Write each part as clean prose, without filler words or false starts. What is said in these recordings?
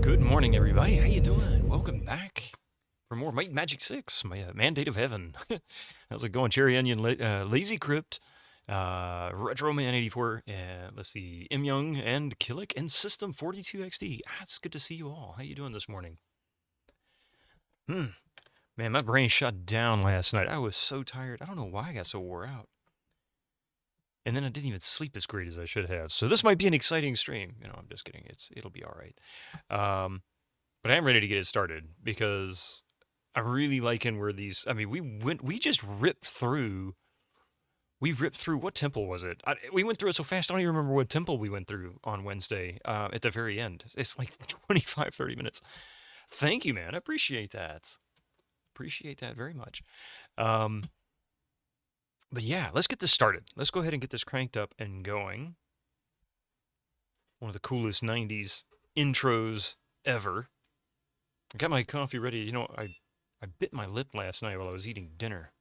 Good morning, everybody. How you doing? Welcome back for more Might and Magic 6, my Mandate of Heaven. How's it going? Cherry Onion, Lazy Crypt, Retro Man 84, let's see, M Young, and Killick, and System 42 XD. It's good to see you all. How you doing this morning? Man, my brain shut down last night. I was so tired. I don't know why I got so wore out. And then I didn't even sleep as great as I should have. So this might be an exciting stream. I'm just kidding. It'll be all right. But I am ready to get it started because I really liking where these. I mean, we just ripped through. We ripped through, what temple was it? We went through it so fast, I don't even remember what temple we went through on Wednesday at the very end. It's like 25, 30 minutes. Thank you, man. I appreciate that. Appreciate that very much. But yeah, let's get this started. Let's go ahead and get this cranked up and going. One of the coolest 90s intros ever. I got my coffee ready. I bit my lip last night while I was eating dinner.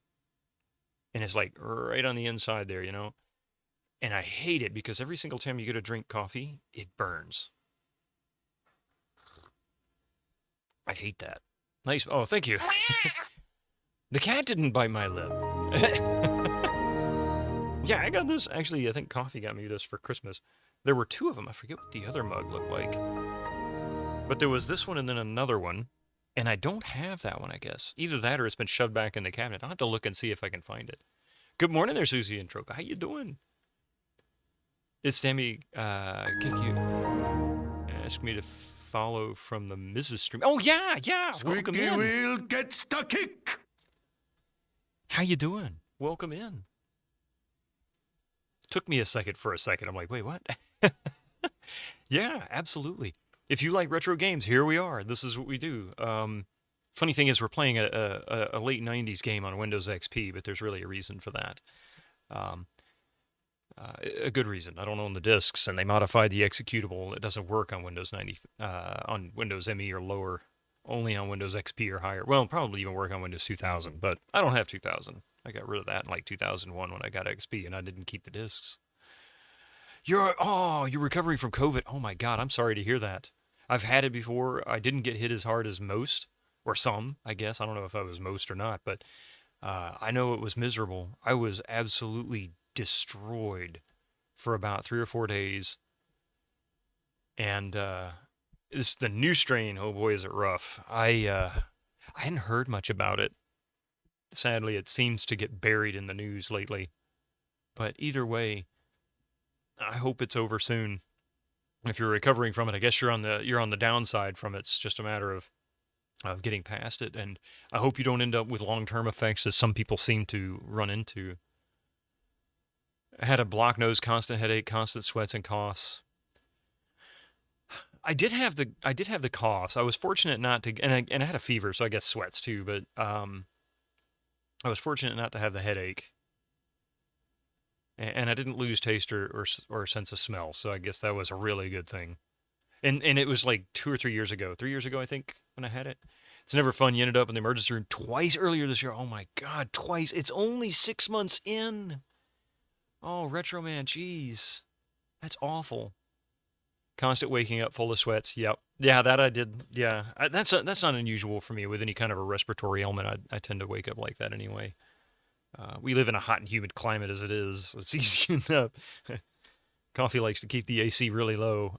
And it's like right on the inside there, And I hate it because every single time you go to drink coffee, it burns. I hate that. Nice. Oh, thank you. The cat didn't bite my lip. Yeah, I got this. Actually, I think Coffee got me this for Christmas. There were two of them. I forget what the other mug looked like. But there was this one and then another one. And I don't have that one, I guess. Either that or it's been shoved back in the cabinet. I'll have to look and see if I can find it. Good morning there, Susie and Troca. How you doing? It's Tammy, kick you. Ask me to follow from the Mrs. stream. Oh, yeah. Welcome Squeaky in. wheel gets the kick. How you doing? Welcome in. Took me a second. I'm like, wait, what? Yeah, absolutely. If you like retro games, here we are. This is what we do. Funny thing is, we're playing a late 90s game on Windows XP, but there's really a reason for that. A good reason. I don't own the discs, and they modified the executable. It doesn't work on Windows 90, on Windows ME or lower, only on Windows XP or higher. Well, probably even work on Windows 2000, but I don't have 2000. I got rid of that in like 2001 when I got XP, and I didn't keep the discs. You're recovering from COVID. Oh my God, I'm sorry to hear that. I've had it before. I didn't get hit as hard as most, or some, I guess. I don't know if I was most or not, but I know it was miserable. I was absolutely destroyed for about 3 or 4 days. And it's the new strain. Oh boy, is it rough. I hadn't heard much about it. Sadly, it seems to get buried in the news lately. But either way, I hope it's over soon. If you're recovering from it, I guess you're on the downside from it. It's just a matter of getting past it, and I hope you don't end up with long-term effects, as some people seem to run into. I had a blocked nose, constant headache, constant sweats and coughs. I did have the coughs. I was fortunate not to, and I had a fever, so I guess sweats too. But I was fortunate not to have the headache. And I didn't lose taste or sense of smell, so I guess that was a really good thing. And it was like 2 or 3 years ago. 3 years ago, I think, when I had it. It's never fun. You ended up in the emergency room twice earlier this year. Oh my God, twice. It's only 6 months in. Oh, Retro Man, jeez. That's awful. Constant waking up full of sweats. Yep. Yeah, that I did. Yeah, that's not unusual for me with any kind of a respiratory ailment. I tend to wake up like that anyway. We live in a hot and humid climate as it is. So it's easy enough. Coffee likes to keep the AC really low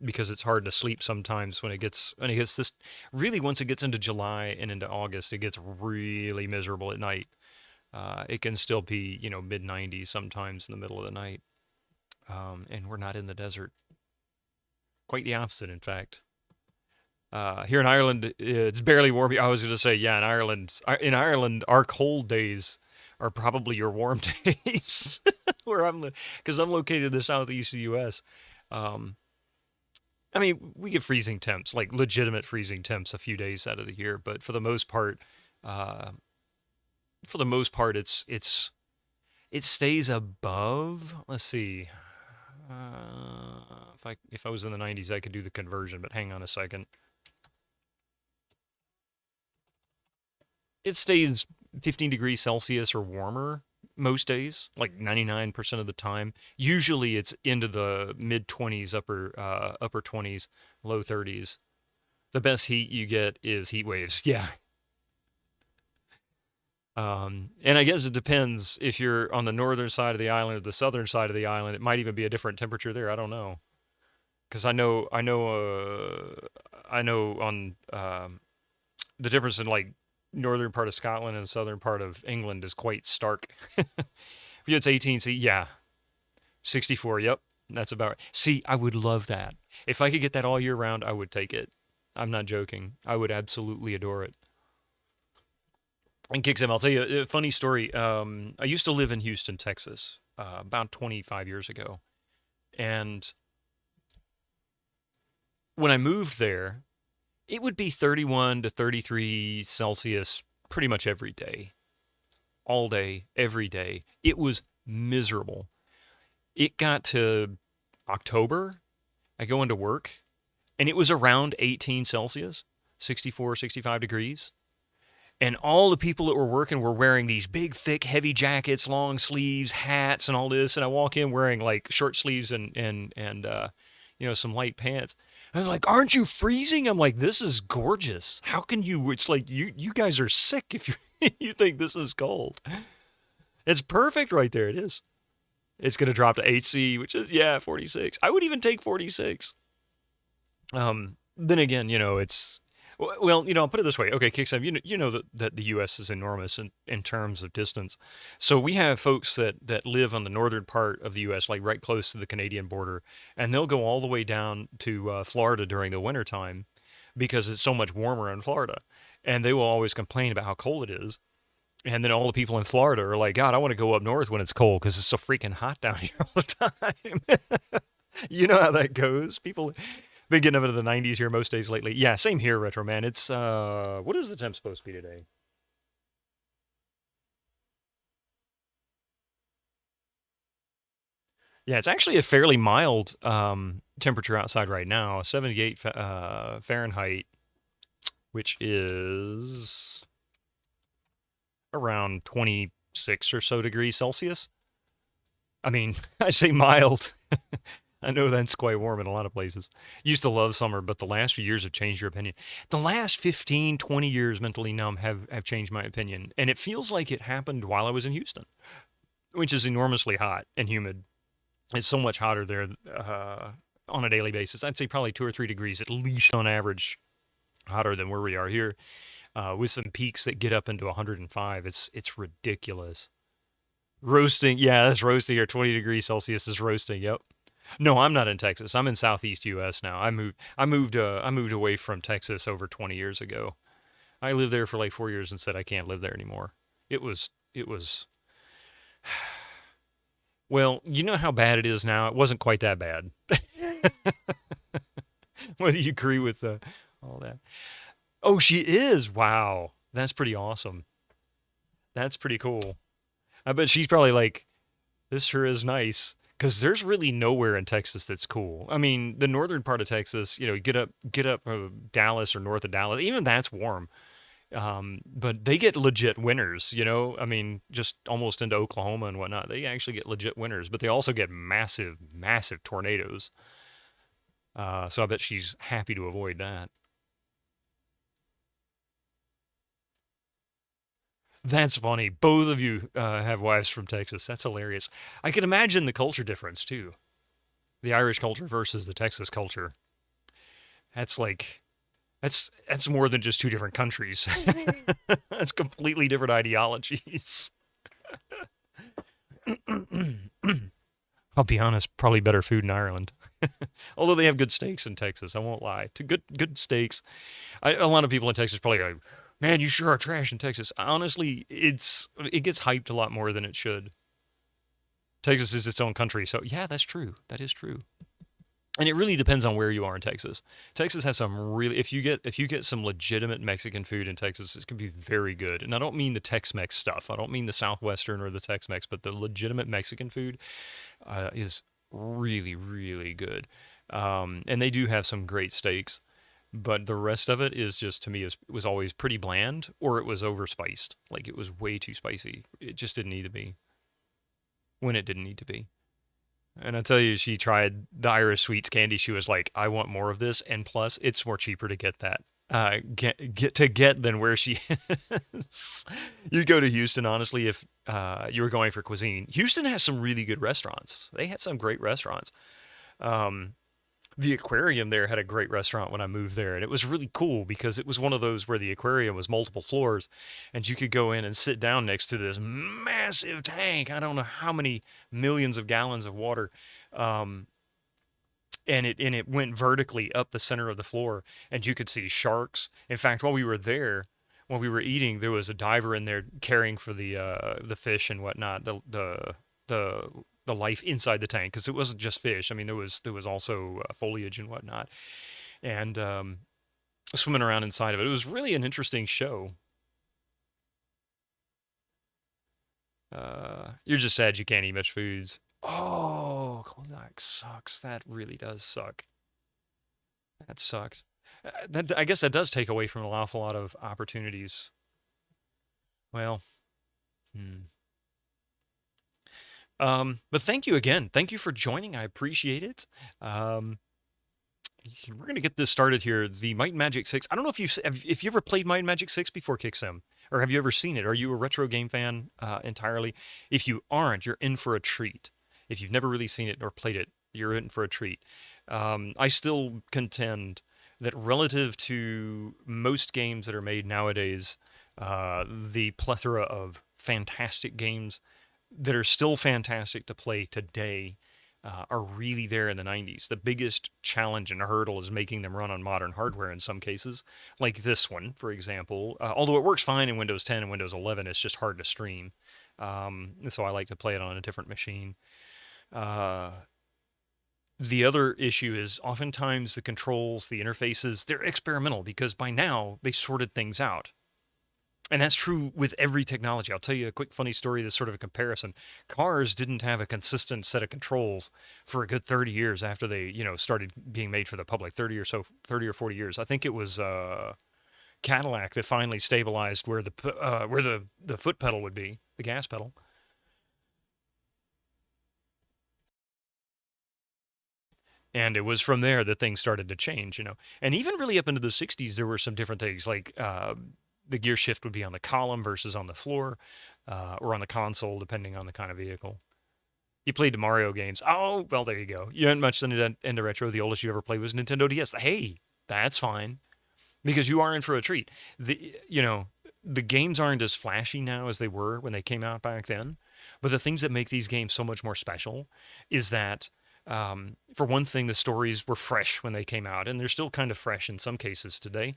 because it's hard to sleep sometimes when it gets this. Really, once it gets into July and into August, it gets really miserable at night. It can still be mid-90s sometimes in the middle of the night, and we're not in the desert. Quite the opposite, in fact. Here in Ireland, it's barely warm. I was going to say, yeah, in Ireland, our cold days are probably your warm days, because I'm located in the southeast of the U.S. I mean, we get freezing temps, like legitimate freezing temps, a few days out of the year, but for the most part, it stays above. Let's see. If I was in the 90s, I could do the conversion, but hang on a second. It stays 15 degrees Celsius or warmer most days, like 99% of the time. Usually it's into the mid 20s, upper 20s, low 30s. The best heat you get is heat waves. Yeah. And I guess it depends if you're on the northern side of the island or the southern side of the island. It might even be a different temperature there. I don't know. Because I know on the difference in like northern part of Scotland and southern part of England is quite stark. If it's 18, see, yeah, 64. Yep, that's about right. See, I would love that. If I could get that all year round, I would take it. I'm not joking. I would absolutely adore it. And kicks him. I'll tell you a funny story. I used to live in Houston, Texas, about 25 years ago, and when I moved there, it would be 31 to 33 Celsius pretty much every day, all day, every day. It was miserable. It got to October. I go into work, and it was around 18 Celsius, 64, 65 degrees. And all the people that were working were wearing these big, thick, heavy jackets, long sleeves, hats, and all this. And I walk in wearing like short sleeves and some light pants. And they're like, "Aren't you freezing?" I'm like, "This is gorgeous. How can you?" It's like you guys are sick if you you think this is cold. It's perfect right there. It is. It's gonna drop to 8C, which is 46. I would even take 46. Then again, it's well, I'll put it this way. Okay, Kicksam, you know that the U.S. is enormous in terms of distance. So we have folks that live on the northern part of the U.S., like right close to the Canadian border, and they'll go all the way down to Florida during the wintertime because it's so much warmer in Florida. And they will always complain about how cold it is. And then all the people in Florida are like, God, I want to go up north when it's cold because it's so freaking hot down here all the time. You know how that goes. People been getting up into the 90s here most days lately. Yeah, same here, Retro Man. It's what is the temp supposed to be today? Yeah, it's actually a fairly mild temperature outside right now, 78 Fahrenheit, which is around 26 or so degrees Celsius. I mean, I say mild. I know that's quite warm in a lot of places. Used to love summer, but the last few years have changed your opinion. The last 15, 20 years, mentally numb, have changed my opinion. And it feels like it happened while I was in Houston, which is enormously hot and humid. It's so much hotter there on a daily basis. I'd say probably 2 or 3 degrees at least on average hotter than where we are here, with some peaks that get up into 105. It's ridiculous. Roasting, yeah, that's roasting here. 20 degrees Celsius is roasting. Yep. No, I'm not in Texas. I'm in Southeast U.S. now. I moved away from Texas over 20 years ago. I lived there for like 4 years and said I can't live there anymore. It was. Well, you know how bad it is now. It wasn't quite that bad. Whether you agree with all that. Oh, she is. Wow, that's pretty awesome. That's pretty cool. I bet she's probably like, this sure is nice. Because there's really nowhere in Texas that's cool. I mean, the northern part of Texas, get up Dallas or north of Dallas, even that's warm. But they get legit winters, I mean, just almost into Oklahoma and whatnot. They actually get legit winters, but they also get massive, massive tornadoes. So I bet she's happy to avoid that. That's funny. Both of you have wives from Texas. That's hilarious. I can imagine the culture difference too. The Irish culture versus the Texas culture. That's like that's more than just two different countries. That's completely different ideologies. I'll be honest, probably better food in Ireland. Although they have good steaks in Texas, I won't lie. To good steaks. A lot of people in Texas probably go, "Man, you sure are trash in Texas." Honestly, it gets hyped a lot more than it should. Texas is its own country, so yeah, that's true. That is true. And it really depends on where you are in Texas. Texas has some really if you get some legitimate Mexican food in Texas, it can be very good. And I don't mean the Tex-Mex stuff. I don't mean the Southwestern or the Tex-Mex, but the legitimate Mexican food is really really good. And they do have some great steaks, but the rest of it is just to me it was always pretty bland or it was overspiced. Like it was way too spicy. It just didn't need to be when it didn't need to be. And I tell you, she tried the Irish Sweets candy. She was like, "I want more of this, and plus, it's more cheaper to get that, get than where she is." You go to Houston, honestly, if you were going for cuisine. Houston has some really good restaurants. They had some great restaurants. Um, the aquarium there had a great restaurant when I moved there, and it was really cool because it was one of those where the aquarium was multiple floors, and you could go in and sit down next to this massive tank. I don't know how many millions of gallons of water, um, and it went vertically up the center of the floor, and you could see sharks. In fact, while we were there, while we were eating, there was a diver in there caring for the fish and whatnot, the the life inside the tank, because it wasn't just fish. I mean, there was also foliage and whatnot, and swimming around inside of it. It was really an interesting show. You're just sad you can't eat much foods. Oh, Cognac sucks. That really does suck. That sucks. I guess that does take away from an awful lot of opportunities. Well, hmm. But thank you again. Thank you for joining. I appreciate it. Um, we're gonna get this started here. The Might and Magic 6. I don't know if you ever played Might and Magic 6 before, Kicksim, or have you ever seen it? Are you a retro game fan entirely? If you aren't, you're in for a treat. If you've never really seen it or played it, you're in for a treat. I still contend that relative to most games that are made nowadays, the plethora of fantastic games that are still fantastic to play today are really there in the 90s. The biggest challenge and hurdle is making them run on modern hardware in some cases, like this one, for example. Although it works fine in Windows 10 and Windows 11, it's just hard to stream. So I like to play it on a different machine. Uh, the other issue is oftentimes the controls, the interfaces, they're experimental because by now they've sorted things out. And that's true with every technology. I'll tell you a quick funny story that's sort of a comparison. Cars didn't have a consistent set of controls for a good 30 years after they, started being made for the public. 30 or 40 years. I think it was Cadillac that finally stabilized where the foot pedal would be, the gas pedal. And it was from there that things started to change, And even really up into the 60s, there were some different things like the gear shift would be on the column versus on the floor or on the console, depending on the kind of vehicle. You played the Mario games. Oh, well, there you go. You hadn't much into retro. The oldest you ever played was Nintendo DS. Hey, that's fine because you are in for a treat. The games aren't as flashy now as they were when they came out back then. But the things that make these games so much more special is that, for one thing, the stories were fresh when they came out, and they're still kind of fresh in some cases today.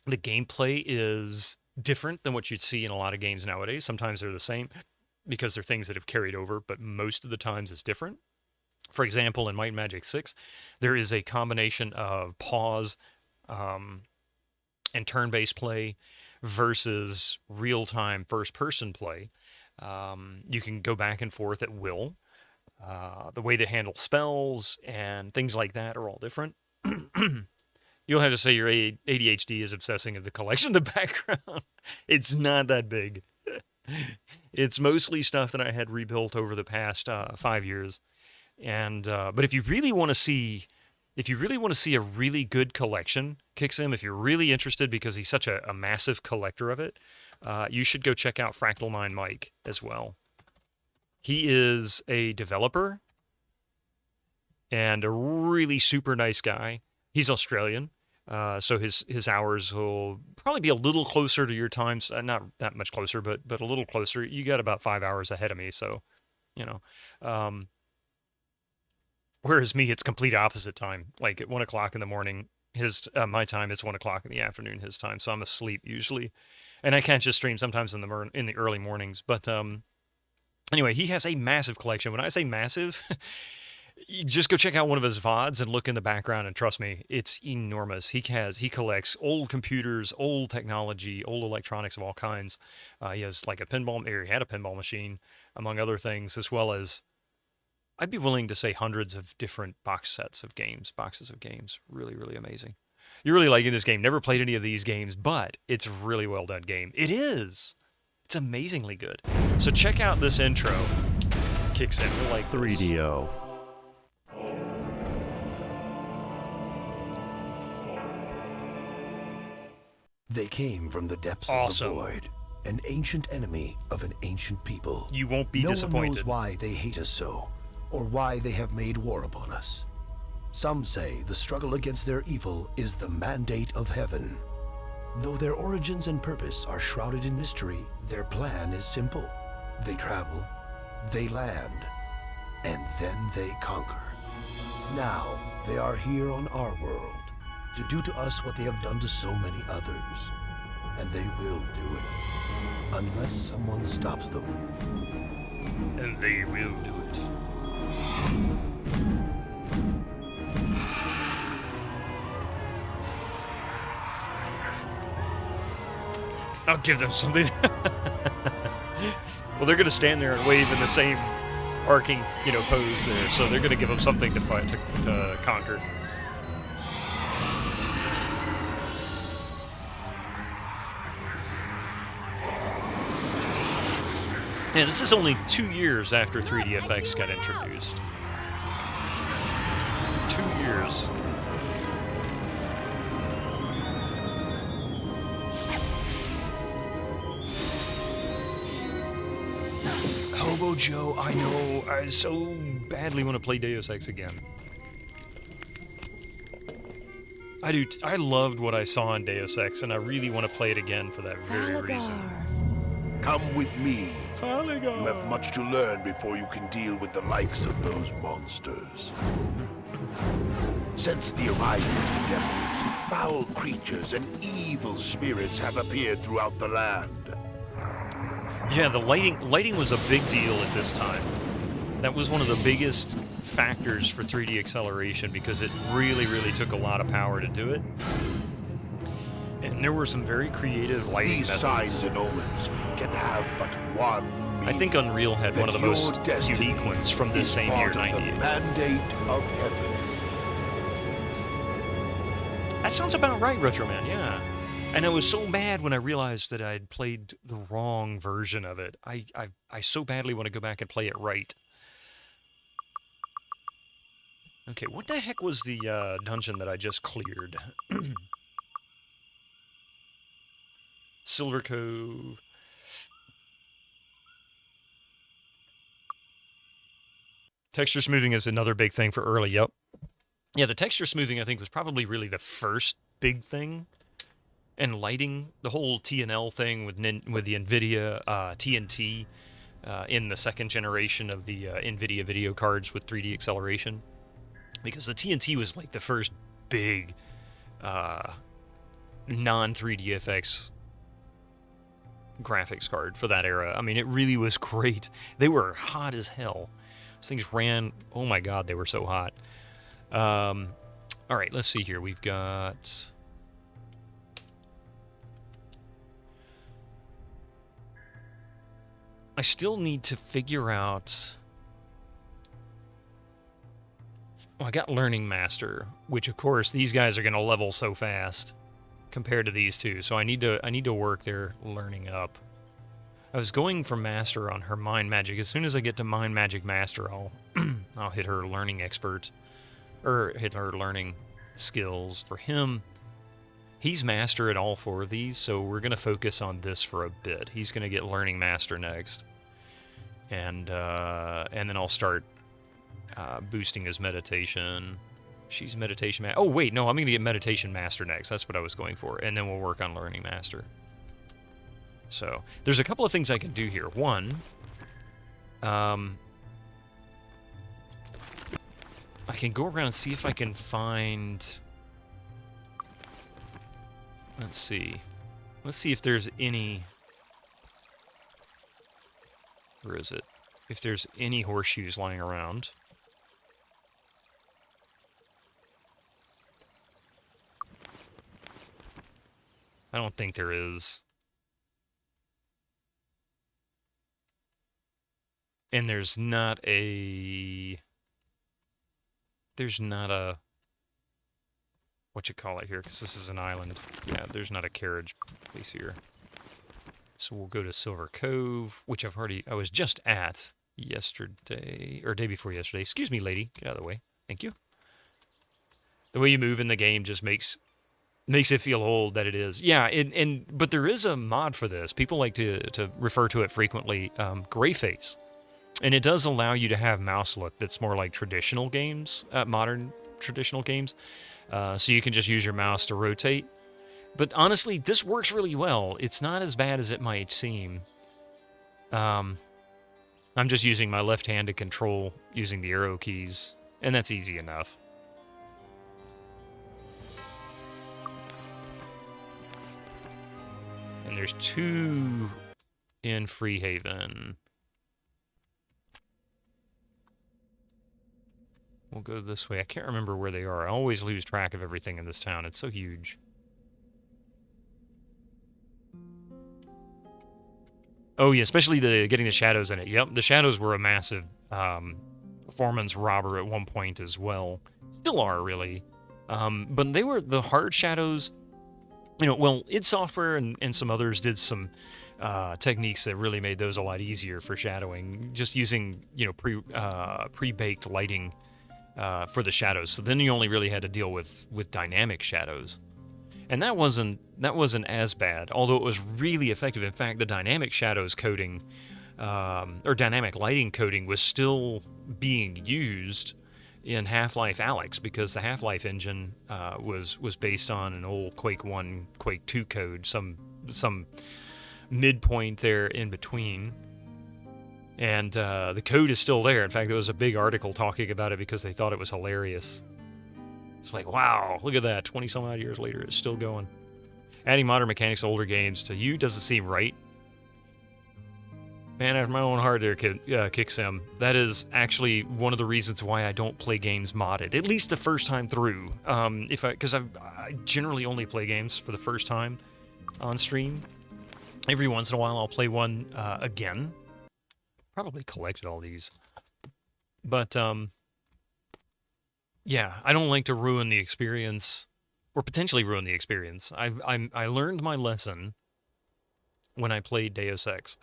The gameplay is different than what you'd see in a lot of games nowadays. Sometimes they're the same because they're things that have carried over, but most of the times it's different. For example, in Might and Magic 6, there is a combination of pause and turn-based play versus real-time first-person play. You can go back and forth at will. The way they handle spells and things like that are all different. You'll have to say your ADHD is obsessing of the collection in the background. It's not that big. It's mostly stuff that I had rebuilt over the past 5 years. And but if you really want to see a really good collection, Kixim, if you're really interested because he's such a massive collector of it, you should go check out Fractal Mind Mike as well. He is a developer and a really super nice guy. He's Australian. So his hours will probably be a little closer to your times. Not that much closer, but a little closer. You got about 5 hours ahead of me, so, whereas me, it's complete opposite time. Like at 1 o'clock in the morning, my time is 1 o'clock in the afternoon, his time. So I'm asleep usually, and I can't just stream sometimes in the early mornings. But anyway, he has a massive collection. When I say massive. Just go check out one of his VODs and look in the background, and trust me, it's enormous. He collects old computers, old technology, old electronics of all kinds. He has like he had a pinball machine, among other things, as well as, I'd be willing to say, hundreds of different boxes of games. Really, really amazing. You're really liking this game. Never played any of these games, but it's a really well done game. It is. It's amazingly good. So check out this intro. kicks in. We'll like 3DO. They came from the depths Awesome. of the void, an ancient enemy of an ancient people. You won't be No one disappointed. knows why they hate us so, or why they have made war upon us. Some say the struggle against their evil is the mandate of heaven. Though their origins and purpose are shrouded in mystery, their plan is simple. They travel, they land, and then they conquer. Now, they are here on our world to do to us what they have done to so many others. And they will do it, unless someone stops them. And they will do it. I'll give them something. Well, they're going to stand there and wave in the same arcing, pose there. So they're going to give them something to fight, to conquer. Yeah, this is only 2 years after 3DFX got introduced. 2 years. Hobo Joe, I know. I so badly want to play Deus Ex again. I do. I loved what I saw in Deus Ex, and I really want to play it again for that very reason. Come with me. You have much to learn before you can deal with the likes of those monsters. Since the arrival of the devils, foul creatures and evil spirits have appeared throughout the land. Yeah, the lighting was a big deal at this time. That was one of the biggest factors for 3D acceleration because it really, really took a lot of power to do it. And there were some very creative lighting These methods. signs and omens can have but one meaning. I think Unreal had one of the that your most destiny unique ones from this is same year, part of the 98. mandate of heaven. That sounds about right, Retro Man, yeah. And I was so mad when I realized that I'd played the wrong version of it. I so badly want to go back and play it right. Okay, what the heck was the dungeon that I just cleared? Silver Cove. Texture smoothing is another big thing for early, yep. Yeah, the texture smoothing, I think, was probably really the first big thing. And lighting, the whole TNL thing with the NVIDIA TNT in the second generation of the NVIDIA video cards with 3D acceleration. Because the TNT was like the first big non-3DFX graphics card for that era. I mean, it really was great. They were hot as hell. Those things ran, oh my god, they were so hot. All right, let's see here. We've got... I still need to figure out... Well, I got Learning Master, which of course these guys are going to level so fast compared to these two. So I need to work their learning up. I was going for Master on her Mind Magic. As soon as I get to Mind Magic Master, I'll I'll hit her Learning Expert or hit her Learning Skills. For him, he's Master at all 4 of these, so we're going to focus on this for a bit. He's going to get Learning Master next. And then I'll start boosting his meditation. She's meditation oh wait, no, I'm gonna get meditation master next. That's what I was going for, and then we'll work on learning master. So there's a couple of things I can do here. One, I can go around and see if I can find. Let's see if there's any. Where is it? If there's any horseshoes lying around. I don't think there is. And there's not a... what you call it here, because this is an island. Yeah, there's not a carriage place here. So we'll go to Silver Cove, which I was just at yesterday, or day before yesterday. Excuse me, lady. Get out of the way. Thank you. The way you move in the game just makes it feel old that it is. Yeah, but there is a mod for this. People like to refer to it frequently, gray face. And it does allow you to have mouse look that's more like traditional games, modern traditional games. So you can just use your mouse to rotate. But honestly, this works really well. It's not as bad as it might seem. I'm just using my left hand to control using the arrow keys, and that's easy enough. And there's 2 in Freehaven. We'll go this way. I can't remember where they are. I always lose track of everything in this town. It's so huge. Oh, yeah, especially getting the shadows in it. Yep, the shadows were a massive performance robber at one point as well. Still are, really. But they were the hard shadows. You know, well, id Software and some others did some techniques that really made those a lot easier for shadowing, just using, you know, pre-baked lighting for the shadows. So then you only really had to deal with dynamic shadows. And that wasn't as bad, although it was really effective. In fact, the dynamic shadows coding, or dynamic lighting coding, was still being used in Half-Life Alyx, because the Half-Life engine was based on an old Quake 1, Quake 2 code, some midpoint there in between. And the code is still there. In fact, there was a big article talking about it because they thought it was hilarious. It's like, wow, look at that. 20-some-odd years later, it's still going. Adding modern mechanics to older games to you doesn't seem right. Man, after my own heart there, Kicksem. That is actually one of the reasons why I don't play games modded, at least the first time through. Because I generally only play games for the first time on stream. Every once in a while, I'll play one again. Probably collected all these. But, yeah, I don't like to ruin the experience, or potentially ruin the experience. I learned my lesson when I played Deus Ex.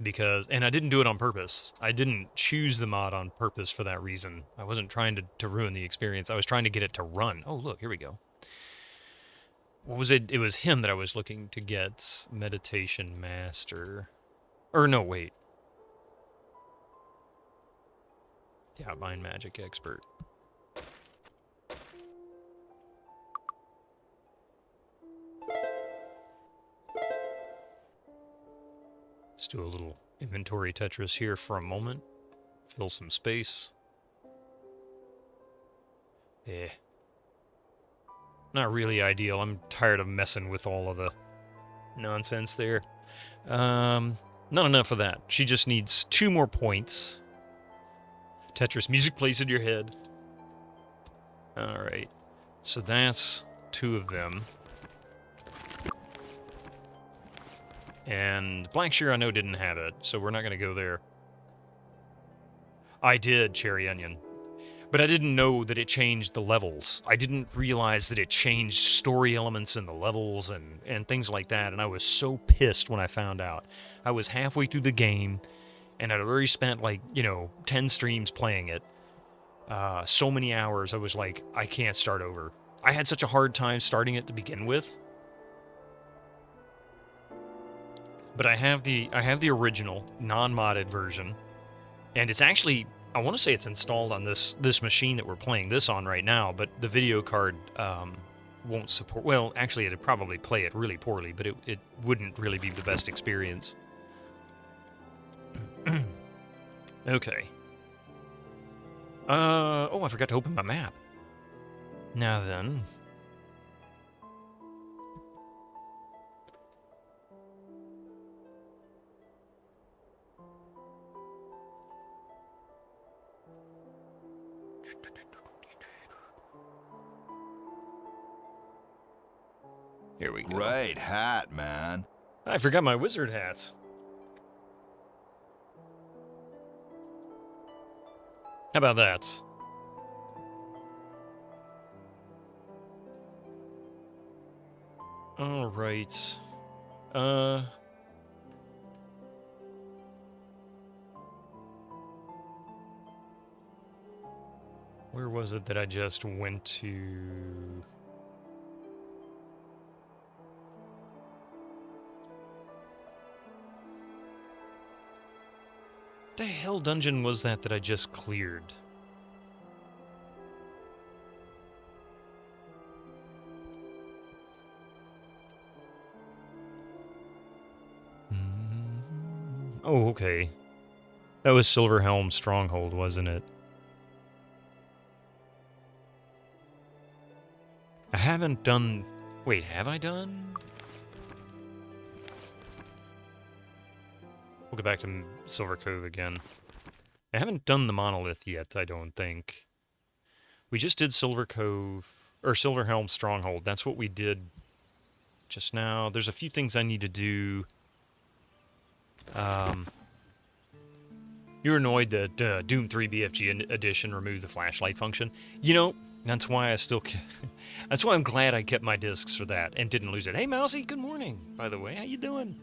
And I didn't do it on purpose. I didn't choose the mod on purpose for that reason. I wasn't trying to ruin the experience. I was trying to get it to run. Oh, look, here we go. What was it? It was him that I was looking to get. Meditation Master. Or no, wait. Yeah, Mind Magic Expert. Let's do a little inventory Tetris here for a moment. Fill some space. Not really ideal. I'm tired of messing with all of the nonsense there. Not enough of that. She just needs 2 more points. Tetris music plays in your head. Alright. So that's 2 of them. And Blackshear I know didn't have it, so we're not going to go there. I did, Cherry Onion. But I didn't know that it changed the levels. I didn't realize that it changed story elements in the levels and things like that, and I was so pissed when I found out. I was halfway through the game, and I'd already spent, 10 streams playing it. So many hours, I was like, I can't start over. I had such a hard time starting it to begin with. But I have the original, non-modded version, and it's actually, I want to say it's installed on this machine that we're playing this on right now, but the video card won't support, well, actually it'd probably play it really poorly, but it wouldn't really be the best experience. Okay. Oh, I forgot to open my map. Now then. Here we go. Great hat, man. I forgot my wizard hats. How about that? All right. Where was it that I just went to? The hell dungeon was that I just cleared? Oh, okay. That was Silverhelm Stronghold, wasn't it? I haven't done... Wait, have I done? We'll go back to Silver Cove again. I haven't done the Monolith yet, I don't think. We just did Silver Cove... Or Silverhelm Stronghold. That's what we did just now. There's a few things I need to do. You're annoyed that Doom 3 BFG Edition removed the flashlight function. You know, that's why I still... that's why I'm glad I kept my discs for that and didn't lose it. Hey, Mousy, good morning, by the way. How you doing?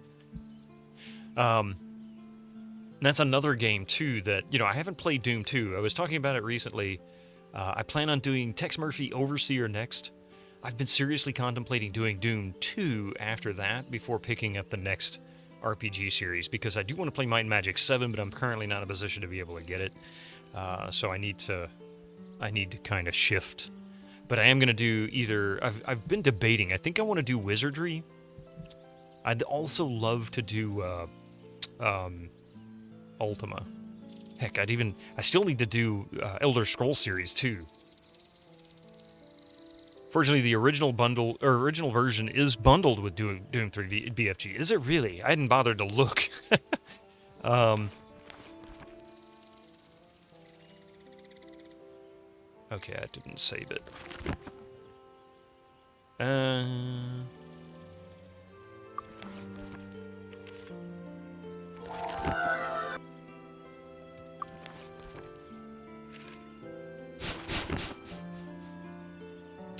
That's another game, too, that, you know, I haven't played Doom 2. I was talking about it recently. I plan on doing Tex Murphy Overseer next. I've been seriously contemplating doing Doom 2 after that before picking up the next RPG series, because I do want to play Might and Magic 7, but I'm currently not in a position to be able to get it. So I need to kind of shift. But I am going to do either... I've been debating. I think I want to do Wizardry. I'd also love to do Ultima. Heck, I still need to do Elder Scrolls series too. Fortunately, the original original version is bundled with Doom 3 BFG. Is it really? I hadn't bothered to look. Okay, I didn't save it.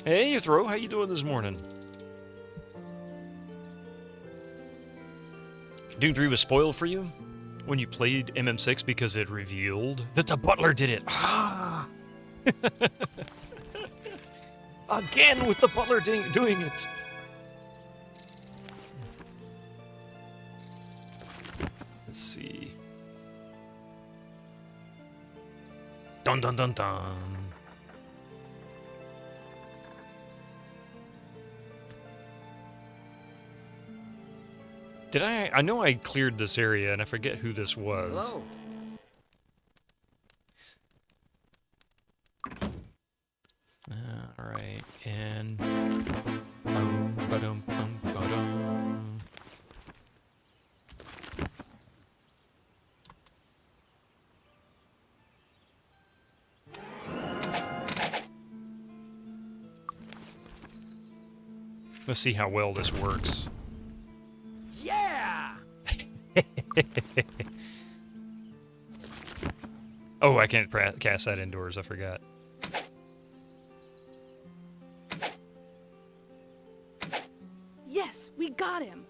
Hey, Throw, how you doing this morning? Doom 3 was spoiled for you when you played MM6 because it revealed that the butler did it. Ah! Again with the butler doing it. Let's see. Dun dun dun dun. Did I know I cleared this area, and I forget who this was. Hello. Alright, and... Ba-dum-ba-dum-bum-ba-dum. Let's see how well this works. Yeah! Oh, I can't cast that indoors, I forgot. Yes, we got him.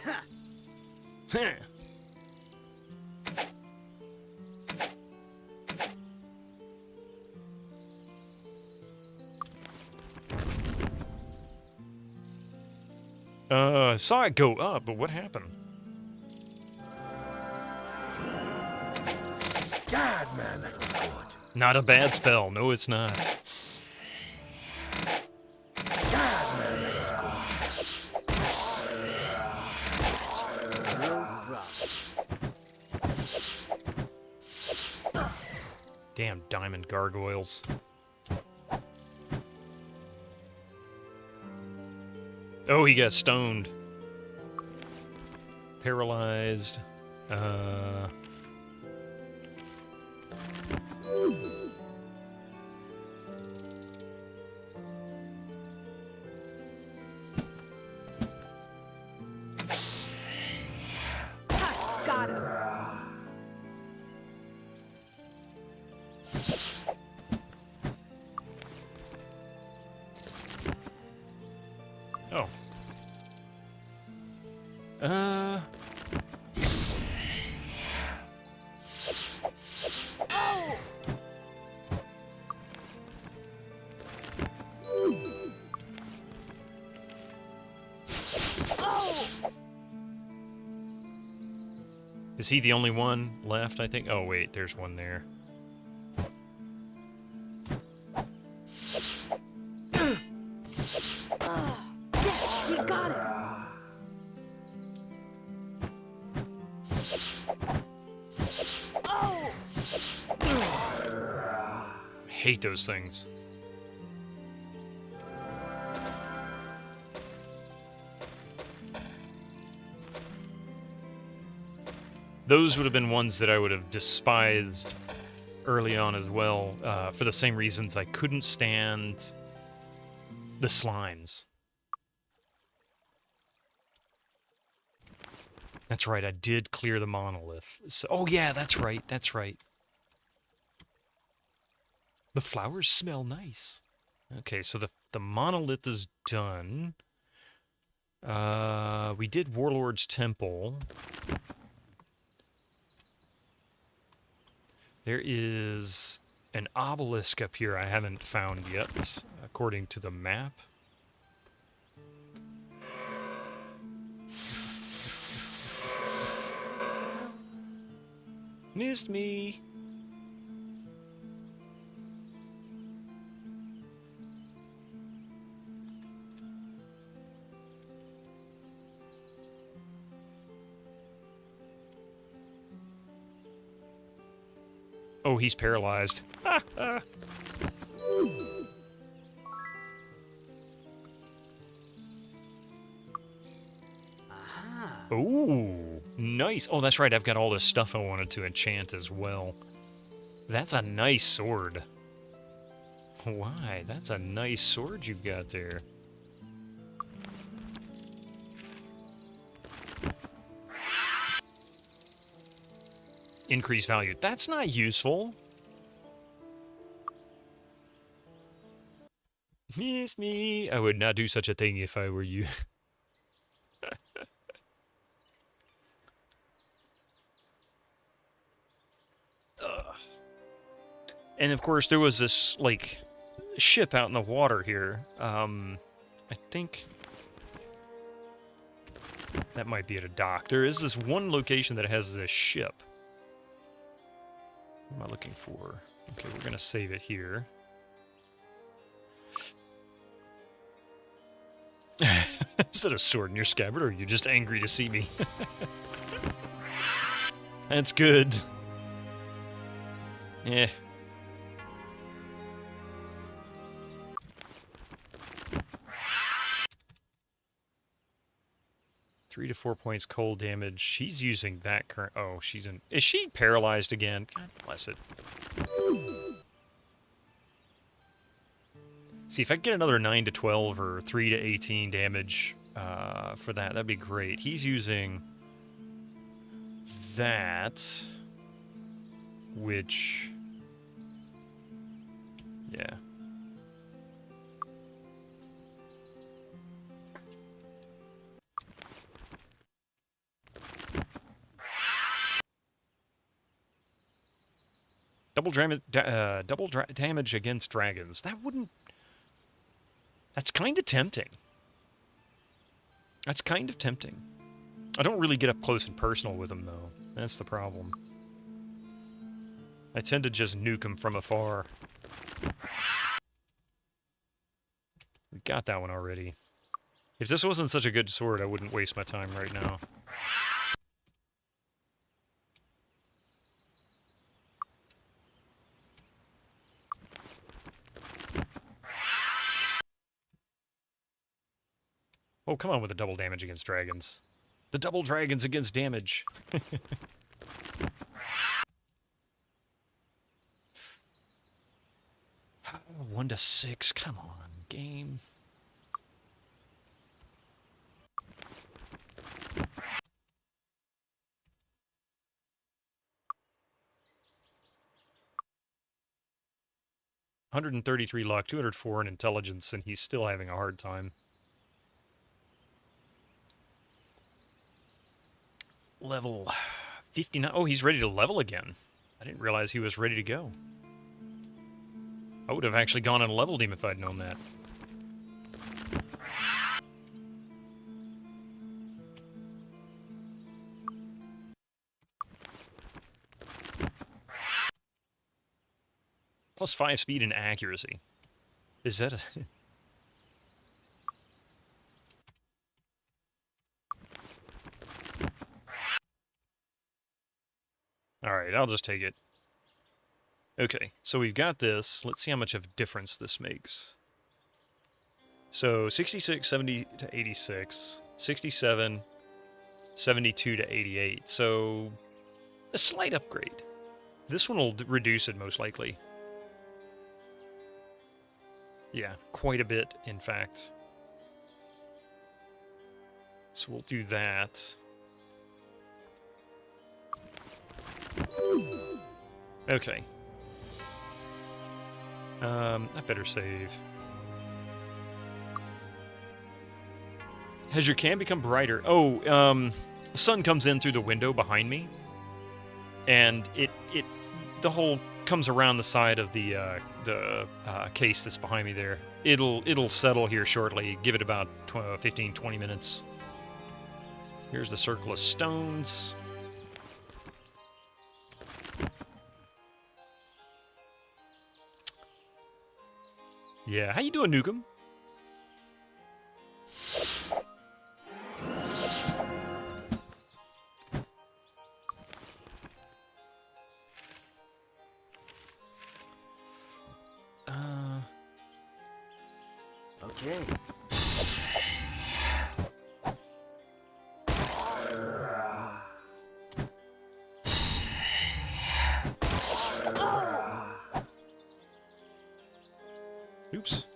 Huh. I saw it go up, but what happened? God, man, that was good. Not a bad spell. No, it's not. God, man, that was good. Damn diamond gargoyles. Oh, he got stoned. Paralyzed. Got him. Oh. Is he the only one left, I think? Oh, wait, there's one there. Yes, we got him. Oh! Hate those things. Those would have been ones that I would have despised early on as well, for the same reasons I couldn't stand the slimes. That's right, I did clear the monolith. So, oh yeah, that's right, that's right. The flowers smell nice. Okay, so the monolith is done. We did Warlord's Temple. There is an obelisk up here I haven't found yet, according to the map. Missed me. Oh, he's paralyzed. Ooh, nice. Oh, that's right. I've got all this stuff I wanted to enchant as well. That's a nice sword. Why? That's a nice sword you've got there. Increased value. That's not useful. Miss me. I would not do such a thing if I were you. And of course, there was this, like, ship out in the water here. I think that might be at a dock. There is this one location that has this ship. What am I looking for? Okay, we're going to save it here. Is that a sword in your scabbard, or are you just angry to see me? That's good. Yeah. Three to 4 points cold damage. She's using that current... Oh, she's in... Is she paralyzed again? God bless it. See, if I could get another 9 to 12 or 3 to 18 damage for that, that'd be great. He's using that, which... Yeah. Double damage against dragons. That wouldn't... That's kind of tempting. That's kind of tempting. I don't really get up close and personal with them, though. That's the problem. I tend to just nuke them from afar. We got that one already. If this wasn't such a good sword, I wouldn't waste my time right now. Oh, come on with the double damage against dragons. The double dragons against damage. 1 to 6. Come on, game. $133 luck, 204 in intelligence, and he's still having a hard time. Level 59. Oh, he's ready to level again. I didn't realize he was ready to go. I would have actually gone and leveled him if I'd known that. Plus 5 speed and accuracy. Is that a... Alright, I'll just take it. Okay, so we've got this. Let's see how much of a difference this makes. So 66, 70 to 86, 67, 72 to 88. So a slight upgrade. This one will reduce it most likely. Yeah, quite a bit, in fact. So we'll do that. Okay. I better save. Has your cam become brighter? Oh, the sun comes in through the window behind me, and the whole comes around the side of the case that's behind me there. It'll settle here shortly. Give it about 15, 20 minutes. Here's the circle of stones. Yeah, how you doing, Nukem? Okay. Oops.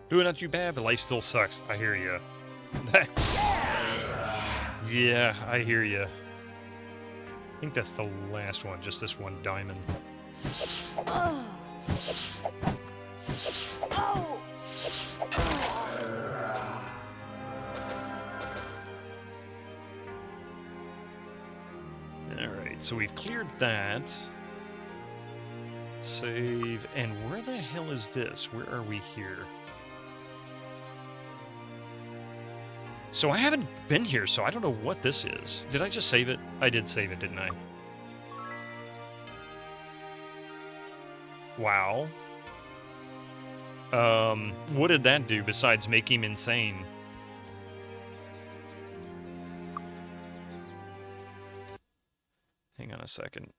Doing not too bad, but life still sucks. I hear you. Yeah, I hear you. I think that's the last one, just this one diamond. Oh. Oh. Alright, so we've cleared that. Save. And where the hell is this? Where are we here? So I haven't been here, so I don't know what this is. Did I just save it? I did save it, didn't I? Wow. What did that do besides make him insane? Hang on a second.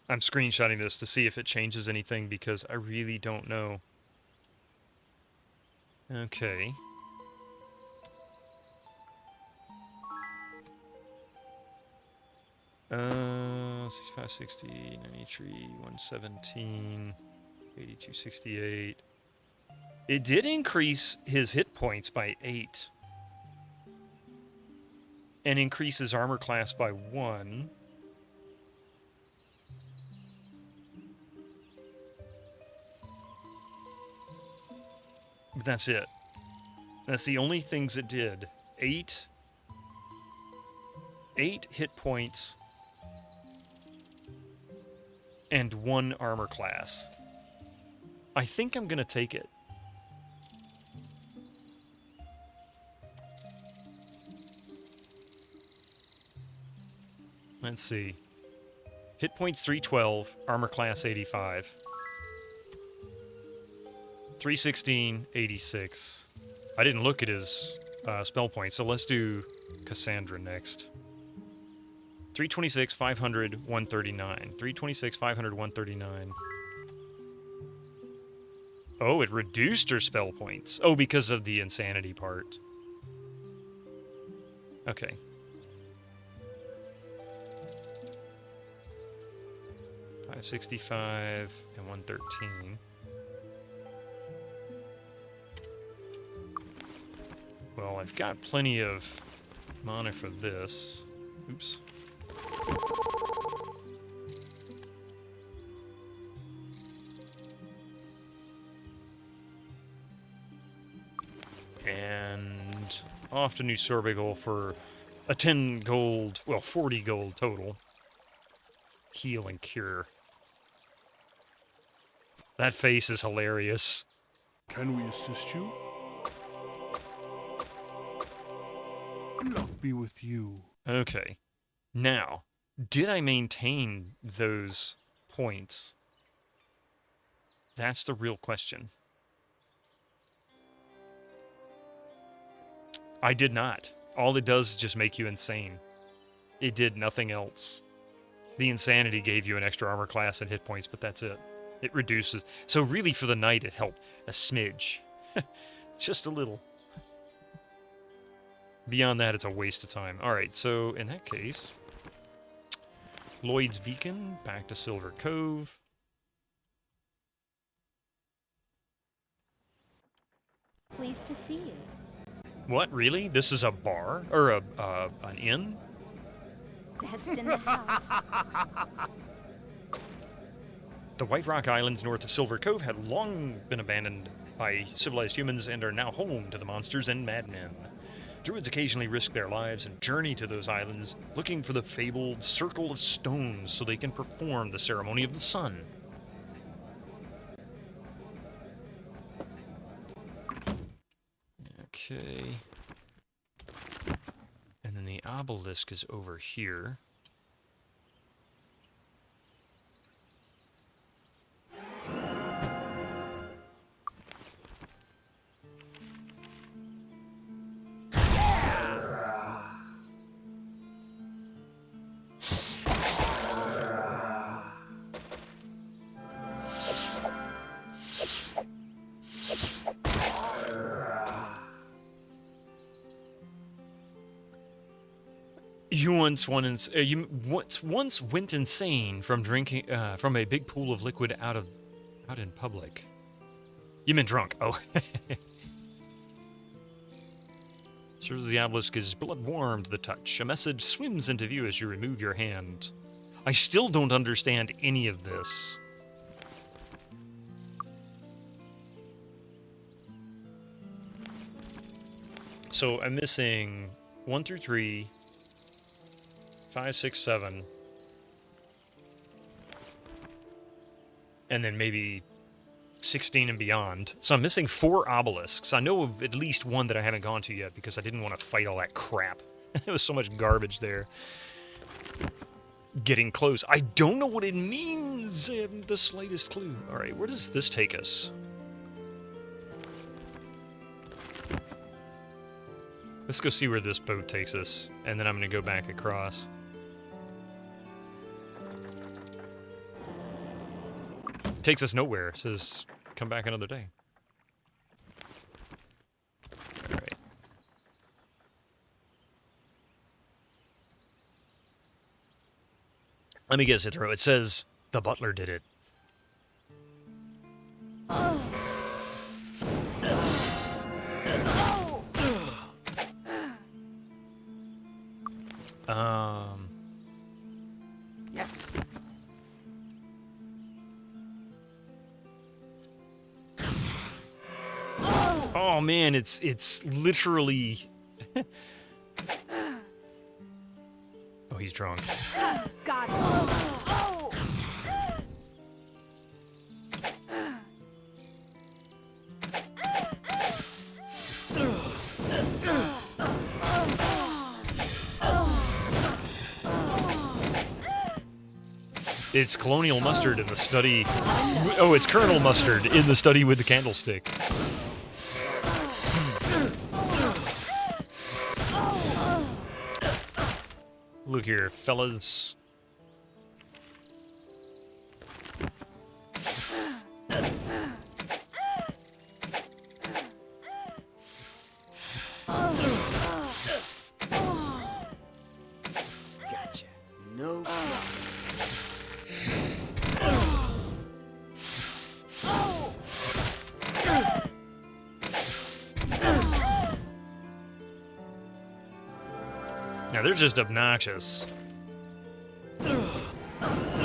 I'm screenshotting this to see if it changes anything because I really don't know. Okay. Uh, 65, 60, 93, 117, 82, 68. It did increase his hit points by 8. And increase his armor class by 1. But that's it. That's the only things it did. 8 hit points and 1 armor class. I think I'm gonna take it. Let's see. Hit points 312, armor class 85. 316, 86. I didn't look at his spell points, so let's do Cassandra next. 326, 500, 139. 326, 500, 139. Oh, it reduced her spell points. Oh, because of the insanity part. Okay. $565 and 113. Well, I've got plenty of mana for this. Oops. And off to New Sorbigal for a 10 gold, well, 40 gold total. Heal and cure. That face is hilarious. Can we assist you? Luck be with you. Okay. Now, did I maintain those points? That's the real question. I did not. All it does is just make you insane. It did nothing else. The insanity gave you an extra armor class and hit points, but that's it. It reduces. So really for the knight it helped a smidge. Just a little. Beyond that, it's a waste of time. Alright, so in that case, Lloyd's Beacon, back to Silver Cove. Pleased to see you. What, really? This is a bar? Or an inn? Best in the house. The White Rock Islands north of Silver Cove had long been abandoned by civilized humans and are now home to the monsters and madmen. Druids occasionally risk their lives and journey to those islands, looking for the fabled Circle of Stones so they can perform the Ceremony of the Sun. Okay. And then the obelisk is over here. You once went insane from drinking from a big pool of liquid out in public. You meant drunk. Oh. Serves the obelisk is blood warm to the touch. A message swims into view as you remove your hand. I still don't understand any of this. So I'm missing 1 through 3. 5, 6, 7. And then maybe 16 and beyond. So I'm missing 4 obelisks. I know of at least one that I haven't gone to yet because I didn't want to fight all that crap. There was so much garbage there. Getting close. I don't know what it means. I haven't the slightest clue. Alright, where does this take us? Let's go see where this boat takes us, and then I'm going to go back across. It takes us nowhere. It says, come back another day. Alright. Let me guess it through. It says, the butler did it. Yes. Oh man, it's literally. Oh, he's drunk. Got it. It's Colonial Mustard in the study. Oh, it's Colonel Mustard in the study with the candlestick. Look here, fellas. Gotcha. No problem. Now they're just obnoxious. No problem.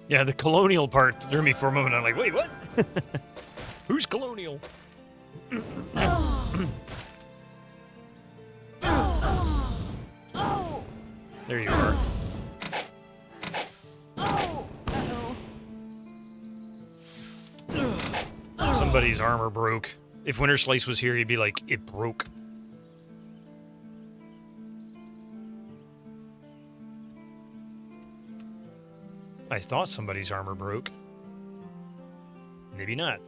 Yeah, the colonial part threw me for a moment. I'm like, wait, what? Who's colonial? There you are. Somebody's armor broke. If Winter Slice was here, he'd be like, it broke. I thought somebody's armor broke. Maybe not.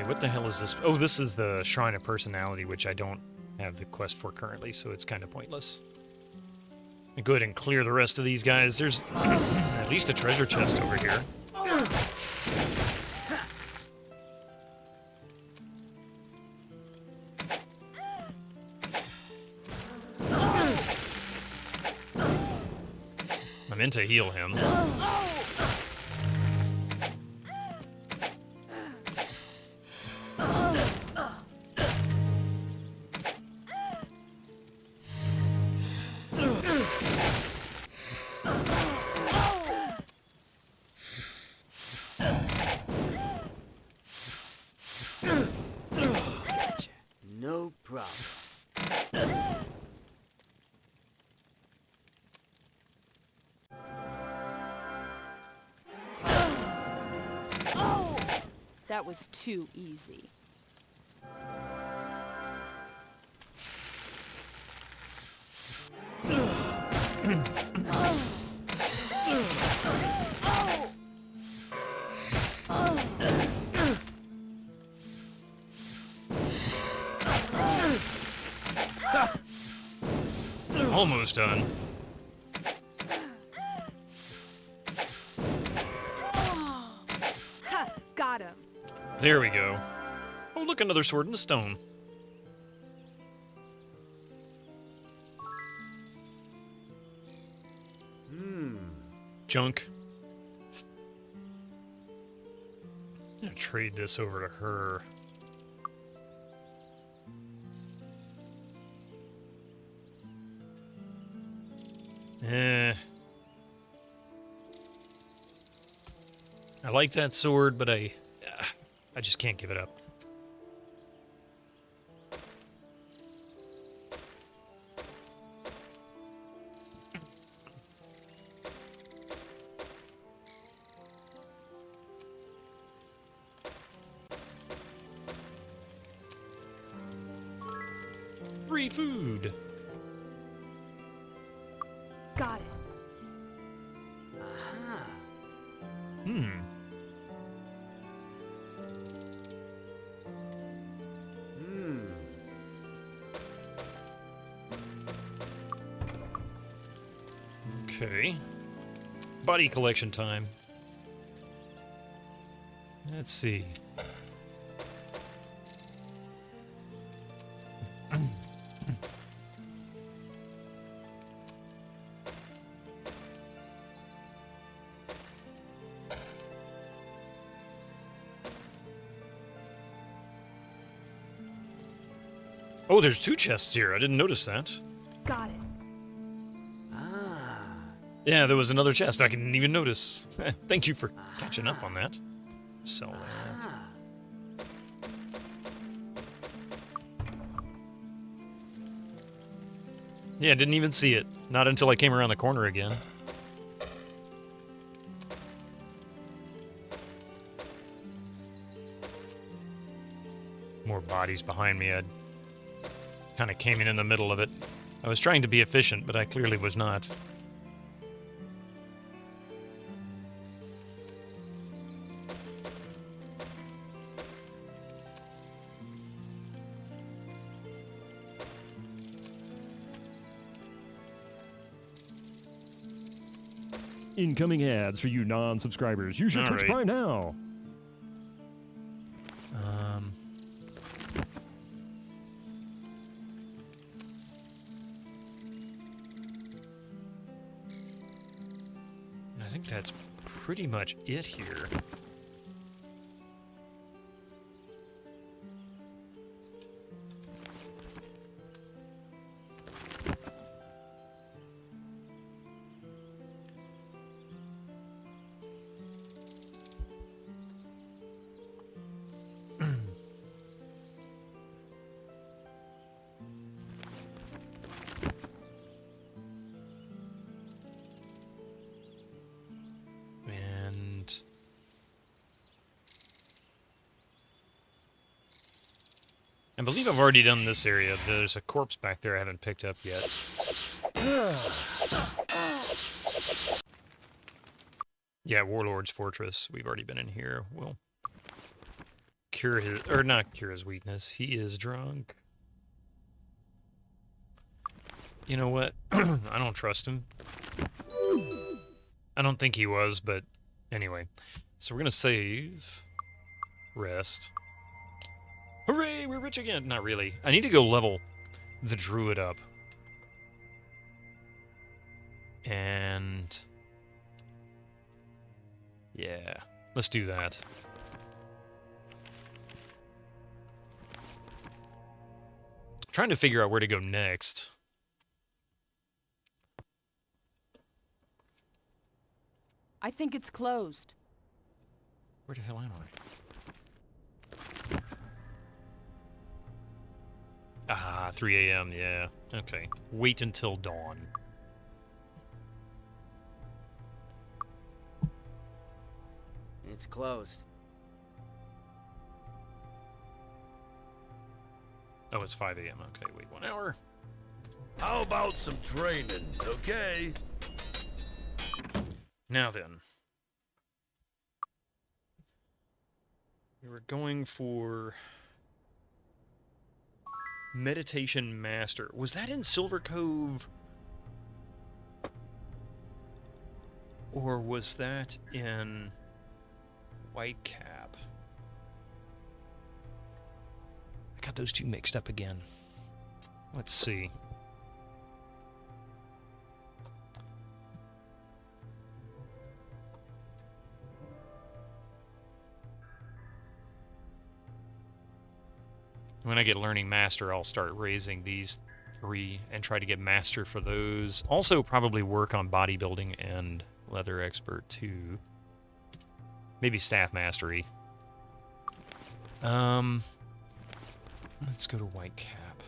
What the hell is this? Oh, this is the Shrine of Personality, which I don't have the quest for currently, so it's kind of pointless. I'll go ahead and clear the rest of these guys. There's at least a treasure chest over here. I meant to heal him. No problem. That was too easy. Almost done. Ha! Got him. There we go. Oh, look, another sword in the stone. Junk. I'm gonna trade this over to her. I like that sword, but I just can't give it up. Free food. Got it. Aha. Okay. Body collection time. Let's see. Oh, there's two chests here. I didn't notice that. Got it. Yeah, there was another chest. I didn't even notice. Thank you for catching up on that. Sell that. Yeah, didn't even see it. Not until I came around the corner again. More bodies behind me. I kind of came in the middle of it. I was trying to be efficient, but I clearly was not. incoming ads for you non-subscribers. Use your All Twitch right. Prime now. I think that's pretty much it here. And I believe I've already done this area. There's a corpse back there I haven't picked up yet. Yeah, Warlord's Fortress. We've already been in here. We'll cure his, or not cure his weakness. He is drunk. You know what? I don't trust him. I don't think he was, but anyway. So we're gonna save. Rest. Hooray, we're rich again! Not really. I need to go level the druid up. And yeah, let's do that. Trying to figure out where to go next. I think it's closed. Where the hell am I? Ah, 3 a.m., yeah. Okay. Wait until dawn. It's closed. Oh, it's 5 a.m. Okay, wait 1 hour. How about some training, okay? Now then. We were going for Meditation Master. Was that in Silver Cove? Or was that in Whitecap? I got those two mixed up again. Let's see. When I get Learning Master, I'll start raising these 3 and try to get Master for those. Also, probably work on Bodybuilding and Leather Expert, too. Maybe Staff Mastery. Let's go to Whitecap.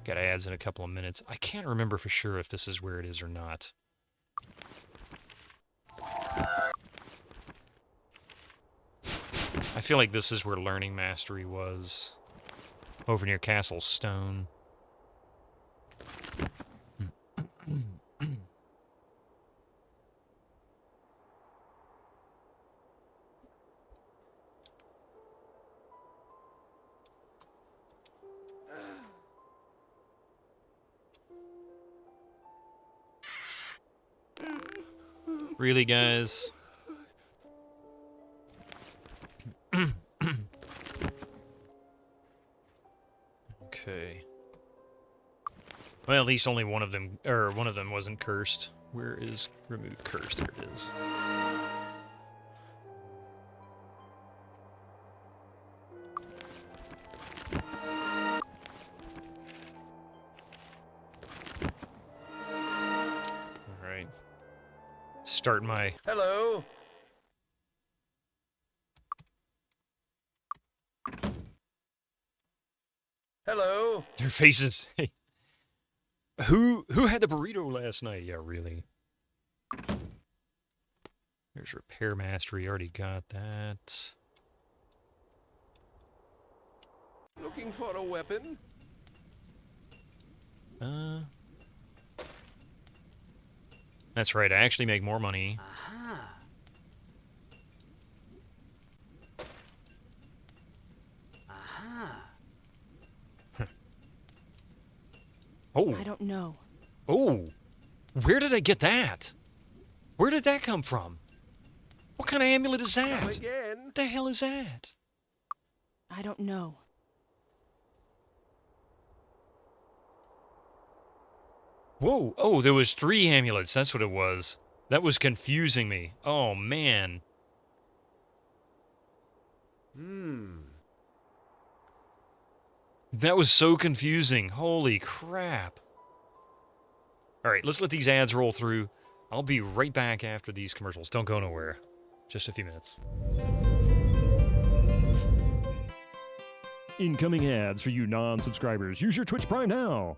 Got ads in a couple of minutes. I can't remember for sure if this is where it is or not. I feel like this is where Learning Mastery was. Over near Castle Stone. Really, guys? Okay. Well, at least only one of them wasn't cursed. Where is remove curse? There it is. All right. Start my. Hello. Hello. Their faces say, Who had the burrito last night? Yeah, really. There's Repair Mastery, already got that. Looking for a weapon? That's right, I actually make more money. Aha. Aha. Oh, I don't know. oh, where did I get that? Where did that come from? What kind of amulet is that? Again. What the hell is that? I don't know. Whoa. Oh, there was 3 amulets. That's what it was. That was confusing me. Oh, man. That was so confusing. Holy crap. All right, let's let these ads roll through. I'll be right back after these commercials. Don't go nowhere. Just a few minutes. Incoming ads for you non-subscribers. Use your Twitch Prime now.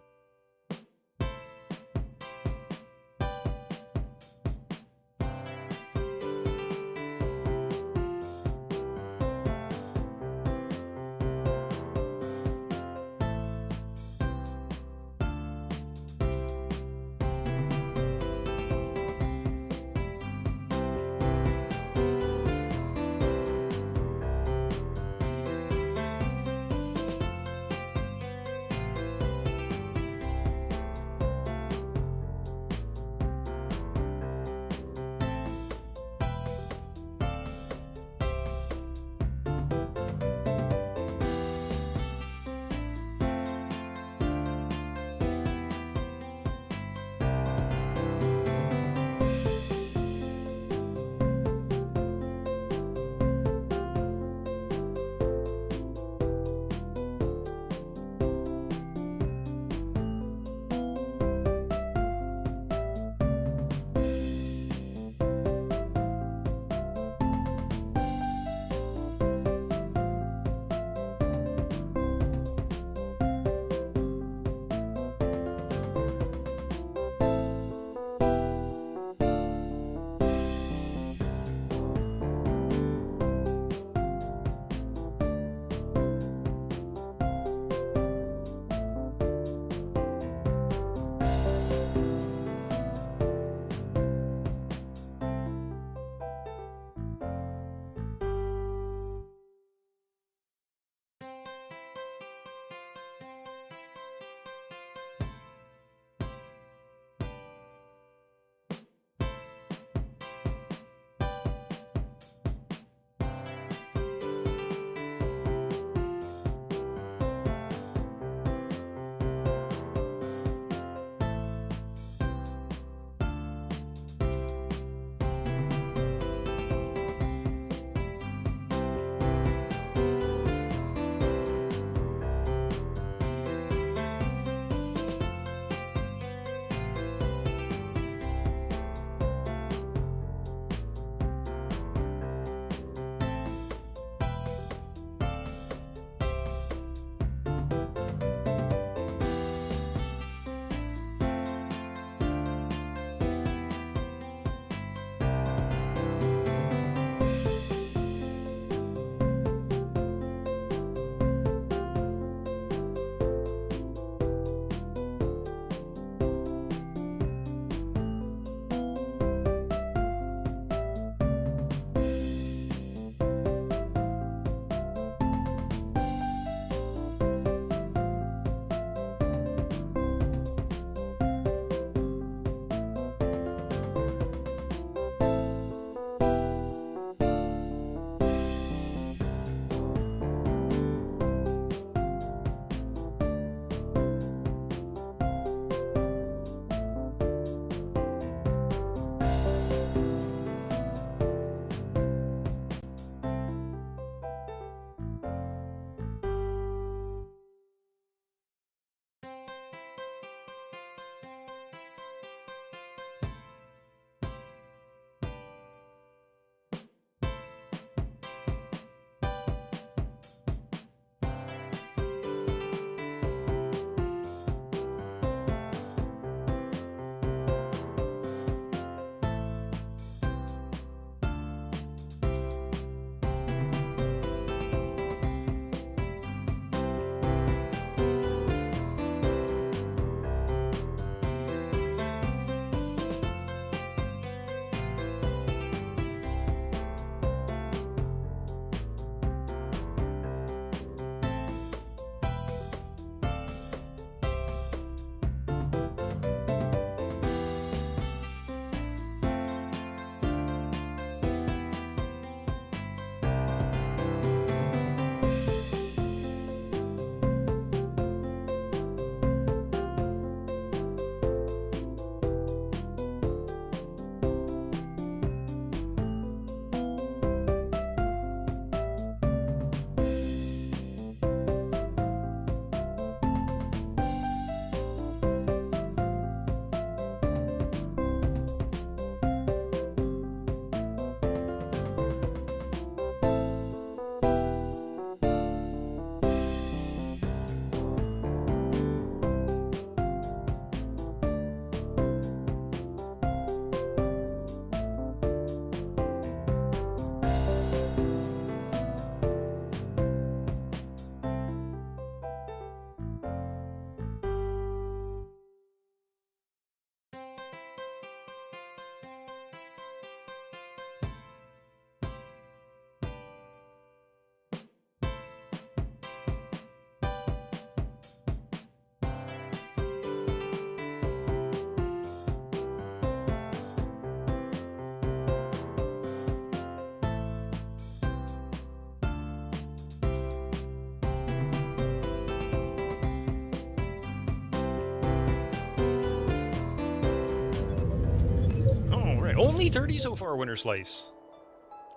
Only 30 so far, Winter Slice.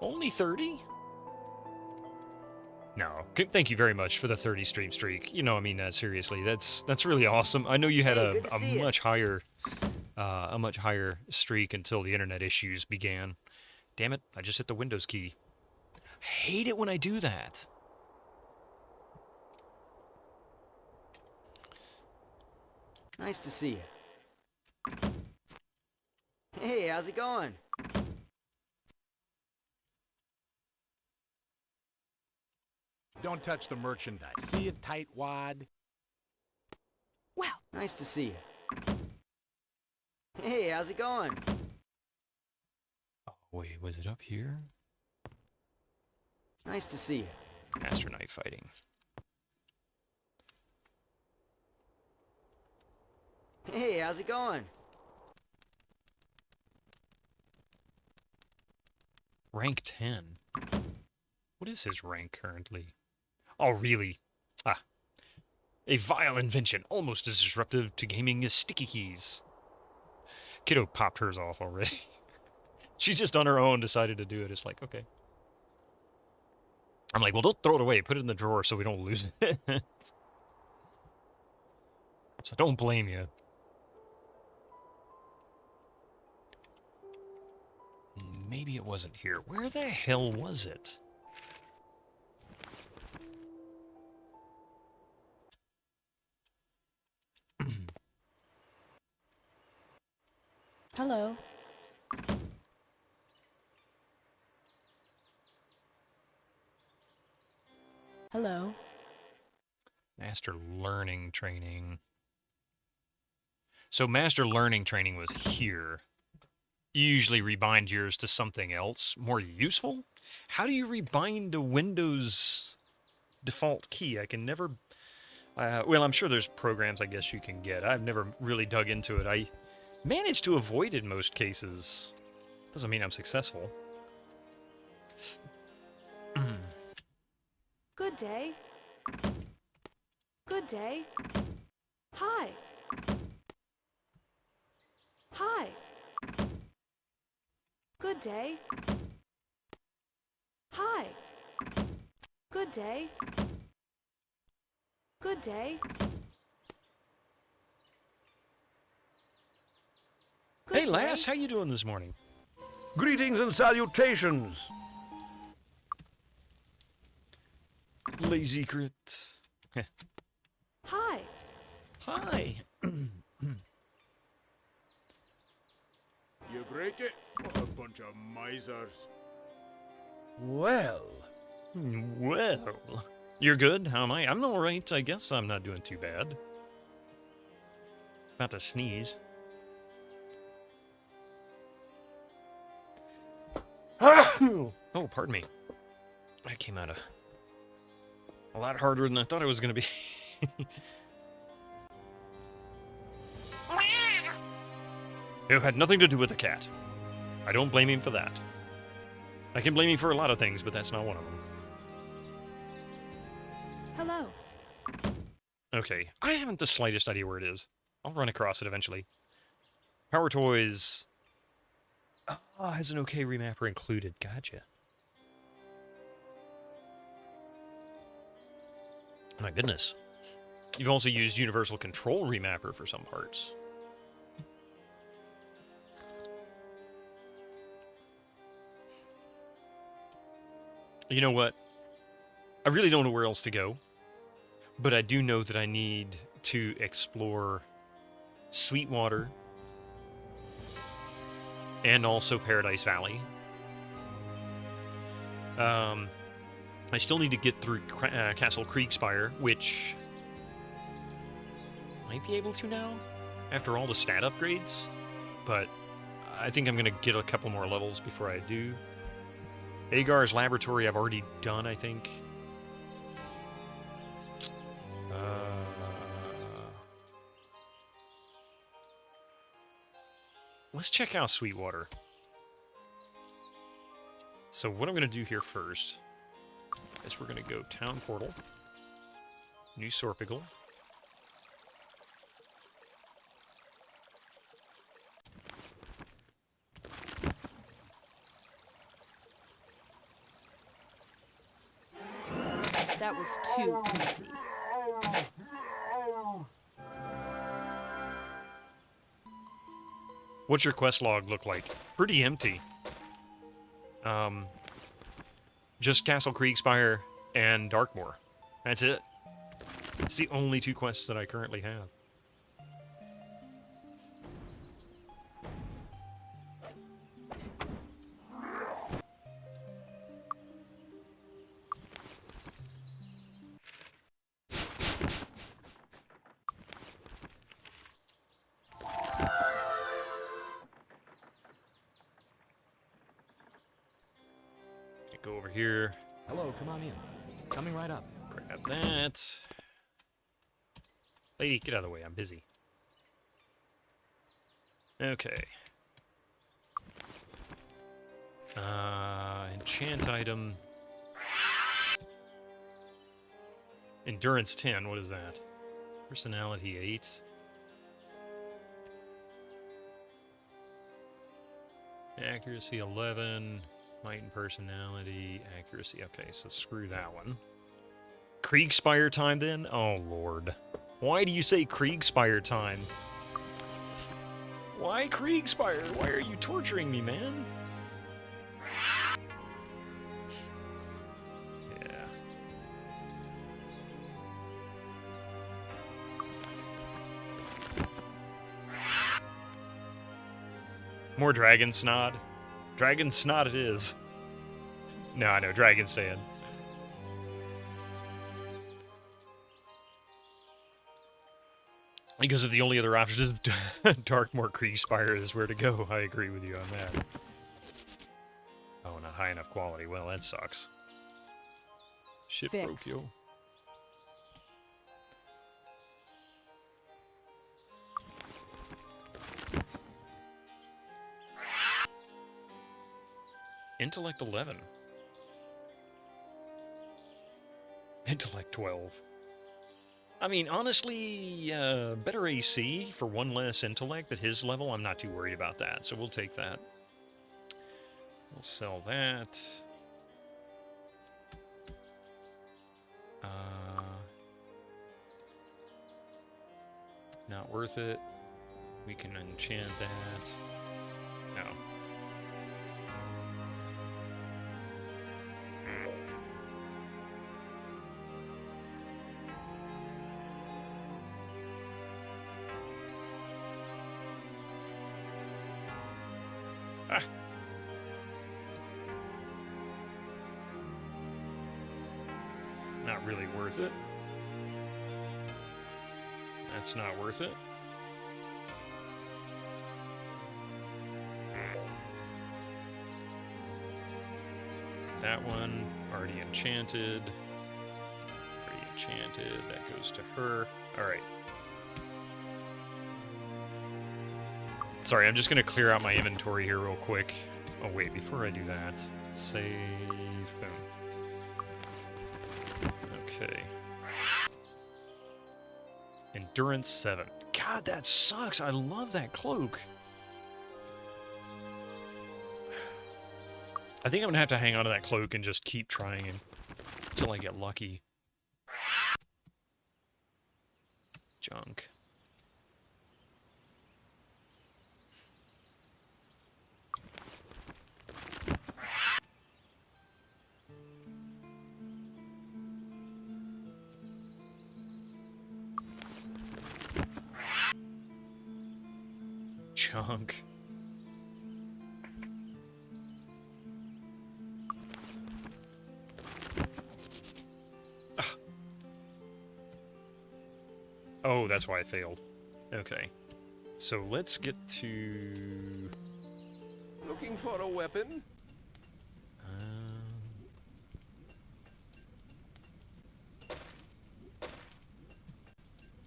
Only 30? No. Thank you very much for the 30 stream streak. You know, I mean that seriously. That's really awesome. I know you had Hey, good to a see ya. much higher streak until the internet issues began. Damn it! I just hit the Windows key. I hate it when I do that. Nice to see you. Hey, how's it going? Don't touch the merchandise. See it, tightwad? Well, Nice to see you. Hey, how's it going? Oh, wait, was it up here? Nice to see you. Master Knife fighting. Hey, how's it going? Rank 10. What is his rank currently? Oh, really? Ah. A vile invention, almost as disruptive to gaming as sticky keys. Kiddo popped hers off already. She's just on her own decided to do it. It's like, okay. I'm like, well, don't throw it away. Put it in the drawer so we don't lose it. So don't blame you. Maybe it wasn't here. Where the hell was it? hello. Hello. Master Learning Training. So Master Learning Training was here. You usually rebind yours to something else more useful? How do you rebind a Windows default key? I can never... well, I'm sure there's programs I guess you can get. I've never really dug into it. I managed to avoid it in most cases. Doesn't mean I'm successful. Good day. Good day. Hi. Hi. Good day. Hi. Good day. Good day. Good Hey, lass, day. how you doing this morning? Greetings and salutations. Lazy crit. Hi. Hi. You break it? What a bunch of misers. Well, Well, you're good. How am I? I'm all right. I guess I'm not doing too bad. About to sneeze. Oh, pardon me. That came out a lot harder than I thought it was going to be. It had nothing to do with the cat. I don't blame him for that. I can blame him for a lot of things, but that's not one of them. Hello. Okay, I haven't the slightest idea where it is. I'll run across it eventually. Power Toys has an okay remapper included. Gotcha. My goodness. You've also used Universal Control remapper for some parts. You know what? I really don't know where else to go. But I do know that I need to explore Sweetwater and also Paradise Valley. I still need to get through Castle Kriegspire, which I might be able to now after all the stat upgrades. But I think I'm going to get a couple more levels before I do. Agar's Laboratory I've already done, I think. Let's check out Sweetwater. So what I'm going to do here first is we're going to go Town Portal, New Sorpigal. That was too easy. What's your quest log look like? Pretty empty. Just Castle Kriegspire and Darkmoor. That's it. It's the only 2 quests that I currently have. Go over here. Hello, come on in. Coming right up. Grab that. Lady, get out of the way. I'm busy. Okay. Enchant item. Endurance 10. What is that? Personality 8. Accuracy 11. Might and personality, accuracy. Okay, so screw that one. Kriegspire time then? Oh, Lord. Why do you say Kriegspire time? Why Kriegspire? Why are you torturing me, man? Yeah. More dragon snot. Dragon snot it is. No, I know, dragon sand. Because if the only other option is Darkmoor Kriegspire is where to go, I agree with you on that. Oh, not high enough quality. Well, that sucks. Shit broke, Fixed. yo. Intellect 11. Intellect 12. I mean, honestly, better AC for 1 less intellect at his level. I'm not too worried about that, so we'll take that. We'll sell that. Not worth it. We can enchant that. No. Ah. Not really worth it. That's not worth it. That one, already enchanted. Already enchanted, that goes to her. Alright. Sorry, I'm just going to clear out my inventory here real quick. Oh wait, before I do that, save, boom. Okay. Endurance 7. God, that sucks. I love that cloak. I think I'm going to have to hang on to that cloak and just keep trying until I get lucky. Junk. Junk. Oh, that's why I failed. Okay. So let's get to... Looking for a weapon?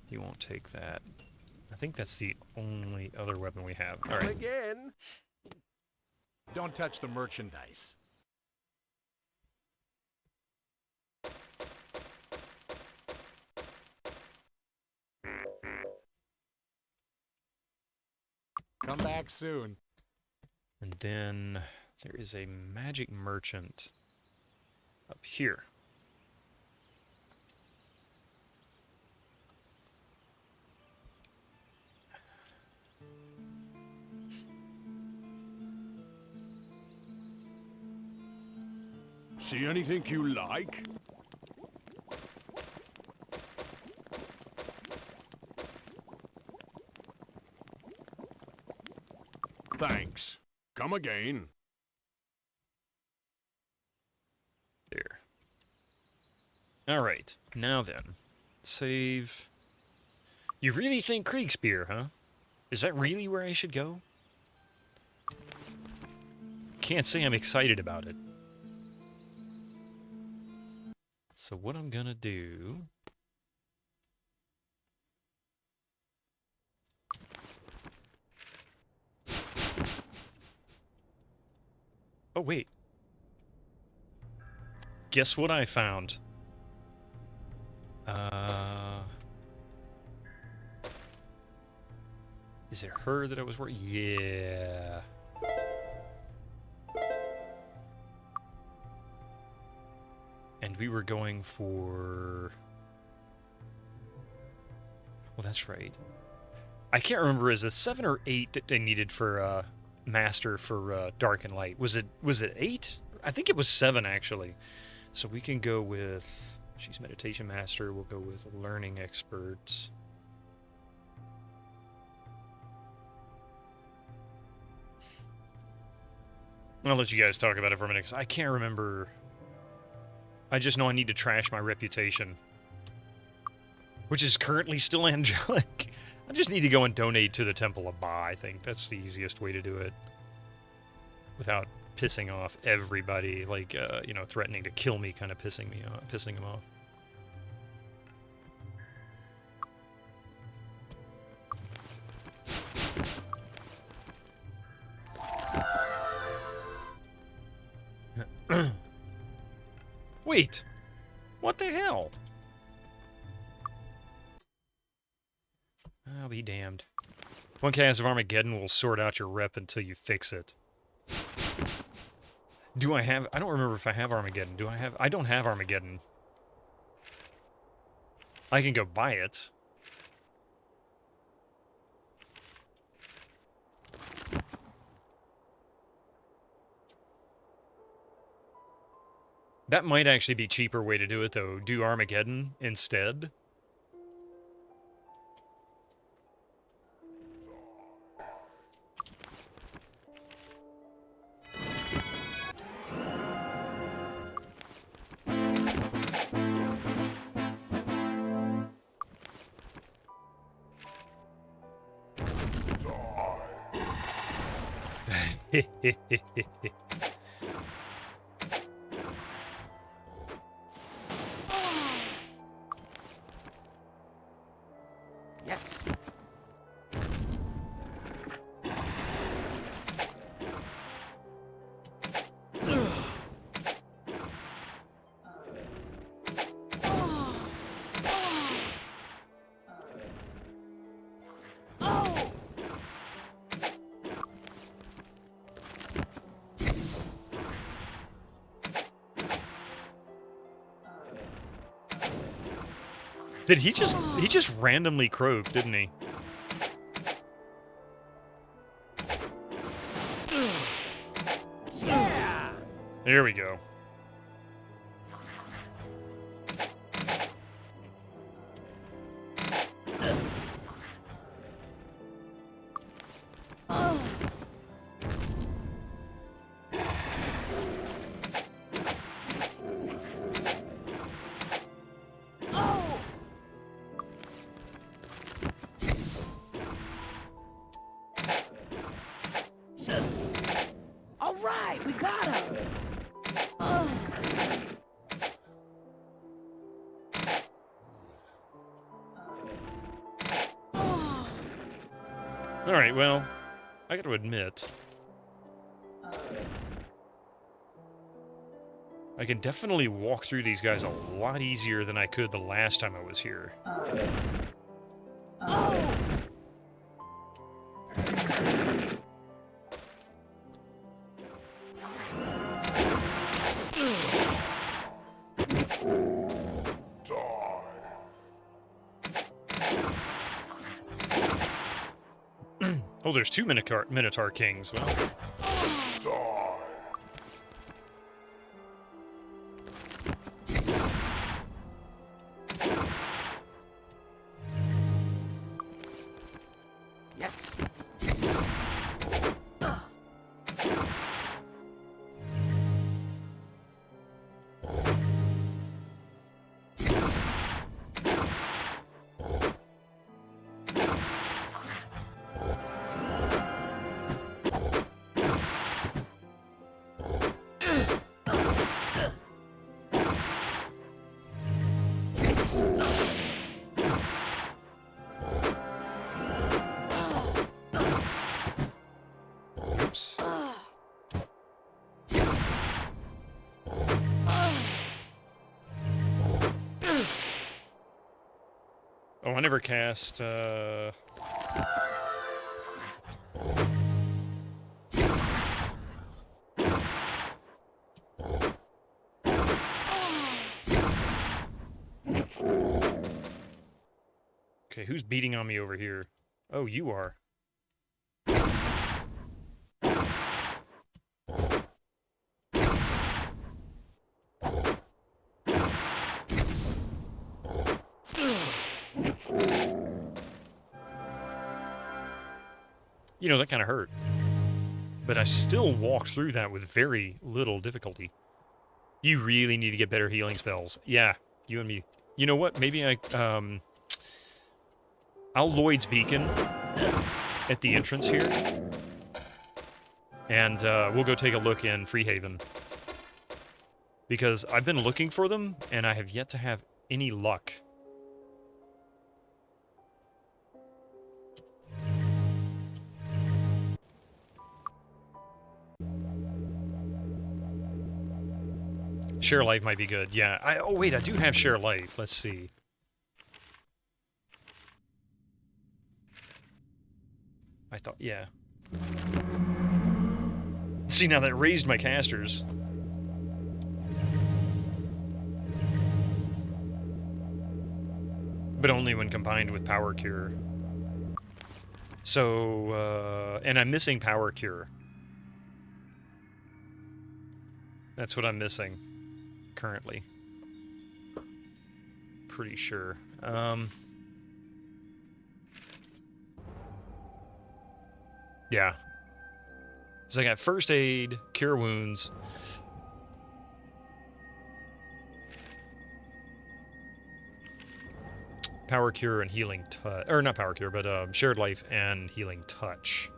He won't take that. I think that's the only other weapon we have. All right. Again? Don't touch the merchandise. Come back soon. And then there is a magic merchant up here. See anything you like? Thanks. Come again. There. Alright, now then. Save. You really think Kriegspier, huh? Is that really where I should go? Can't say I'm excited about it. So what I'm gonna do... Oh, wait. Guess what I found? Is it her that I was working? Yeah. And we were going for... Well, that's right. I can't remember, is it 7 or 8 that they needed for Master for Dark and Light? Was it 8? I think it was 7, actually. So we can go with... She's Meditation Master. We'll go with Learning Expert. I'll let you guys talk about it for a minute, because I can't remember... I just know I need to trash my reputation. Which is currently still angelic. I just need to go and donate to the Temple of Ba, I think. That's the easiest way to do it. Without pissing off everybody, like, you know, threatening to kill me, kind of pissing them off. Wait! What the hell? I'll be damned. One cast of Armageddon will sort out your rep until you fix it. Do I have... I don't remember if I have Armageddon. Do I have... I don't have Armageddon. I can go buy it. That might actually be a cheaper way to do it, though. Do Armageddon instead. Yes. Did he just randomly croak, didn't he? Yeah. There we go. All right, we got him. All right, well, I got to admit, I can definitely walk through these guys a lot easier than I could the last time I was here. Oh, there's 2 Minotaur Kings. Well, Oh, I never cast, Okay, who's beating on me over here? Oh, you are. You know, that kind of hurt. But I still walked through that with very little difficulty. You really need to get better healing spells. Yeah, you and me. You know what? Maybe I'll Lloyd's Beacon at the entrance here. And we'll go take a look in Freehaven. Because I've been looking for them, and I have yet to have any luck. Share Life might be good. Yeah. Oh, wait, I do have Share Life. Let's see. I thought, yeah. See, now that raised my casters. But only when combined with Power Cure. So, and I'm missing Power Cure. That's what I'm missing. Currently. Pretty sure. Yeah. So I got First Aid, Cure Wounds. Power Cure and Healing Touch. Or not Power Cure, but Shared Life and Healing Touch.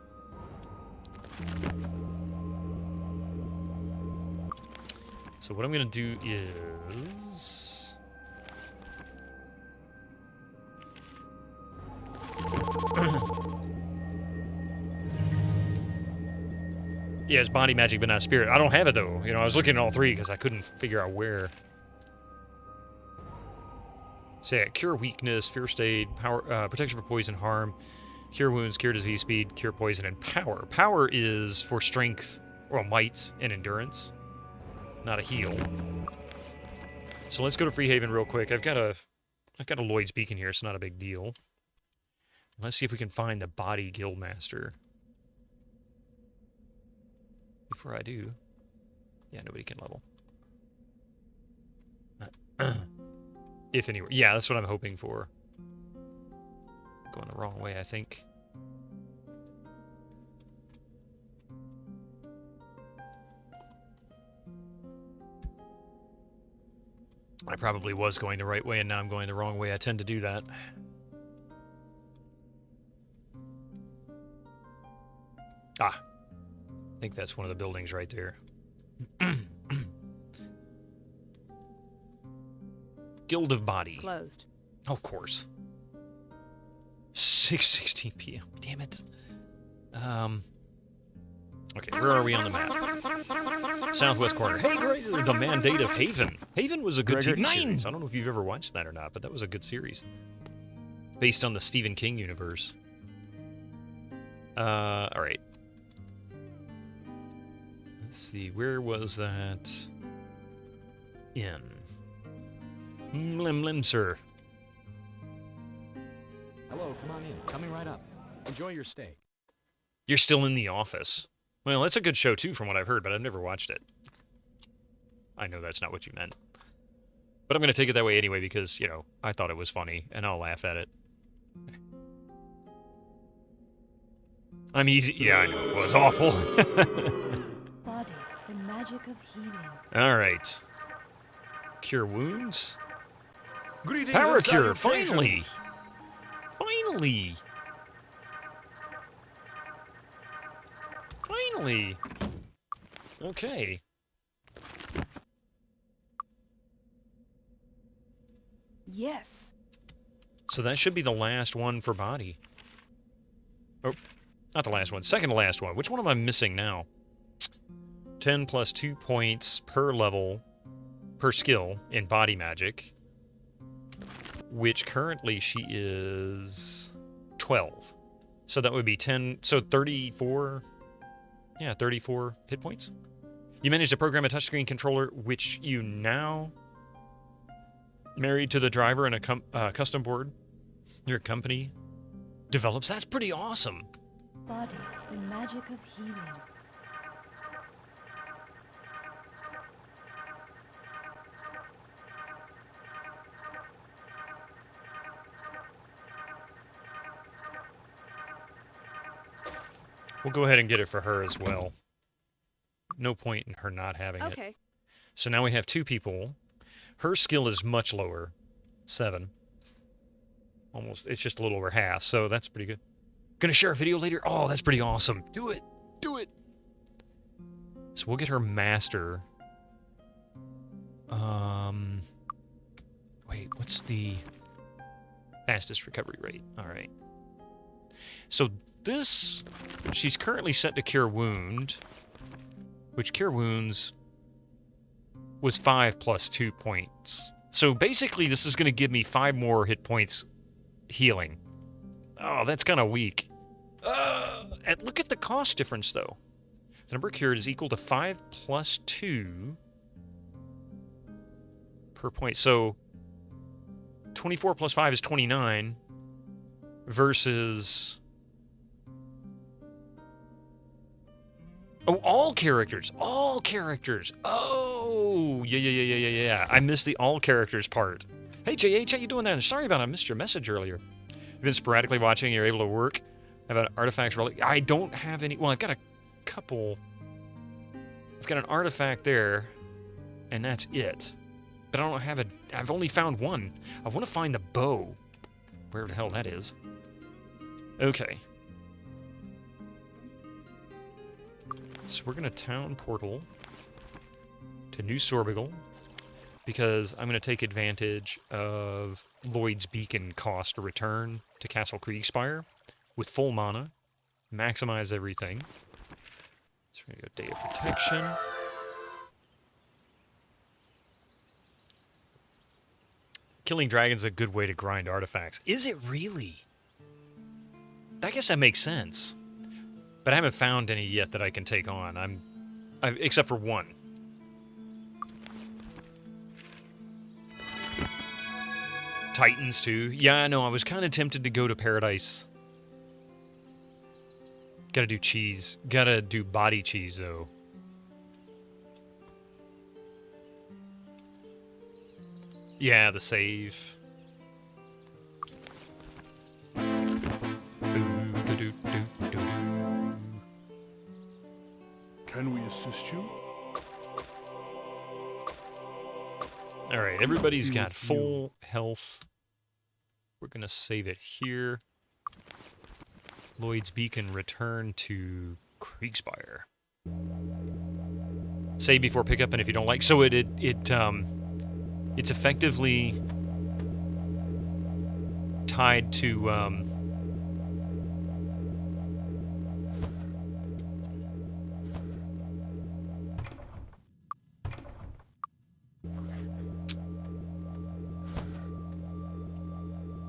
So what I'm going to do is... yeah, it's body magic, but not spirit. I don't have it, though. You know, I was looking at all three because I couldn't figure out where. So yeah, Cure Weakness, First Aid, Power, Protection for Poison Harm, Cure Wounds, Cure Disease Speed, Cure Poison, and Power. Power is for strength, or might, and endurance. Not a heal. So let's go to Freehaven real quick. I've got a Lloyd's Beacon here. It's not a big deal. Let's see if we can find the Body Guildmaster. Before I do, yeah, nobody can level. If anywhere, yeah, that's what I'm hoping for. Going the wrong way, I think. I probably was going the right way, and now I'm going the wrong way. I tend to do that. Ah. I think that's one of the buildings right there. Guild of Body. Closed. Of course. 6:16 p.m. Damn it. Okay, where are we on the map? Southwest corner. Hey, Gregor, the Mandate of Haven. Haven was a good Gregor, TV series. I don't know if you've ever watched that or not, but that was a good series. Based on the Stephen King universe. Alright. Let's see, where was that? In. Lim, sir. Hello, come on in. Coming right up. Enjoy your stay. You're still in the office. Well, that's a good show, too, from what I've heard, but I've never watched it. I know that's not what you meant. But I'm going to take it that way anyway because, you know, I thought it was funny, and I'll laugh at it. I'm easy. Yeah, I know it was awful. Body, the magic of healing. All right. Cure wounds. Greetings Power and Cure, salutations. finally. Finally. Finally. Okay. Yes. So that should be the last one for body. Oh, not the last one. Second to last one. Which one am I missing now? 10 plus 2 points per level, per skill in body magic. which currently she is 12. So that would be 10, so 34, yeah, 34 hit points. You managed to program a touchscreen controller, which you now married to the driver and a custom board your company develops. That's pretty awesome. Body, the magic of healing. We'll go ahead and get it for her as well. No point in her not having it. Okay. So now we have 2 people. Her skill is much lower. 7. Almost, it's just a little over half, so that's pretty good. Gonna share a video later? Oh, that's pretty awesome. Do it! Do it! So we'll get her master. Wait, what's the fastest recovery rate? Alright. So this, she's currently set to Cure Wound, which Cure Wounds was 5 plus 2 points. So basically this is going to give me 5 more hit points healing. Oh, that's kind of weak. And look at the cost difference, though. The number cured is equal to 5 plus 2 per point. So 24 plus 5 is 29 versus... Oh, all characters. All characters. Oh, yeah. I missed the all characters part. Hey, JH, how you doing there? Sorry about it. I missed your message earlier. You've been sporadically watching. You're able to work. I've had artifacts. I don't have any. Well, I've got a couple. I've got an artifact there, and that's it. But I don't have a. I've only found one. I want to find the bow. Where the hell that is. Okay. So we're going to town portal to New Sorbigal because I'm going to take advantage of Lloyd's Beacon cost to return to Castle Kriegspire with full mana, maximize everything. So we're going to go Day of Protection. Killing dragons is a good way to grind artifacts. Is it really? I guess that makes sense. But I haven't found any yet that I can take on. Except for one. Titans, too. Yeah, I know. I was kind of tempted to go to Paradise. Gotta do cheese. Gotta do body cheese, though. Yeah, the save. Can we assist you? Alright, everybody's got full health. We're gonna save it here. Lloyd's Beacon, return to Kriegspire. Save before pickup, and if you don't like... So it's effectively tied to...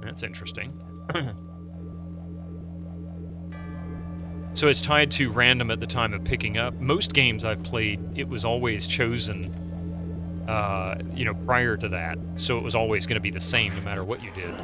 That's interesting. So it's tied to random at the time of picking up. Most games I've played, it was always chosen, prior to that. So it was always going to be the same no matter what you did.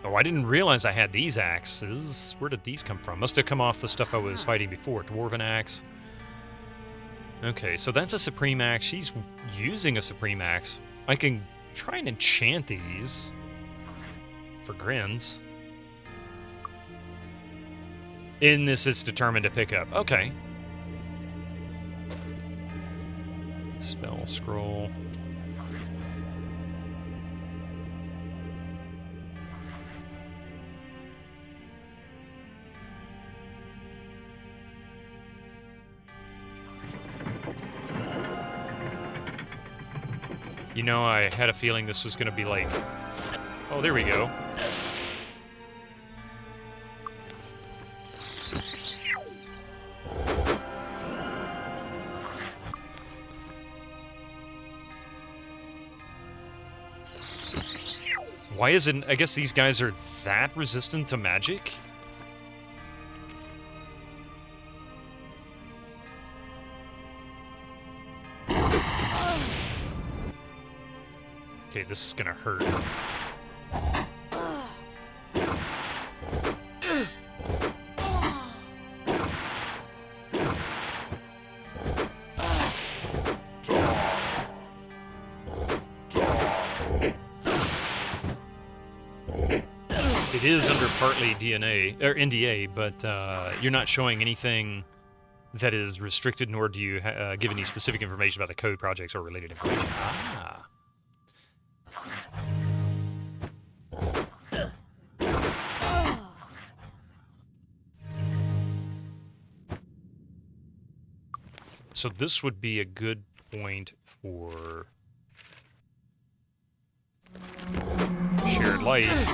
Oh, I didn't realize I had these axes. Where did these come from? Must have come off the stuff I was fighting before. Dwarven axe. Okay, so that's a Supreme Axe. She's using a Supreme Axe. I can try and enchant these. for grins. In this, it's determined to pick up. Okay. Spell scroll. You know, I had a feeling this was going to be like... Oh, there we go. Why isn't... I guess these guys are that resistant to magic? Okay, this is gonna hurt. It is under partly DNA or NDA, but you're not showing anything that is restricted, nor do you give any specific information about the code projects or related information. Ah. So this would be a good point for shared life.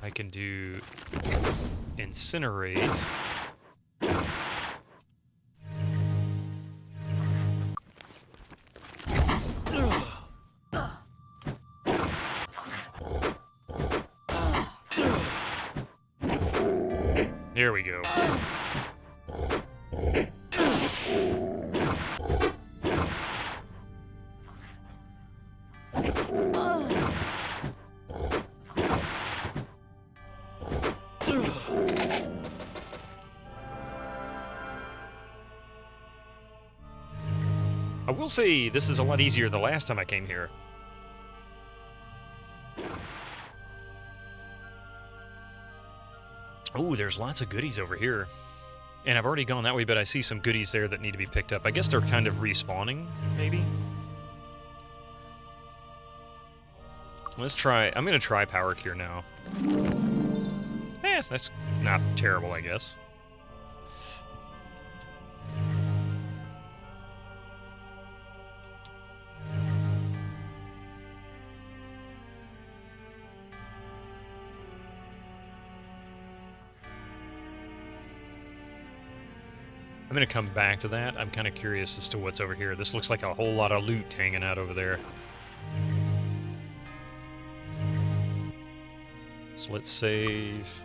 I can do incinerate. There we go. I will say this is a lot easier than the last time I came here. Oh, there's lots of goodies over here. And I've already gone that way, but I see some goodies there that need to be picked up. I guess they're kind of respawning, maybe? Let's try... I'm going to try Power Cure now. That's not terrible, I guess. I'm going to come back to that. I'm kind of curious as to what's over here. This looks like a whole lot of loot hanging out over there. So let's save.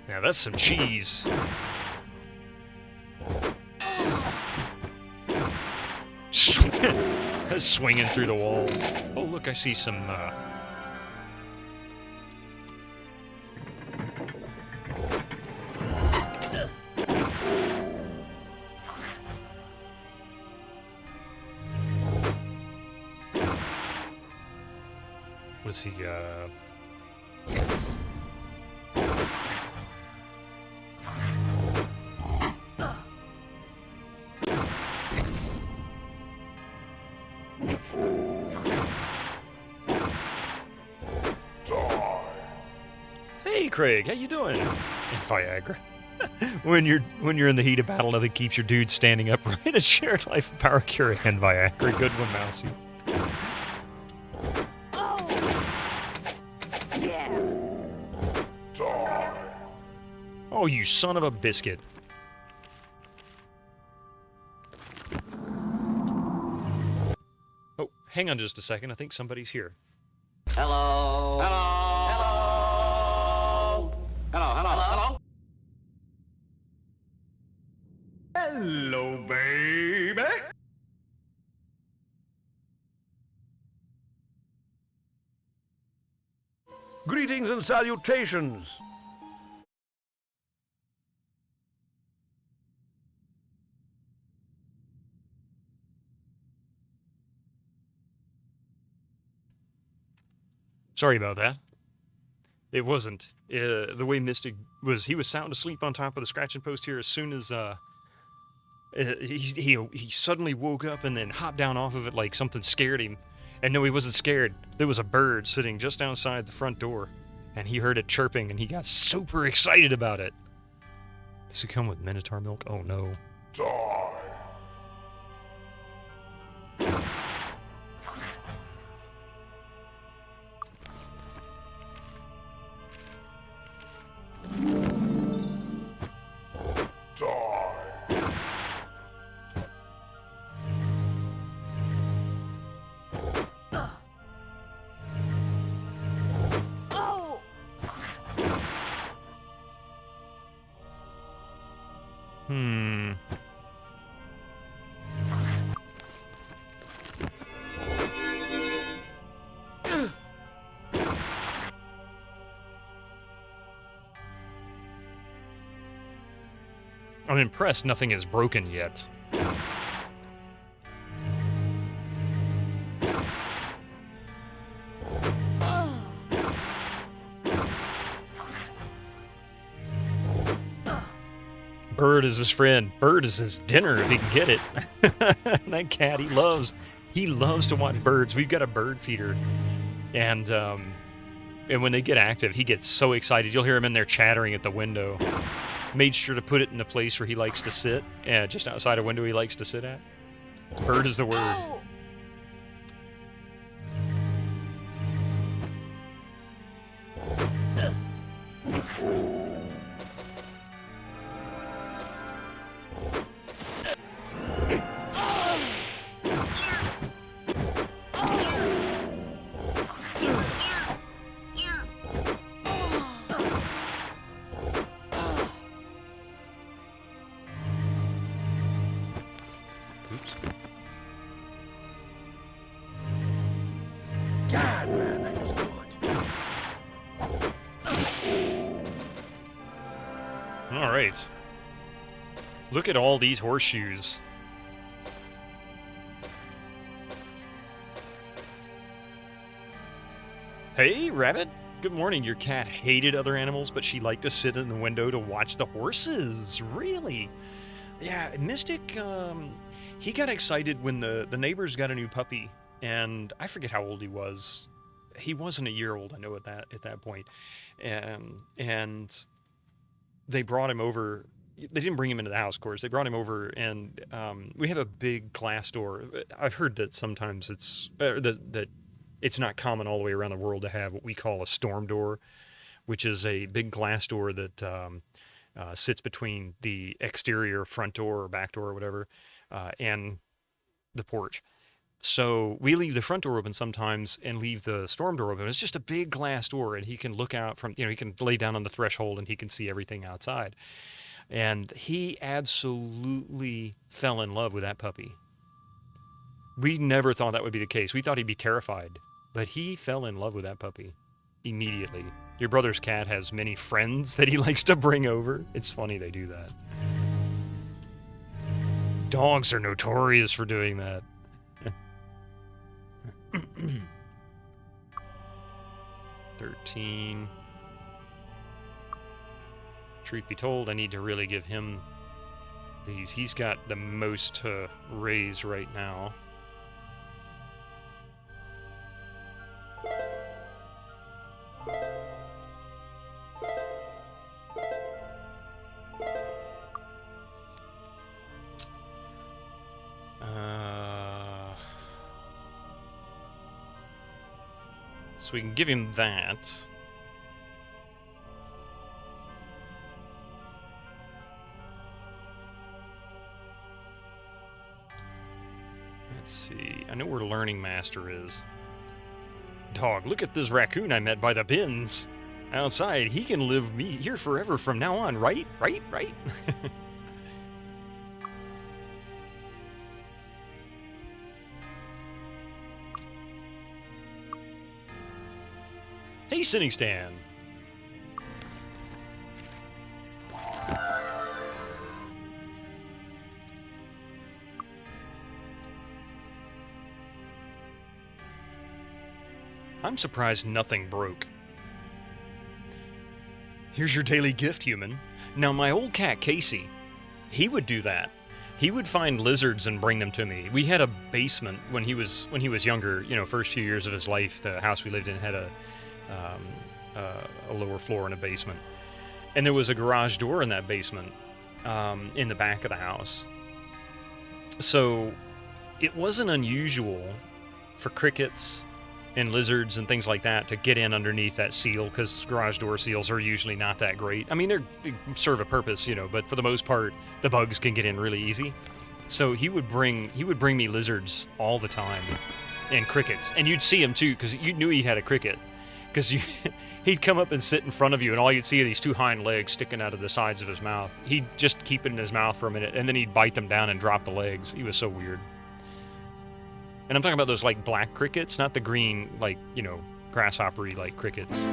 Now that's some cheese. Swinging through the walls. Oh, look, I see some, what is he, Craig, how you doing? And Viagra. when you're in the heat of battle, nothing keeps your dude standing upright. A shared life of Power Cure and Viagra. Good one, Mousy. Oh. Yeah. Oh, you son of a biscuit. Oh, hang on just a second. I think somebody's here. Hello. Hello. Hello. Hello, baby. Greetings and salutations. Sorry about that. It wasn't. The way Mystic was, he was sound asleep on top of the scratching post here as soon as he suddenly woke up and then hopped down off of it like something scared him. And no, he wasn't scared. There was a bird sitting just outside the front door, and he heard it chirping, and he got super excited about it. Does it come with Minotaur milk? Oh no. Die. I'm impressed nothing is broken yet. Bird is his friend. Bird is his dinner if he can get it. That cat, he loves to watch birds. We've got a bird feeder, and when they get active, he gets so excited. You'll hear him in there chattering at the window. Made sure to put it in a place where he likes to sit, just outside a window he likes to sit at. Bird is the word. Oops. God, man, that was good. All right. Look at all these horseshoes. Hey, Rabbit. Good morning. Your cat hated other animals, but she liked to sit in the window to watch the horses. Really? Yeah, Mystic, he got excited when the neighbors got a new puppy, and I forget how old he was. He wasn't a year old, I know, at that point. And they brought him over. They didn't bring him into the house, of course. They brought him over, and we have a big glass door. I've heard that sometimes that it's not common all the way around the world to have what we call a storm door, which is a big glass door that sits between the exterior front door or back door or whatever and the porch. So we leave the front door open sometimes and leave the storm door open. It's just a big glass door, and he can look out from, he can lay down on the threshold and he can see everything outside. And he absolutely fell in love with that puppy. We never thought that would be the case. We thought he'd be terrified, but he fell in love with that puppy immediately. Your brother's cat has many friends that he likes to bring over. It's funny they do that. Dogs are notorious for doing that. 13. Truth be told, I need to really give him these. He's got the most to raise right now. So we can give him that. Let's see. I know where Learning Master is. Dog, look at this raccoon I met by the bins outside. He can live me here forever from now on, right? Right? Hey, Nice sitting stand. I'm surprised nothing broke. Here's your daily gift, human. Now, my old cat, Casey, he would do that. He would find lizards and bring them to me. We had a basement when he was younger, you know, first few years of his life. The house we lived in had a lower floor and a basement. And there was a garage door in that basement in the back of the house. So it wasn't unusual for crickets and lizards and things like that to get in underneath that seal, because garage door seals are usually not that great. I mean, they serve a purpose, you know, but for the most part, the bugs can get in really easy. So he would bring me lizards all the time, and crickets, and you'd see him too, because you knew he had a cricket, because he'd come up and sit in front of you, and all you'd see are these two hind legs sticking out of the sides of his mouth. He'd just keep it in his mouth for a minute, and then he'd bite them down and drop the legs. He was so weird. And I'm talking about those, like, black crickets, not the green, like, you know, grasshopper-y, like, crickets.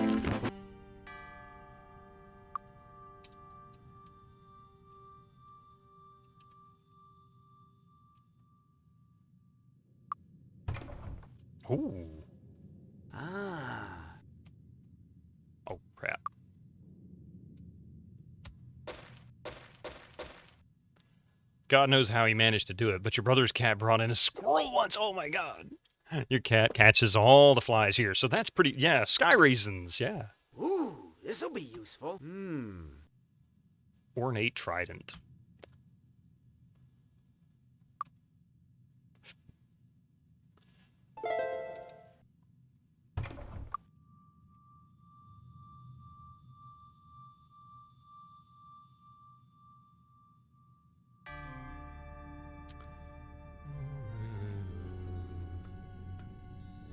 Ooh. Ah. Oh, crap. God knows how he managed to do it, but your brother's cat brought in a squirrel once. Oh my god. Your cat catches all the flies here. So that's pretty, yeah, sky raisins, yeah. Ooh, this'll be useful. Ornate trident.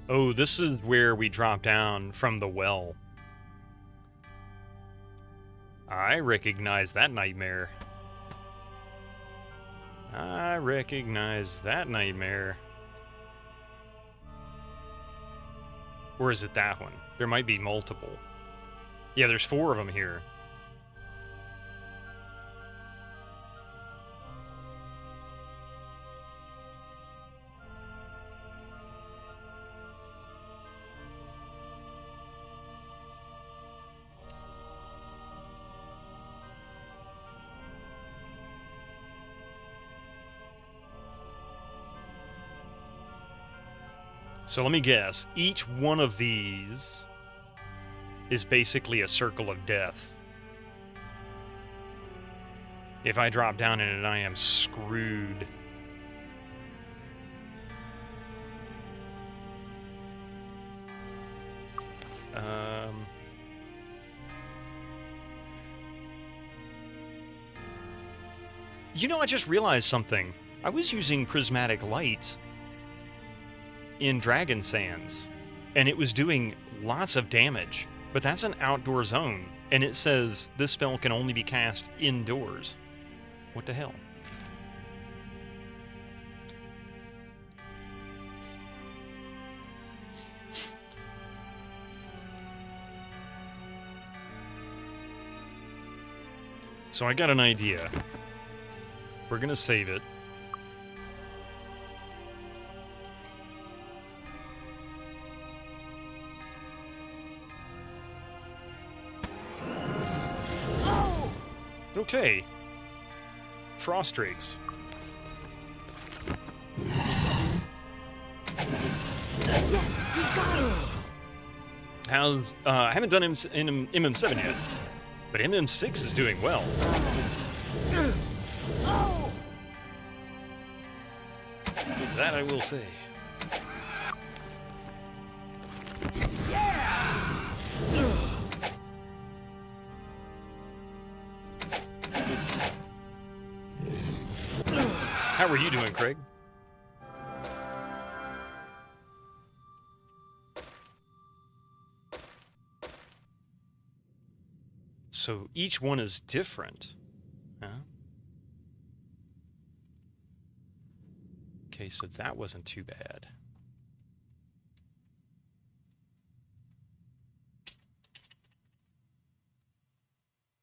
Oh, this is where we drop down from the well. I recognize that nightmare. I recognize that nightmare. Or is it that one? There might be multiple. Yeah, there's 4 of them here. So let me guess, each one of these is basically a circle of death. If I drop down in it, I am screwed. You know, I just realized something. I was using prismatic light in Dragon Sands, and it was doing lots of damage, but that's an outdoor zone, and it says this spell can only be cast indoors. What the hell? So I got an idea. We're gonna save it. Okay. Frost drakes. Yes, we got him. How's I haven't done MM7 yet, but MM6 is doing well. That I will say. How are you doing, Craig? So each one is different, huh? Okay, so that wasn't too bad.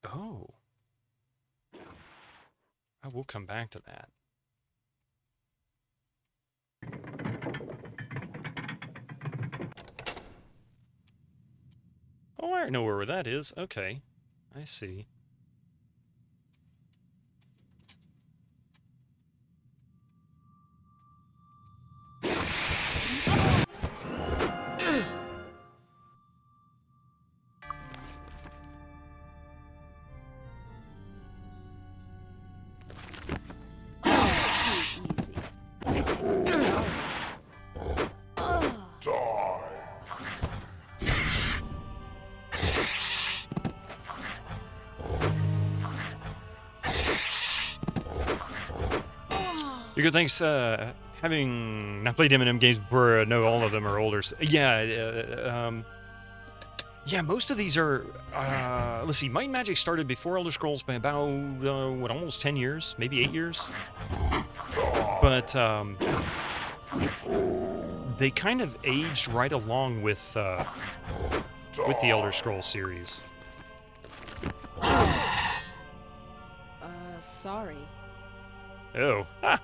Oh. I will come back to that. Oh, I know where that is. Okay. I see. You're good, thanks. Having not played M&M games before, I know all of them are older. Yeah, yeah, most of these are, let's see, Might and Magic started before Elder Scrolls by about, what, almost 10 years? Maybe 8 years? But, they kind of aged right along with the Elder Scrolls series. Sorry. Oh. Ha!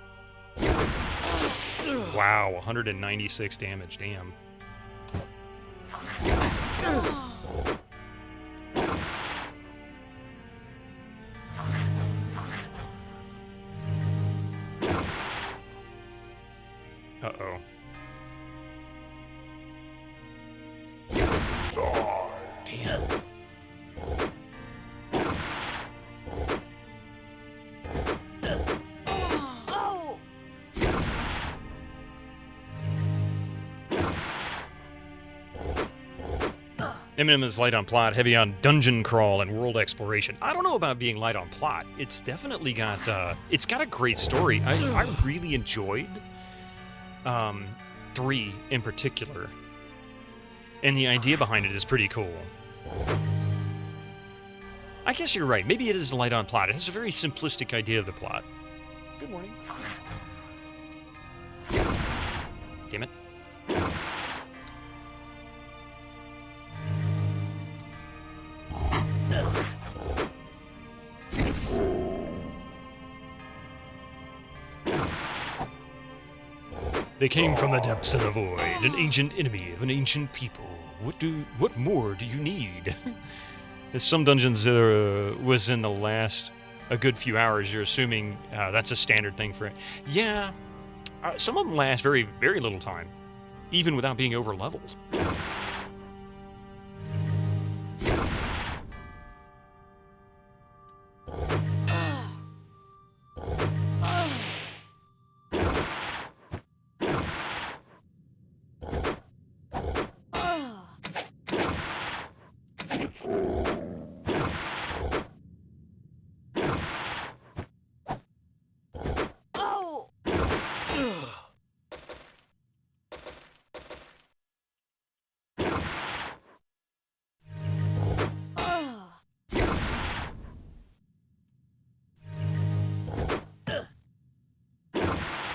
Wow, 196 damage, damn. Uh-oh. Damn. M&M is light on plot, heavy on dungeon crawl and world exploration. I don't know about being light on plot. It's definitely got, it's got a great story. I really enjoyed 3 in particular. And the idea behind it is pretty cool. I guess you're right. Maybe it is light on plot. It has a very simplistic idea of the plot. Good morning. Damn it. They came from the depths of the void, an ancient enemy of an ancient people. What more do you need? Some dungeons was in the last a good few hours. You're assuming that's a standard thing for it. Yeah, some of them last very, very little time, even without being over-leveled.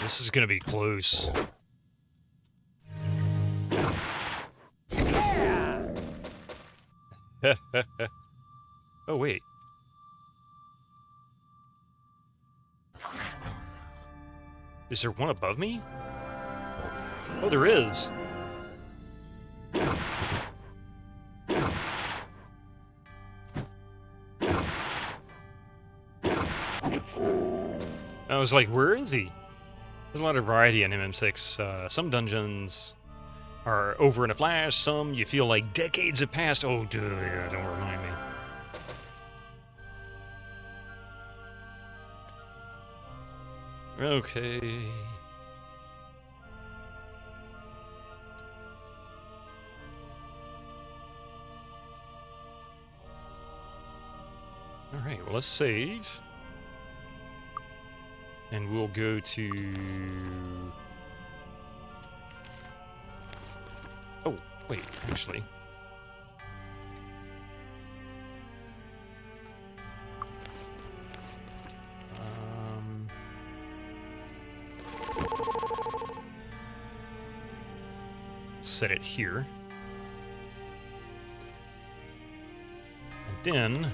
This is gonna be close. Oh, wait. Is there one above me? Oh, there is. I was like, where is he? There's a lot of variety in MM6. Some dungeons are over in a flash. Some you feel like decades have passed. Oh, dude, yeah, don't remind me. Okay. All right, well, let's save. And we'll go to... Oh, wait, actually. Set it here. And then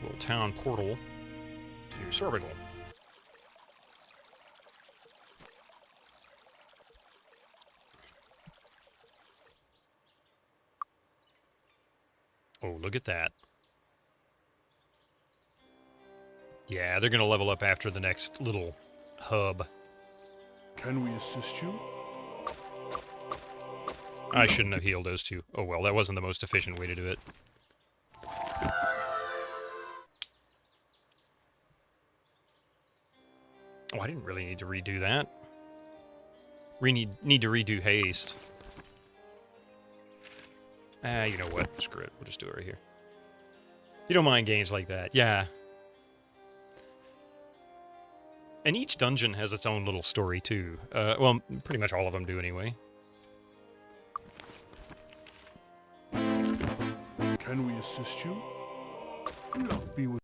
Little town portal to Sorbital. Oh, look at that. Yeah, they're going to level up after the next little hub. Can we assist you? I shouldn't have healed those two. Oh well, that wasn't the most efficient way to do it. Oh, I didn't really need to redo that. Need to redo haste. You know what? Screw it. We'll just do it right here. You don't mind games like that. Yeah. And each dungeon has its own little story, too. Well, pretty much all of them do, anyway. Can we assist you? Be with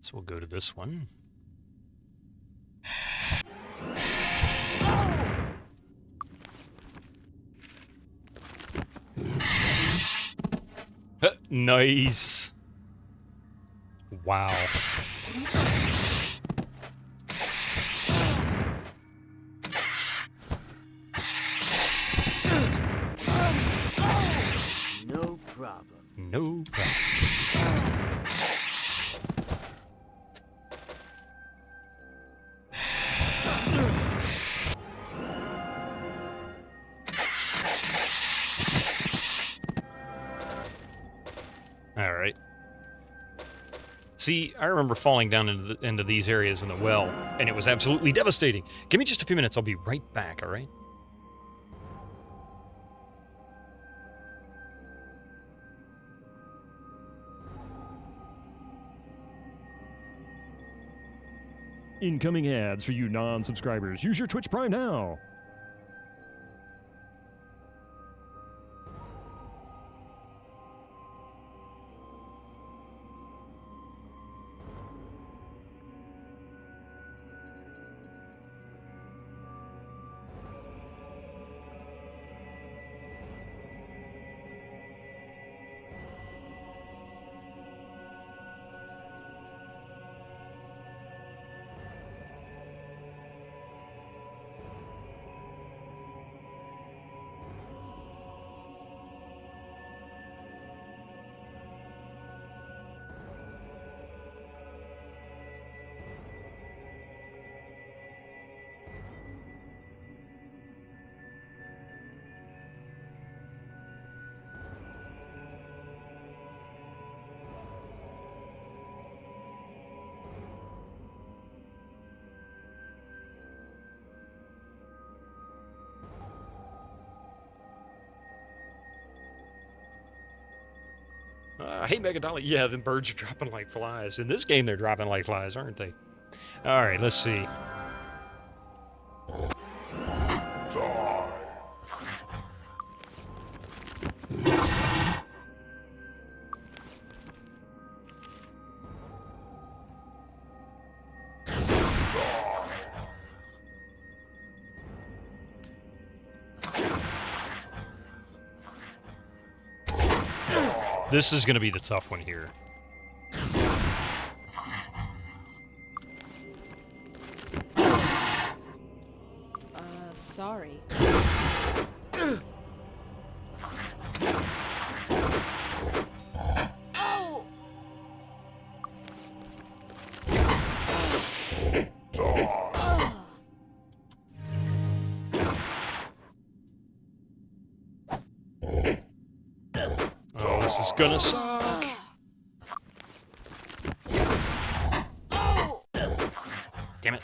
So we'll go to this one. Nice. Wow. No problem. No problem. All right. See, I remember falling down into these areas in the well, and it was absolutely devastating. Give me just a few minutes. I'll be right back, all right? Incoming ads for you non-subscribers. Use your Twitch Prime now. Hey, Megadolly. Yeah, the birds are dropping like flies. In this game, they're dropping like flies, aren't they? All right, let's see. This is going to be the tough one here. Sorry. This is gonna suck. Damn it.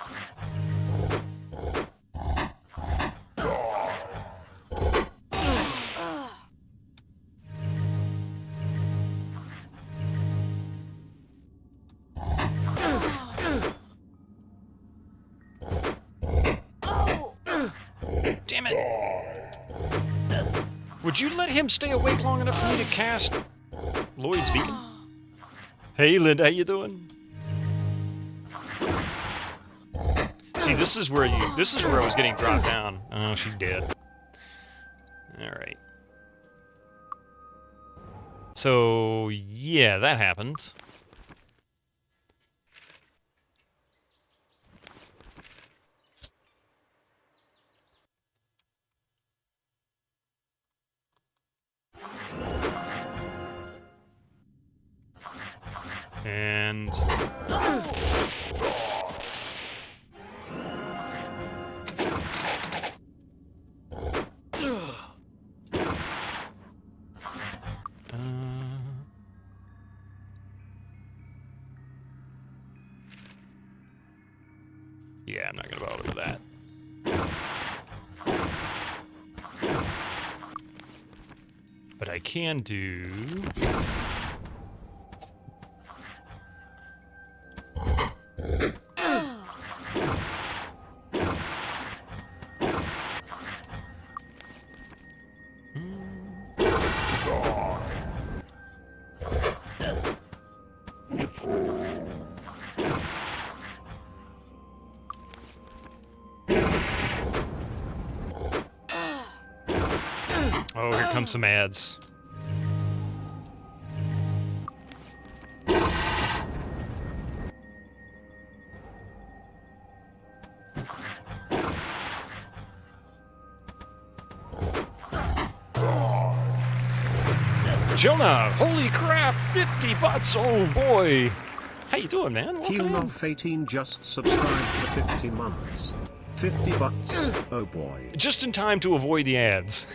Damn it. Would you let him stay awake long enough for me to cast Lloyd's Beacon? Hey, Linda, how you doing? See, this is where I was getting dropped down. Oh, she's dead. All right. So, yeah, that happened. And... yeah, I'm not gonna bother with that. But I can do... Oh, here comes some ads. Jonah, holy crap, 50 bucks, oh boy. How you doing, man? Kilnoff18 just subscribed for 50 months. 50 bucks, oh boy. Just in time to avoid the ads.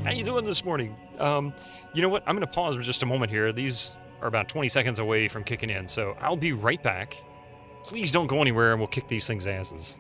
How you doing this morning? You know what? I'm going to pause for just a moment here. These are about 20 seconds away from kicking in, so I'll be right back. Please don't go anywhere and we'll kick these things' asses.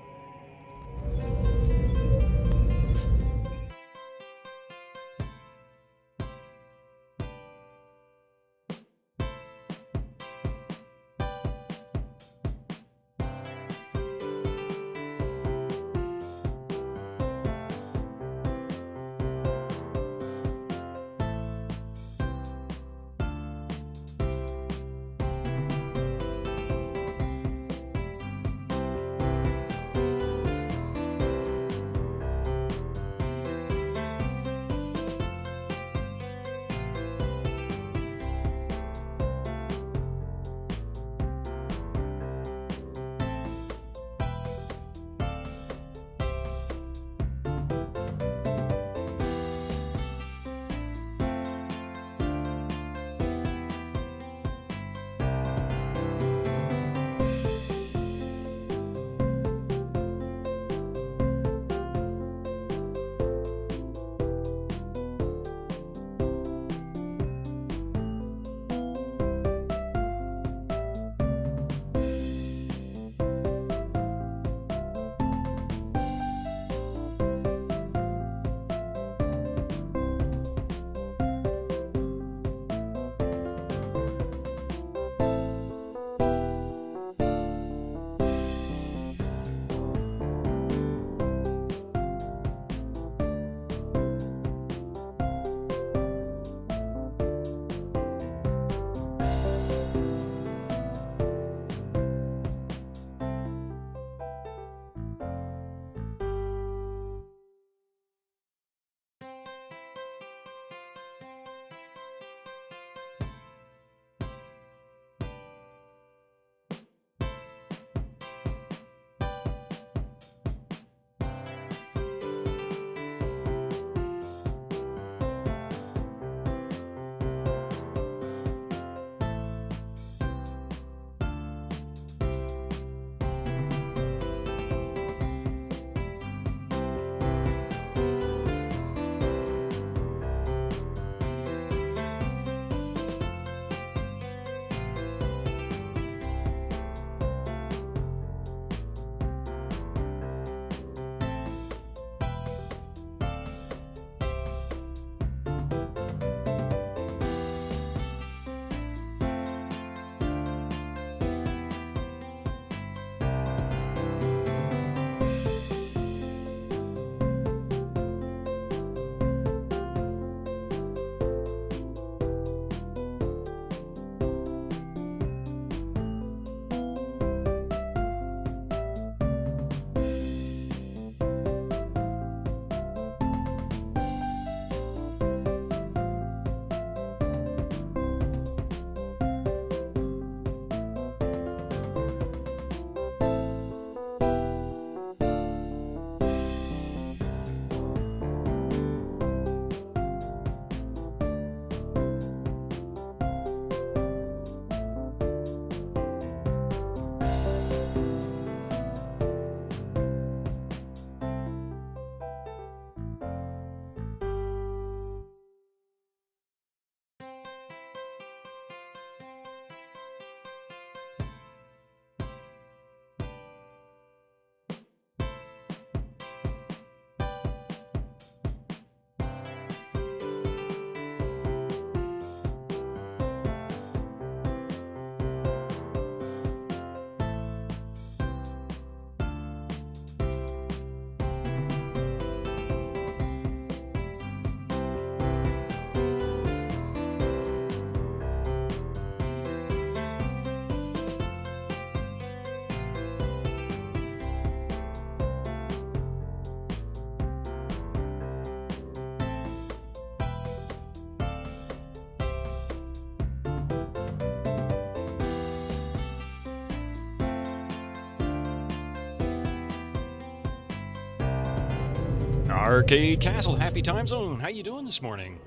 Arcade Castle, happy time zone. How you doing this morning?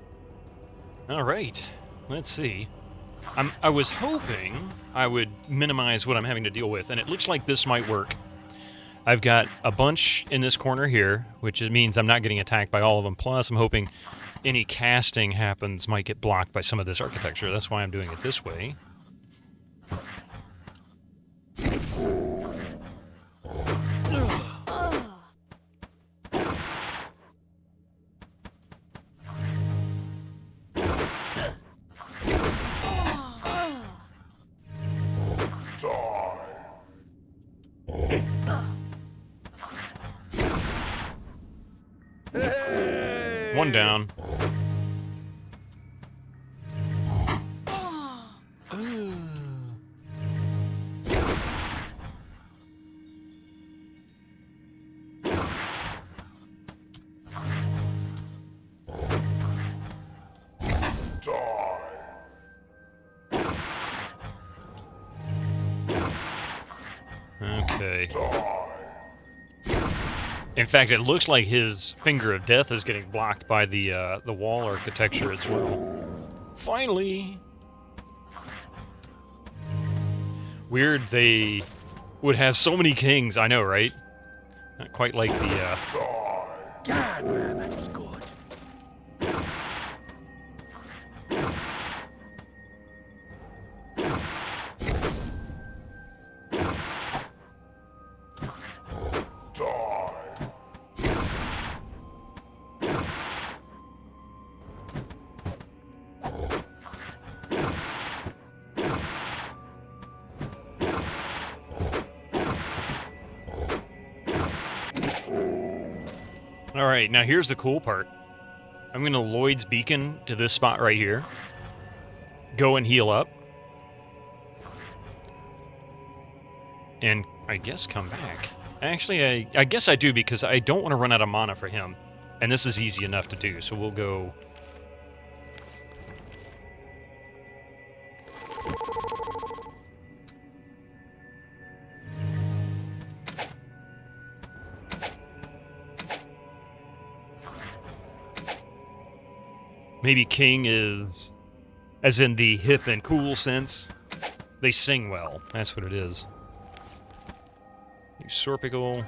All right, let's see. I was hoping I would minimize what I'm having to deal with, and it looks like this might work. I've got a bunch in this corner here, which means I'm not getting attacked by all of them. Plus, I'm hoping any casting happens might get blocked by some of this architecture. That's why I'm doing it this way. One down. Okay. In fact, it looks like his finger of death is getting blocked by the wall architecture as well. Finally! Weird they would have so many kings, I know, right? Not quite like the, God, man, that was good. Alright, now here's the cool part. I'm going to Lloyd's Beacon to this spot right here. Go and heal up. And I guess come back. Actually, I guess I do because I don't want to run out of mana for him. And this is easy enough to do, so we'll go... Maybe king is, as in the hip and cool sense. They sing well. That's what it is. Usurpical.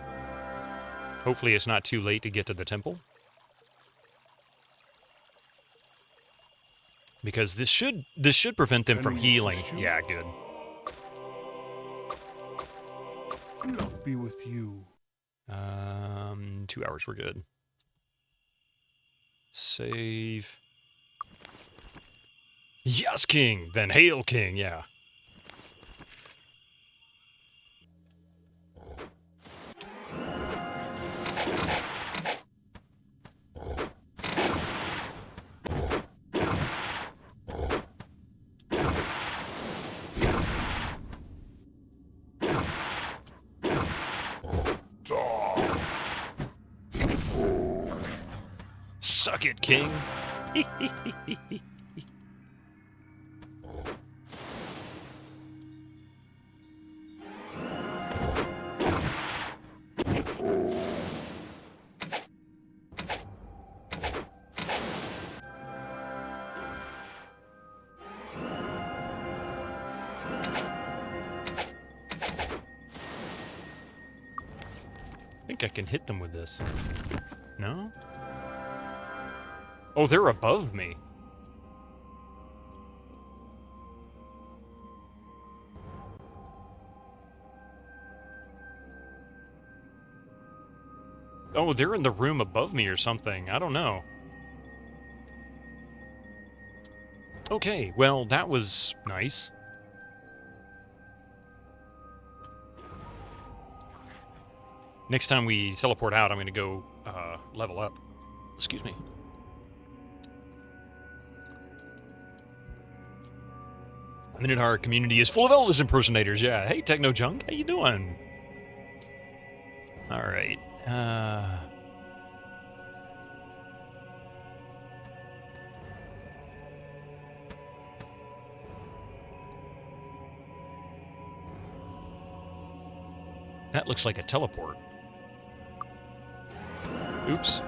Hopefully it's not too late to get to the temple. Because this should prevent them from healing. Yeah, good. Luck be with you. 2 hours, we're good. Save. Yes, king! Then hail, king, yeah. Suck it, king! I think I can hit them with this. No? Oh, they're above me. Oh, they're in the room above me or something. I don't know. Okay, well, that was nice. Next time we teleport out, I'm going to go level up. Excuse me. The Minotaur community is full of Elvis impersonators, yeah. Hey, Techno Junk, how you doing? All right. That looks like a teleport. Oops.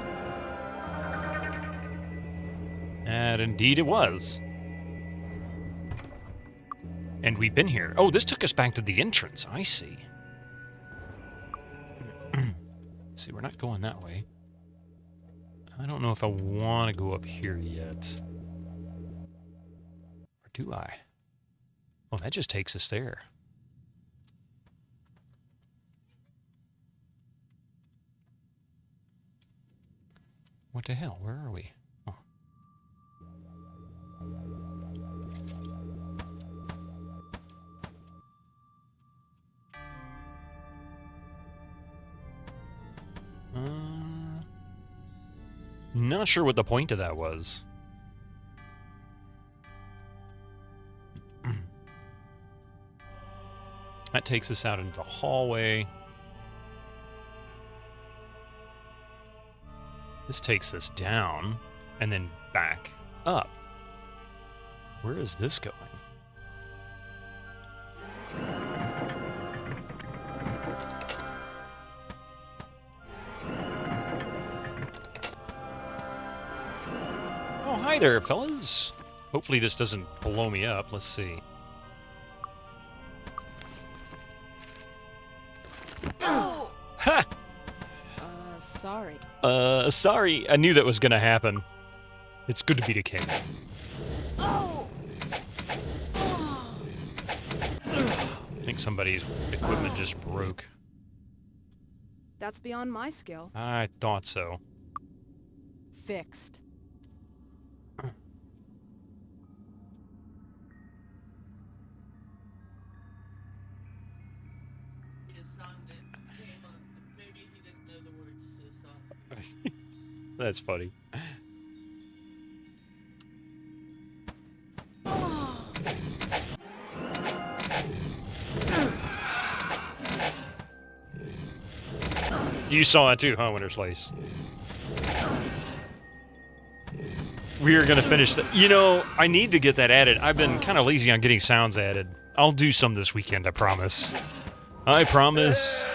And indeed it was. And we've been here. Oh, this took us back to the entrance. I see. Let's see, we're not going that way. I don't know if I want to go up here yet. Or do I? Oh, that just takes us there. What the hell? Where are we? Oh. Not sure what the point of that was. That takes us out into the hallway. This takes us down and then back up. Where is this going? Oh, hi there, fellas. Hopefully this doesn't blow me up. Let's see. Oh. Ha! Sorry. Sorry. I knew that was gonna happen. It's good to be the king. Oh. I think somebody's equipment just broke. That's beyond my skill. I thought so. Fixed. That's funny. You saw it too, huh, Winter Slice? We are gonna finish that. You know, I need to get that added. I've been kind of lazy on getting sounds added. I'll do some this weekend, I promise. I promise.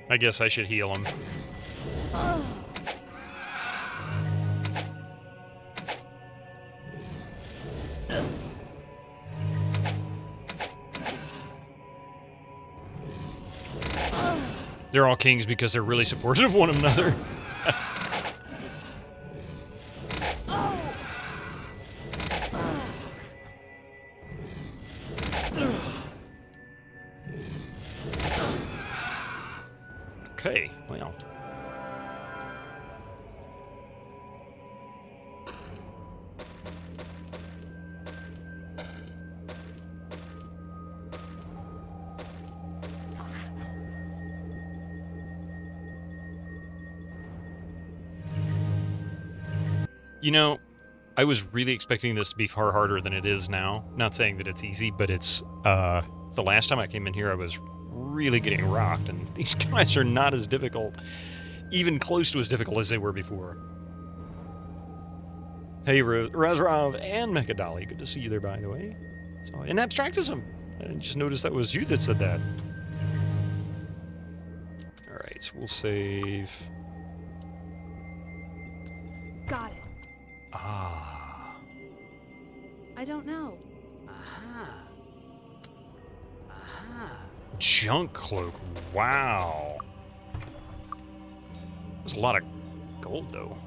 I guess I should heal him. They're all kings because they're really supportive of one another. Okay, well. You know, I was really expecting this to be far harder than it is now. Not saying that it's easy, but it's, the last time I came in here, I was really getting rocked, and these guys are not as difficult, even close to as difficult as they were before. Hey, Razrav and Mechadali, good to see you there, by the way. So, and Abstractism, I just noticed that was you that said that. Alright, so we'll save. Got it. Ah. I don't know. Junk cloak. Wow. There's a lot of gold, though.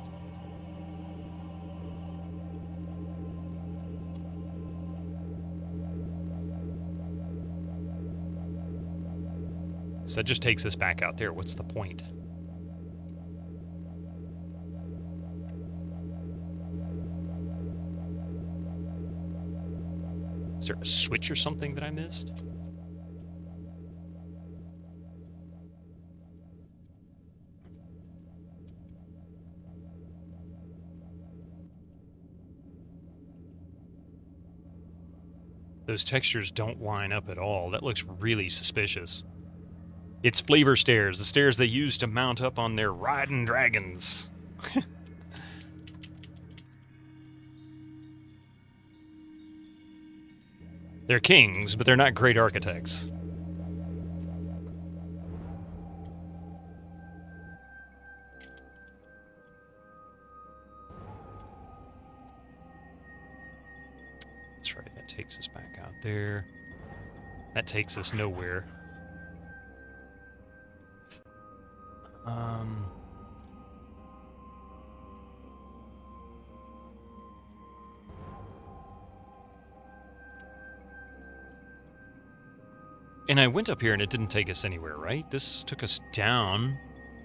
So that just takes us back out there. What's the point? Is there a switch or something that I missed? Those textures don't line up at all. That looks really suspicious. It's flavor stairs, the stairs they use to mount up on their riding dragons. They're kings, but they're not great architects. That's right, that takes us back out there. That takes us nowhere. And I went up here and it didn't take us anywhere, right? This took us down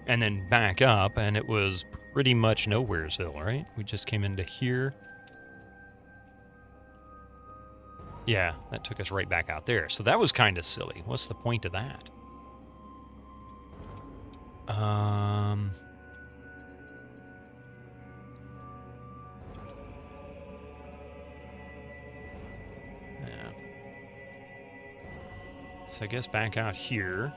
and then back up, and it was pretty much nowheresville, right? We just came into here. Yeah, that took us right back out there. So that was kind of silly. What's the point of that? Yeah. So I guess back out here.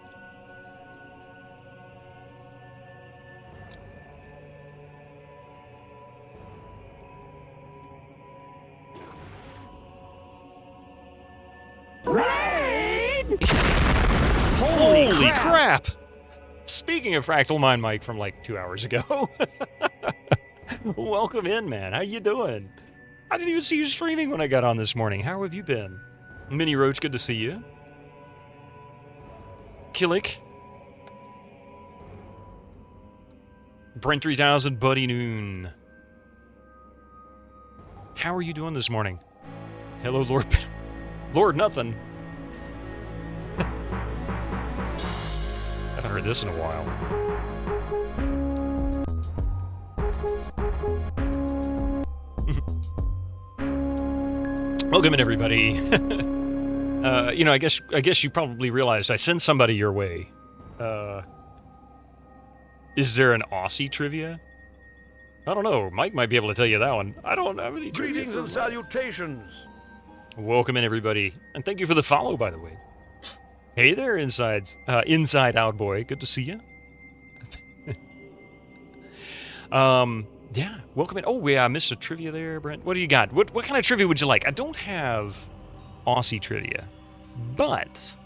Holy crap! Speaking of Fractal Mind Mike from like 2 hours ago. Welcome in, man. How you doing? I didn't even see you streaming when I got on this morning. How have you been? Mini Roach, good to see you. Killick. Brent 3000, Buddy Noon. How are you doing this morning? Hello, Lord. Lord Nothing. Haven't heard this in a while. Welcome in, everybody. You know, I guess you probably realized I sent somebody your way. Is there an Aussie trivia? I don't know. Mike might be able to tell you that one. I don't have any trivia. Greetings and salutations. Welcome in, everybody, and thank you for the follow, by the way. Hey there, Inside Out Boy. Good to see you. Yeah, welcome in. Oh, yeah, I missed a trivia there, Brent. What do you got? What kind of trivia would you like? I don't have Aussie trivia, but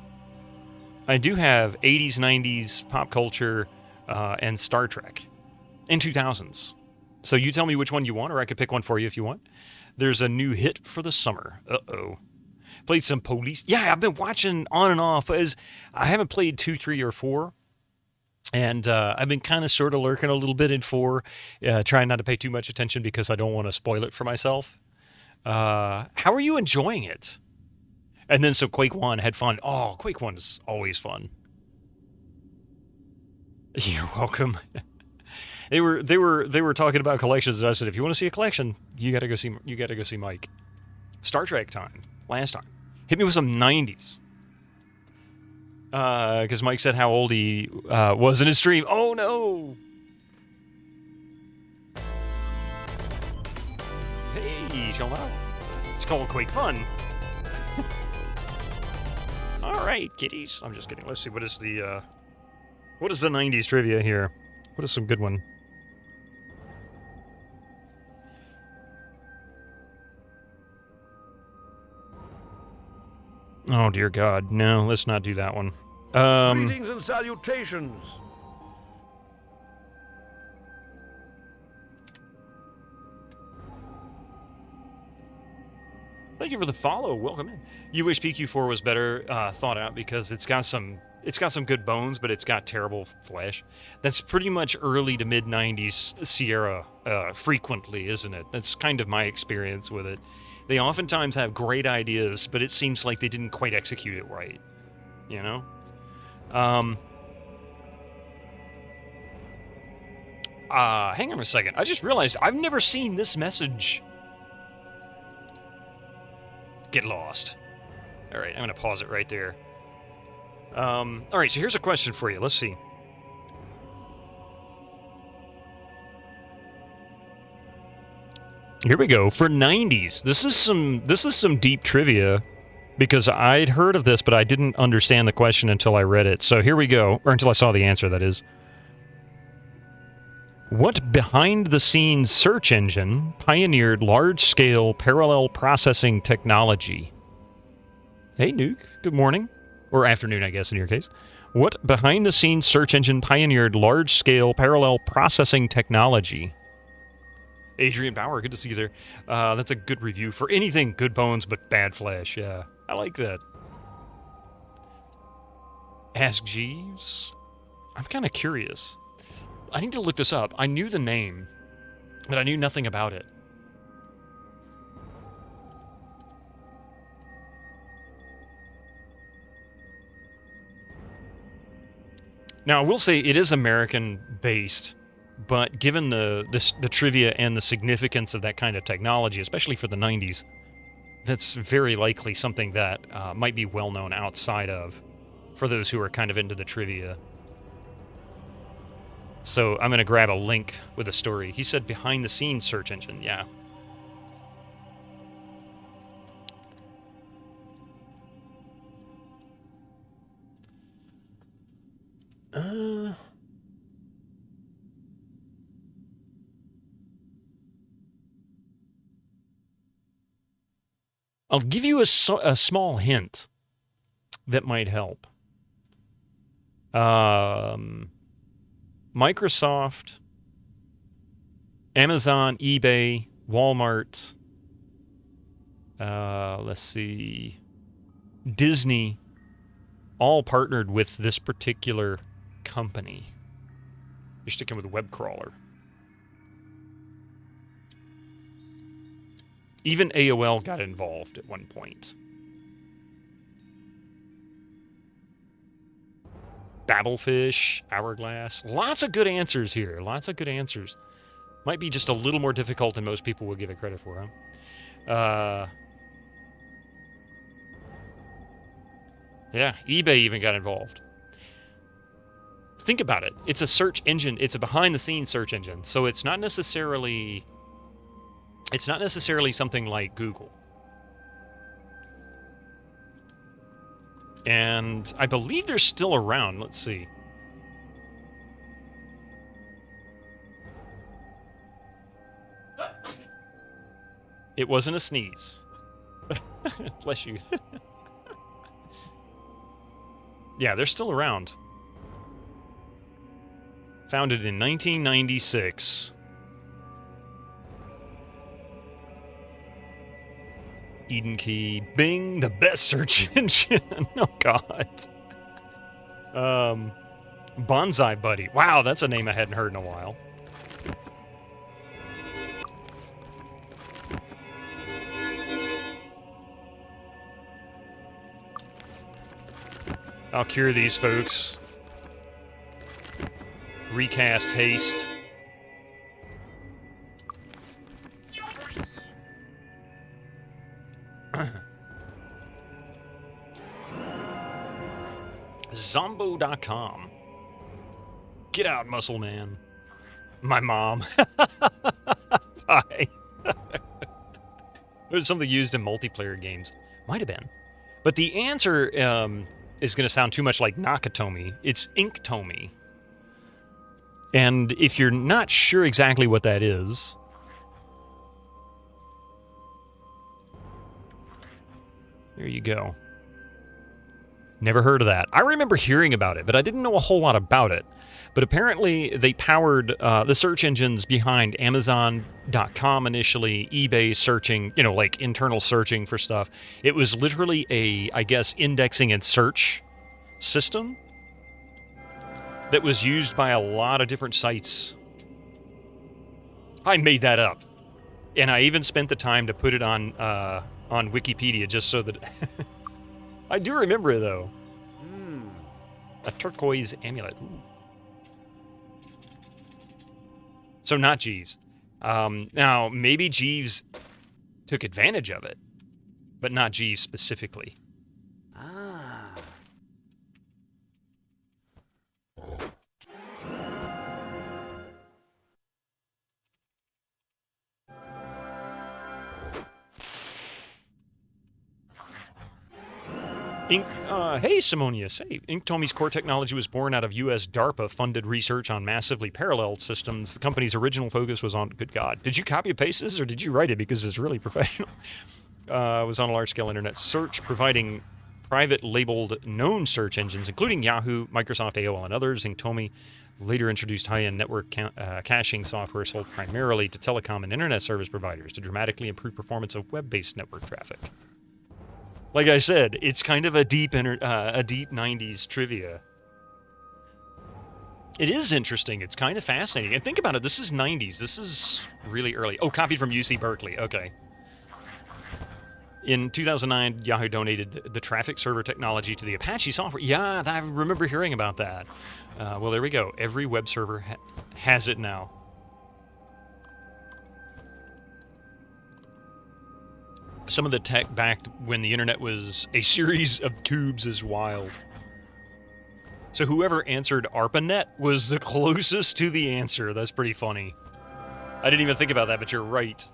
I do have 80s, 90s pop culture and Star Trek and 2000s. So you tell me which one you want, or I could pick one for you if you want. There's a new hit for the summer. Uh-oh. Played some Police. Yeah, I've been watching on and off. As I haven't played 2, 3, or 4. And I've been kind of sort of lurking a little bit in 4, trying not to pay too much attention because I don't want to spoil it for myself. How are you enjoying it? And then so Quake 1 had fun. Oh, Quake 1 is always fun. You're welcome. They were talking about collections, and I said, if you want to see a collection, you gotta go see Mike. Star Trek time. Last time. Hit me with some 90s. Because Mike said how old he was in his stream. Oh, no! Hey, chill out. It's called Quake Fun. All right, kiddies. I'm just kidding. Let's see. What is the 90s trivia here? What is some good one? Oh, dear God. No, let's not do that one. Greetings and salutations. Thank you for the follow. Welcome in. You wish PQ4 was better thought out because it's got some good bones, but it's got terrible flesh. That's pretty much early to mid 90s Sierra frequently, isn't it? That's kind of my experience with it. They oftentimes have great ideas, but it seems like they didn't quite execute it right. You know? Hang on a second. I just realized I've never seen this message. Get lost. All right, I'm going to pause it right there. All right, so here's a question for you. Let's see. Here we go. For 90s, this is some deep trivia. because I'd heard of this, but I didn't understand the question until I read it. So here we go, or until I saw the answer, that is. What behind-the-scenes search engine pioneered large-scale parallel processing technology? Hey, Nuke. Good morning. Or afternoon, I guess, in your case. What behind-the-scenes search engine pioneered large-scale parallel processing technology? Adrian Bauer, good to see you there. That's a good review for anything Good Bones but Bad Flash. Yeah, I like that. Ask Jeeves. I'm kind of curious. I need to look this up. I knew the name, but I knew nothing about it. Now, I will say it is American-based, but given the trivia and the significance of that kind of technology, especially for the 90s, that's very likely something that might be well-known outside of, for those who are kind of into the trivia. So I'm going to grab a link with a story. He said behind-the-scenes search engine, yeah. I'll give you a small hint that might help. Microsoft, Amazon, eBay, Walmart, let's see, Disney, all partnered with this particular company. You're sticking with a web crawler. Even AOL got involved at one point. Babelfish, Hourglass. Lots of good answers here. Lots of good answers. Might be just a little more difficult than most people would give it credit for, huh? Yeah, eBay even got involved. Think about it. It's a search engine. It's a behind-the-scenes search engine. So it's not necessarily something like Google. And I believe they're still around. Let's see. It wasn't a sneeze. Bless you. Yeah, they're still around. Founded in 1996. Eden Key, Bing, the best search engine. Oh, God. Bonsai Buddy. Wow, that's a name I hadn't heard in a while. I'll cure these folks. Recast haste. Zombo.com. Get out, muscle man. My mom. Hi. It was something used in multiplayer games. Might have been. But the answer is going to sound too much like Nakatomi. It's Inktomi. And if you're not sure exactly what that is, there you go. Never heard of that. I remember hearing about it, but I didn't know a whole lot about it. But apparently they powered the search engines behind Amazon.com initially, eBay searching, you know, like internal searching for stuff. It was literally a, I guess, indexing and search system that was used by a lot of different sites. I made that up. And I even spent the time to put it on Wikipedia just so that... I do remember it, though. A turquoise amulet. Ooh. So not Jeeves. Now, maybe Jeeves took advantage of it, but not Jeeves specifically. Ah. Hey, Simonius. Hey, Inktomi's core technology was born out of U.S. DARPA-funded research on massively parallel systems. The company's original focus was on... Good God. Did you copy and paste this, or did you write it? Because it's really professional. Was on a large-scale internet search, providing private labeled known search engines, including Yahoo, Microsoft, AOL, and others. Inktomi later introduced high-end network caching software sold primarily to telecom and internet service providers to dramatically improve performance of web-based network traffic. Like I said, it's kind of a deep 90s trivia. It is interesting. It's kind of fascinating. And think about it. This is 90s. This is really early. Oh, copied from UC Berkeley. Okay. In 2009, Yahoo donated the traffic server technology to the Apache software. Yeah, I remember hearing about that. Well, there we go. Every web server has it now. Some of the tech back when the internet was a series of tubes is wild. So whoever answered ARPANET was the closest to the answer. That's pretty funny. I didn't even think about that, but you're right.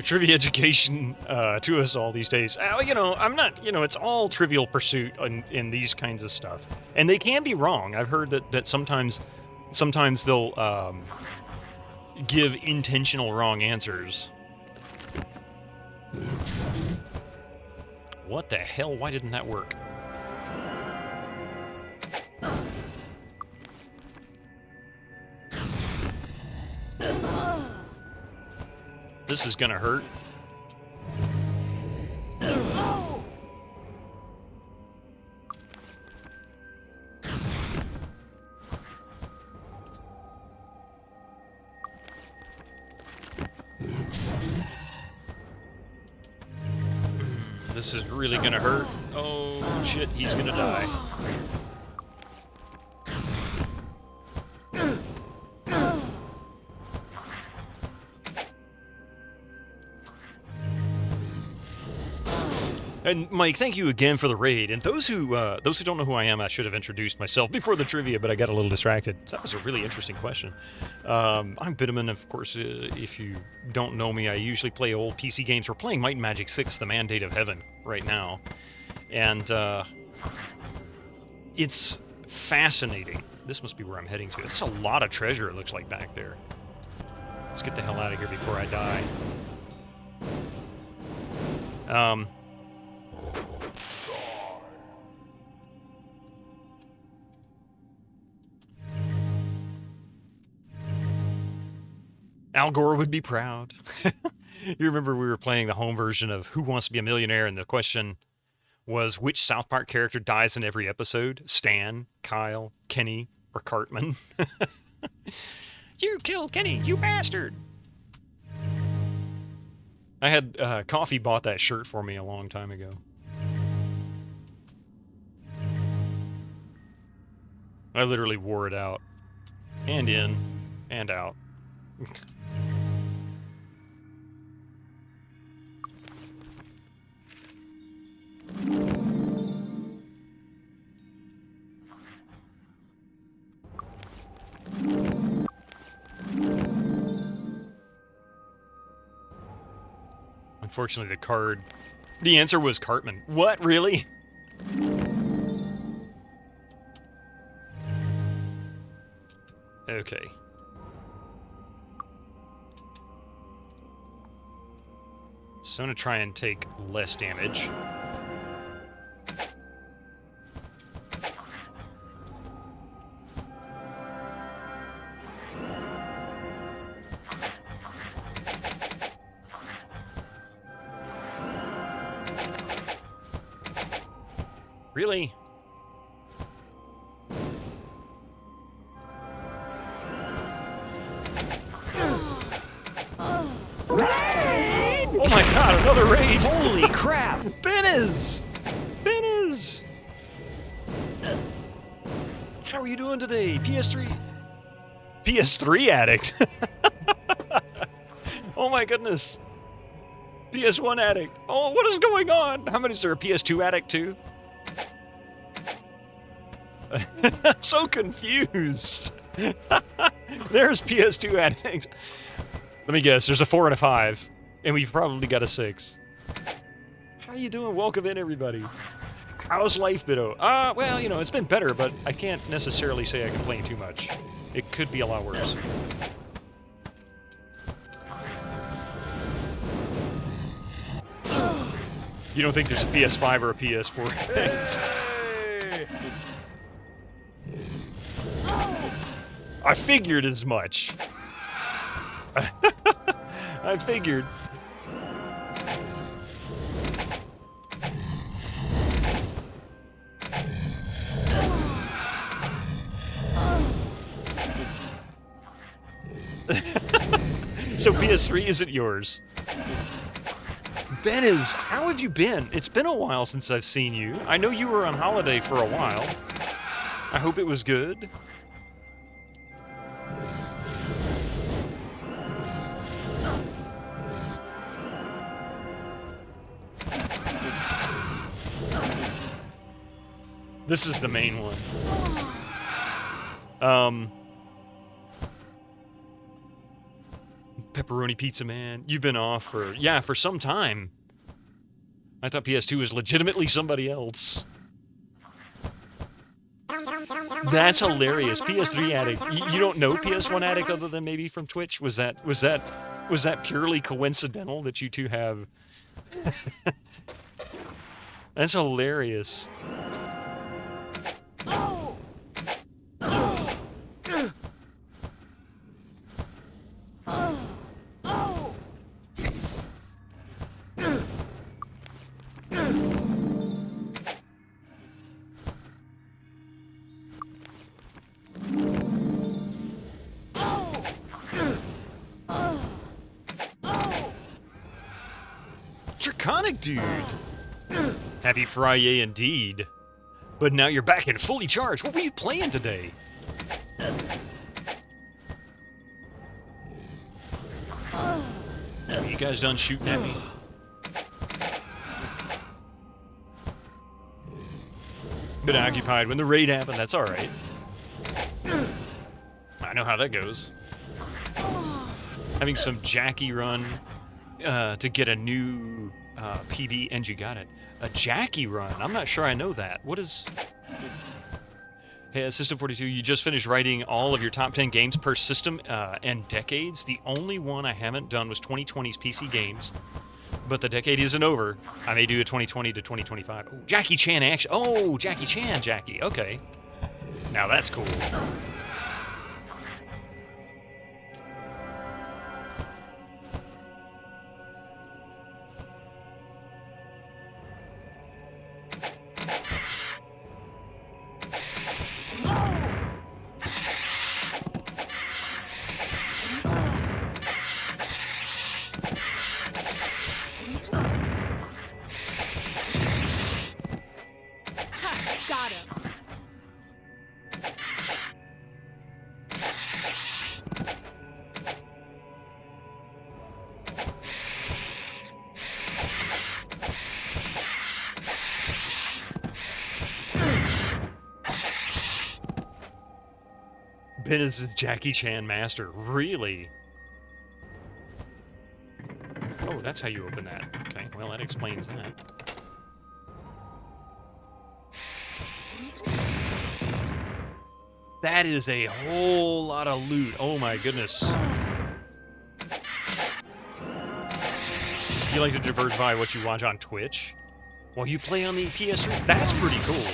Trivia education to us all these days. You know, I'm not, you know, it's all Trivial Pursuit in these kinds of stuff. And they can be wrong. I've heard that sometimes they'll give intentional wrong answers. What the hell? Why didn't that work? This is gonna hurt. This is really gonna hurt. Oh shit, he's gonna die. And Mike, thank you again for the raid. And those who don't know who I am, I should have introduced myself before the trivia, but I got a little distracted. So that was a really interesting question. I'm Bitterman, of course. If you don't know me, I usually play old PC games. We're playing Might and Magic 6: The Mandate of Heaven right now, and it's fascinating. This must be where I'm heading to. It's a lot of treasure. It looks like back there. Let's get the hell out of here before I die. Al Gore would be proud. You remember we were playing the home version of Who Wants to Be a Millionaire, and the question was, which South Park character dies in every episode? Stan, Kyle, Kenny, or Cartman? You killed Kenny, you bastard! I had Coffee bought that shirt for me a long time ago. I literally wore it out. And in, and out. Unfortunately, the answer was Cartman. What, really? Okay. So I'm gonna try and take less damage. Really? Oh my god, another raid! Holy crap! Beniz! Beniz! How are you doing today? PS3? PS3 addict? Oh my goodness. PS1 addict. Oh, what is going on? How many is there? A PS2 addict too? I'm so confused. There's PS2 addicts. Let me guess, there's a 4 and a 5, and we've probably got a 6. How you doing? Welcome in, everybody. How's life, Biddo? Well, you know, it's been better, but I can't necessarily say I complain too much. It could be a lot worse. You don't think there's a PS5 or a PS4? Hey! I figured as much. I figured. So PS3 isn't yours. Ben is, how have you been? It's been a while since I've seen you. I know you were on holiday for a while. I hope it was good. This is the main one. Pepperoni Pizza Man, you've been off for, for some time. I thought PS2 was legitimately somebody else. That's hilarious. PS3 addict. You don't know PS1 addict other than maybe from Twitch? Was that purely coincidental that you two have? That's hilarious. Draconic dude! Happy Friday indeed. But now you're back and fully charged. What were you playing today? Are you guys done shooting at me? Been occupied when the raid happened, that's alright. I know how that goes. Having some Janky run to get a new PB, and you got it. A Janky run? I'm not sure I know that. What is... Hey, System42, you just finished writing all of your top 10 games per system and decades. The only one I haven't done was 2020's PC games, but the decade isn't over. I may do a 2020 to 2025. Oh, Jackie Chan action. Oh, Jackie Chan, Jackie. Okay. Now that's cool. Got him. Ben is a Jackie Chan master. Really? Oh, that's how you open that. Okay, well, that explains that. That is a whole lot of loot. Oh my goodness. You like to diversify what you watch on Twitch? Well, you play on the PS3. That's pretty cool.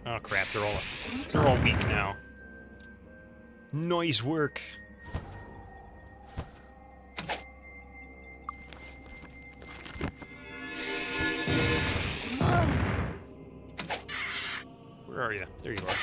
Oh crap, they're all weak now. Nice work. Where are you? There you are.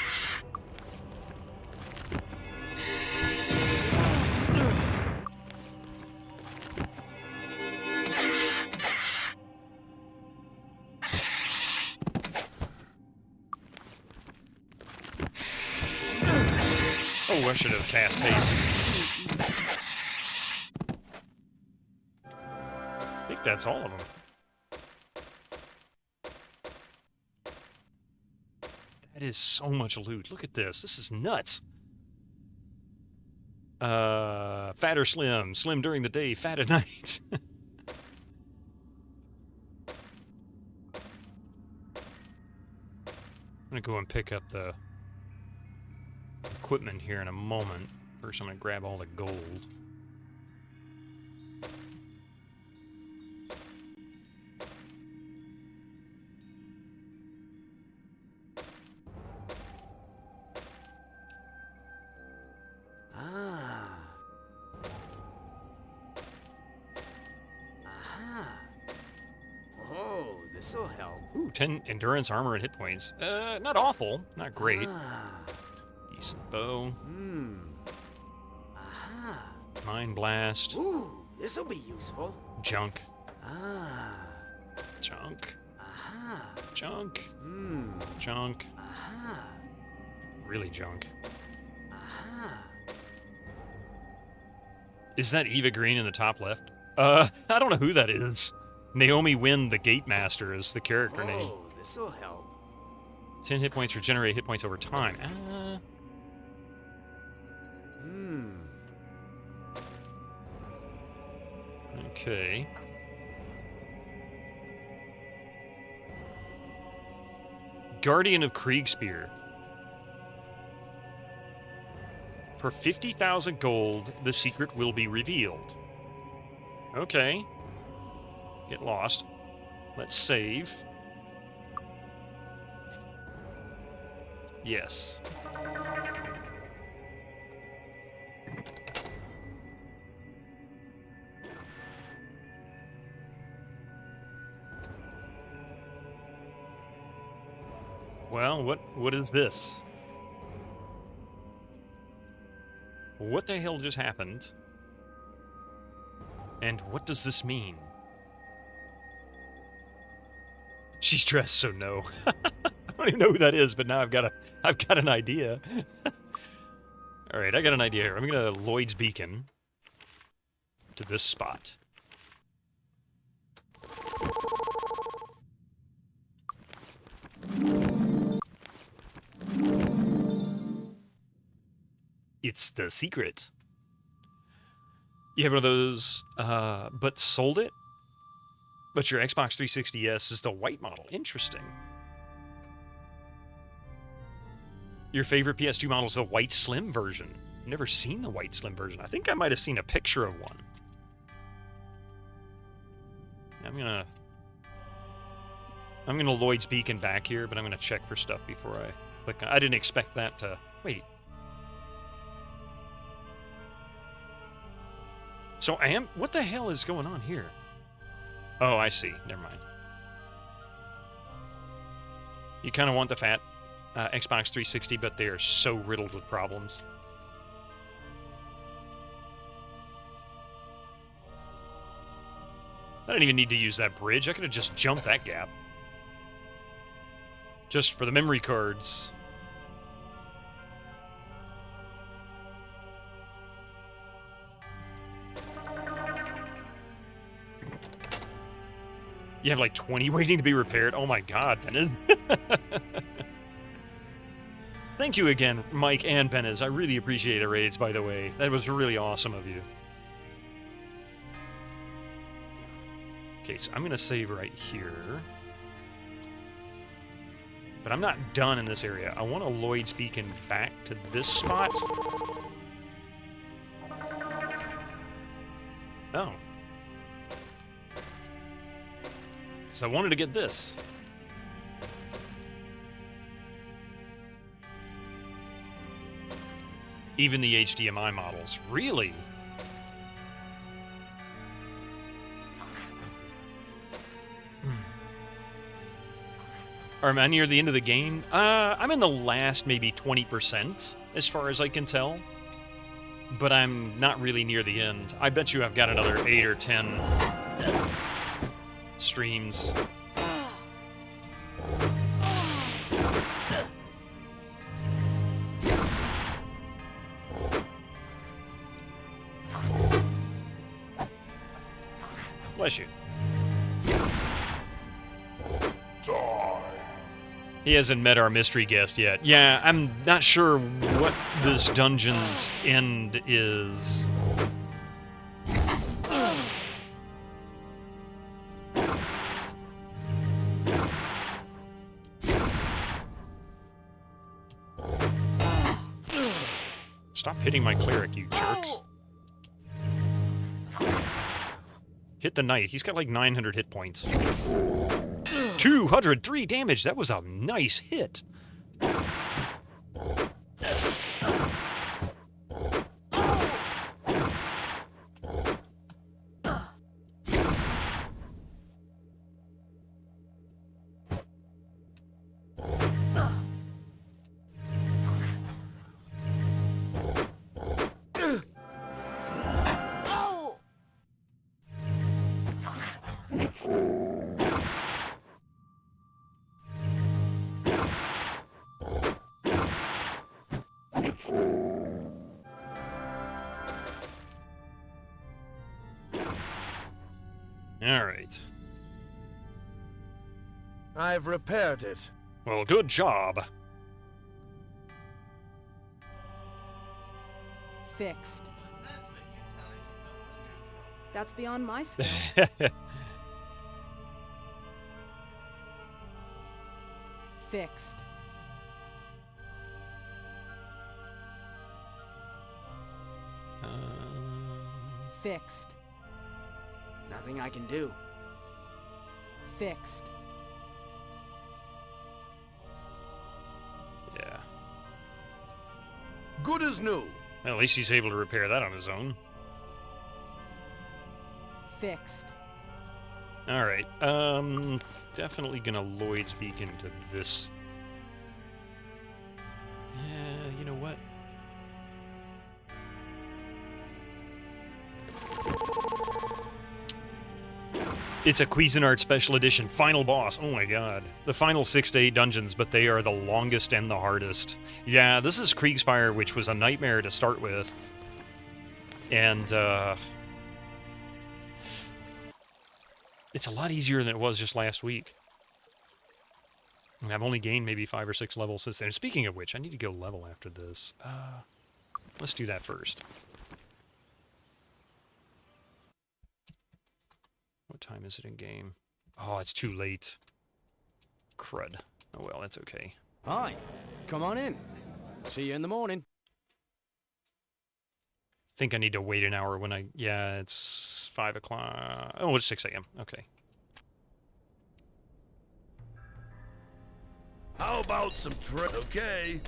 Oh, I should have cast haste. I think that's all of them. That is so much loot. Look at this. This is nuts. Fat or slim? Slim during the day, fat at night. I'm gonna go and pick up the equipment here in a moment. First, I'm gonna grab all the gold. This'll help. Ooh, 10 endurance, armor, and hit points. Not awful. Not great. Decent bow. Mind blast. Ooh, this'll be useful. Junk. Junk. Junk. Junk. Really junk. Is that Eva Green in the top left? I don't know who that is. Naomi Wynn, the Gate Master, is the character name. Oh, this'll help. 10 hit points regenerate hit points over time. Okay. Guardian of Kriegspear. For 50,000 gold, the secret will be revealed. Okay. Get lost. Let's save. Yes. Well, what is this? What the hell just happened? And what does this mean? She's dressed, so no. I don't even know who that is, but now I've got an idea. All right, I got an idea here. I'm gonna Lloyd's Beacon to this spot. It's the secret. You have one of those, but sold it? But your Xbox 360S is the white model. Interesting. Your favorite PS2 model is the white slim version. Never seen the white slim version. I think I might have seen a picture of one. I'm gonna Lloyd's Beacon back here, but I'm gonna check for stuff before I click on. I didn't expect that to... Wait. So I am... What the hell is going on here? Oh, I see. Never mind. You kind of want the fat Xbox 360, but they are so riddled with problems. I didn't even need to use that bridge. I could have just jumped that gap. Just for the memory cards. You have like 20 waiting to be repaired? Oh my god, Benez. Thank you again, Mike and Benez. I really appreciate the raids, by the way. That was really awesome of you. Okay, so I'm going to save right here. But I'm not done in this area. I want a Lloyd's Beacon back to this spot. Oh. Because I wanted to get this. Even the HDMI models. Really? Am I near the end of the game? I'm in the last maybe 20%, as far as I can tell. But I'm not really near the end. I bet you I've got another 8 or 10 streams. Bless you. He hasn't met our mystery guest yet. Yeah, I'm not sure what this dungeon's end is. Stop hitting my cleric, you jerks. Hit the knight. He's got like 900 hit points. 203 damage. That was a nice hit. All right. I've repaired it. Well, good job. Fixed. That's beyond my skill. Fixed. Fixed. Nothing I can do. Fixed. Yeah. Good as new. Well, at least he's able to repair that on his own. Fixed. All right. Definitely gonna Lloyd's Beacon to this. Yeah, you know what? It's a Cuisinart Special Edition Final Boss. Oh my god. The final 6 to 8 dungeons, but they are the longest and the hardest. Yeah, this is Kriegspire, which was a nightmare to start with. And, it's a lot easier than it was just last week. And I've only gained maybe 5 or 6 levels since then. Speaking of which, I need to go level after this. Let's do that first. What time is it in game? Oh, it's too late. Crud. Oh well, that's okay. Hi. Come on in. See you in the morning. Think I need to wait an hour when I... Yeah, it's 5 o'clock. Oh, it's 6 a.m. Okay. How about some okay.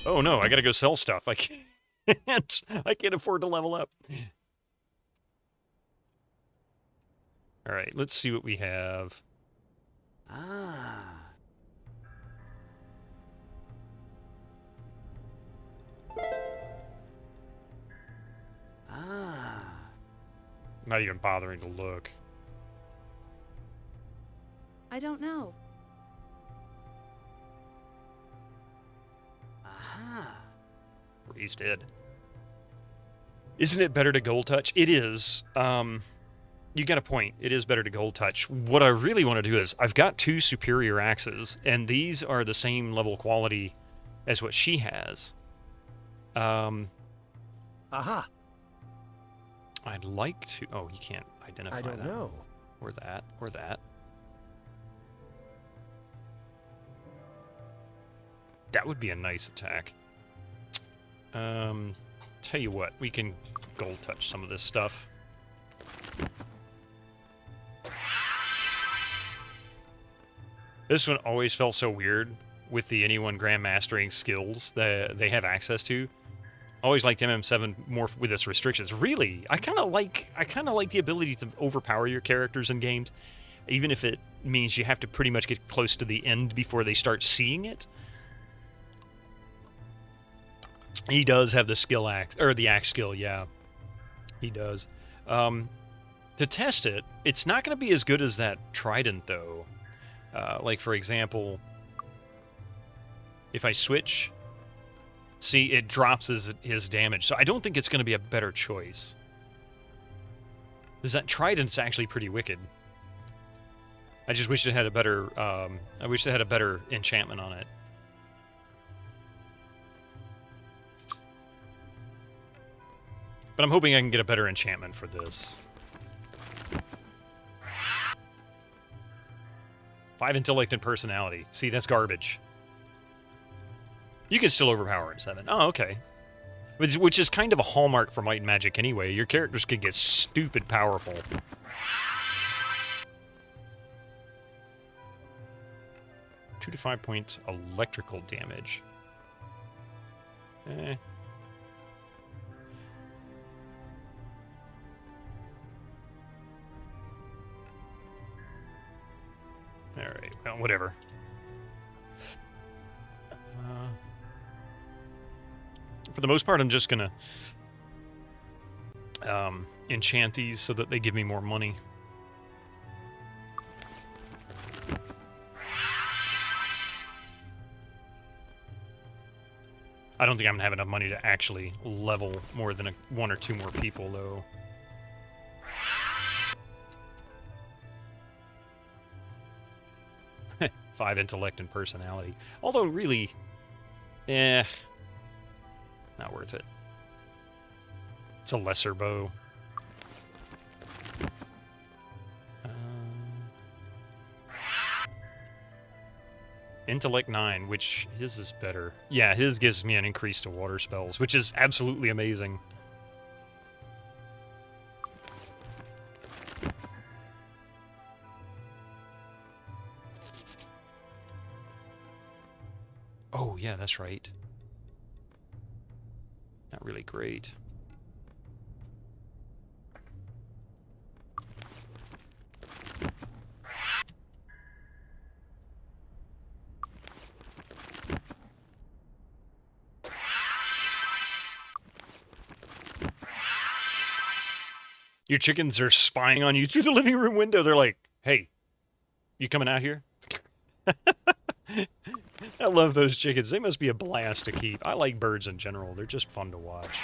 Oh no, I gotta go sell stuff. I can't. I can't afford to level up. All right, let's see what we have. Ah. Ah. Not even bothering to look. I don't know. Aha. He's dead. Isn't it better to gold touch? It is. You got a point. It is better to gold touch. What I really want to do is, I've got 2 superior axes, and these are the same level quality as what she has. Aha. I'd like to... Oh, you can't identify that. I don't know. Or that, or that. That would be a nice attack. Tell you what, we can gold touch some of this stuff. This one always felt so weird with the anyone grandmastering skills that they have access to. Always liked MM7 more with its restrictions. Really, I kind of like the ability to overpower your characters in games, even if it means you have to pretty much get close to the end before they start seeing it. He does have the skill axe, or the axe skill, yeah. He does. To test it, it's not going to be as good as that trident, though. Like, for example, if I switch, see, it drops his damage. So I don't think it's going to be a better choice. Because that trident's actually pretty wicked. I just wish it had a better, I wish it had a better enchantment on it. But I'm hoping I can get a better enchantment for this. 5 intellect and personality. See, that's garbage. You can still overpower at 7. Oh, okay. Which is kind of a hallmark for Might and Magic anyway. Your characters can get stupid powerful. Two to 5 points electrical damage. Eh. Alright, well, whatever. For the most part, I'm just gonna enchant these so that they give me more money. I don't think I'm gonna have enough money to actually level more than 1 or 2 more people, though. Five intellect and personality. Although, really, not worth it. It's a lesser bow. Intellect 9, which his is better. Yeah, his gives me an increase to water spells, which is absolutely amazing. Oh, yeah, that's right. Not really great. Your chickens are spying on you through the living room window. They're like, hey, you coming out here? I love those chickens. They must be a blast to keep. I like birds in general. They're just fun to watch.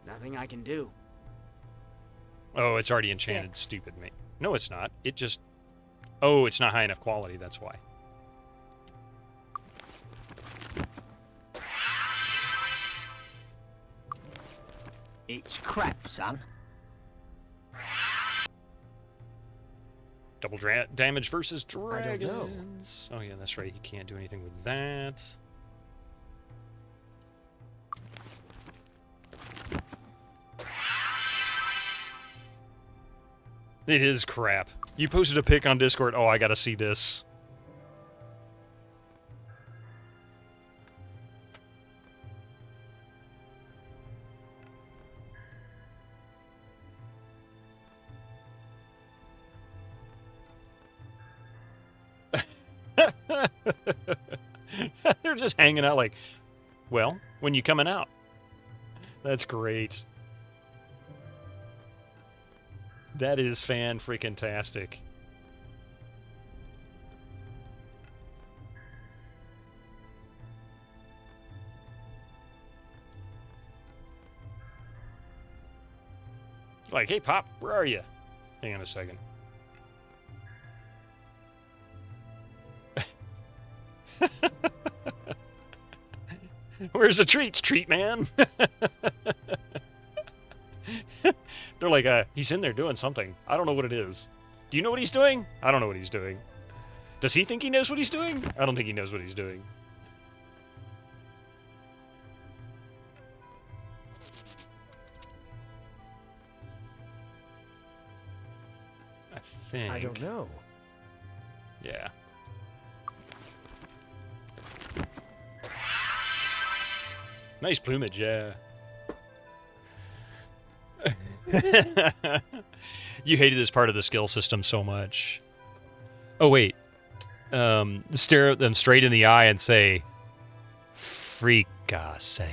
Nothing I can do. Oh, it's already enchanted. Yeah. Stupid me. No, it's not. It just... Oh, it's not high enough quality. That's why. It's crap, son. Double damage versus dragons. Oh, yeah, that's right. You can't do anything with that. It is crap. You posted a pic on Discord. Oh, I gotta see this. They're just hanging out like, well, when you coming out? That's great. That is fan-freaking-tastic. Like, hey, Pop, where are you? Hang on a second. Where's the treats, treat man? They're like, he's in there doing something. I don't know what it is. Do you know what he's doing? I don't know what he's doing. Does he think he knows what he's doing? I don't think he knows what he's doing. I think... I don't know. Yeah. Nice plumage, yeah. You hated this part of the skill system so much. Oh, wait. Stare at them straight in the eye and say, fricassee.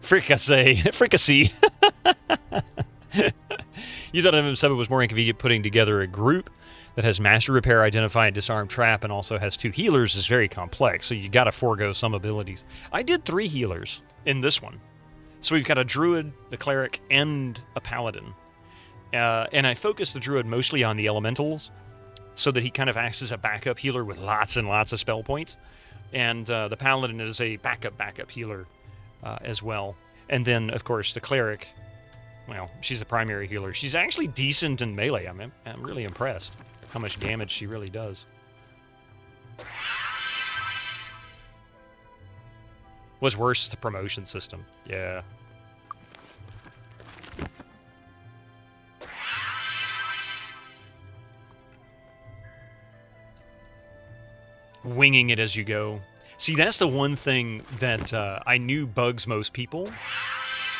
Fricassee. Fricassee. You thought MM7 was more inconvenient putting together a group that has Master Repair, Identify, and Disarm Trap, and also has 2 healers is very complex, so you gotta forego some abilities. I did 3 healers in this one. So we've got a druid, a cleric, and a paladin. And I focus the druid mostly on the elementals, so that he kind of acts as a backup healer with lots and lots of spell points. And the paladin is a backup healer as well. And then, of course, the cleric, well, she's a primary healer. She's actually decent in melee. I'm really impressed how much damage she really does. What's worse is the promotion system. Yeah. Winging it as you go. See, that's the one thing that I knew bugs most people.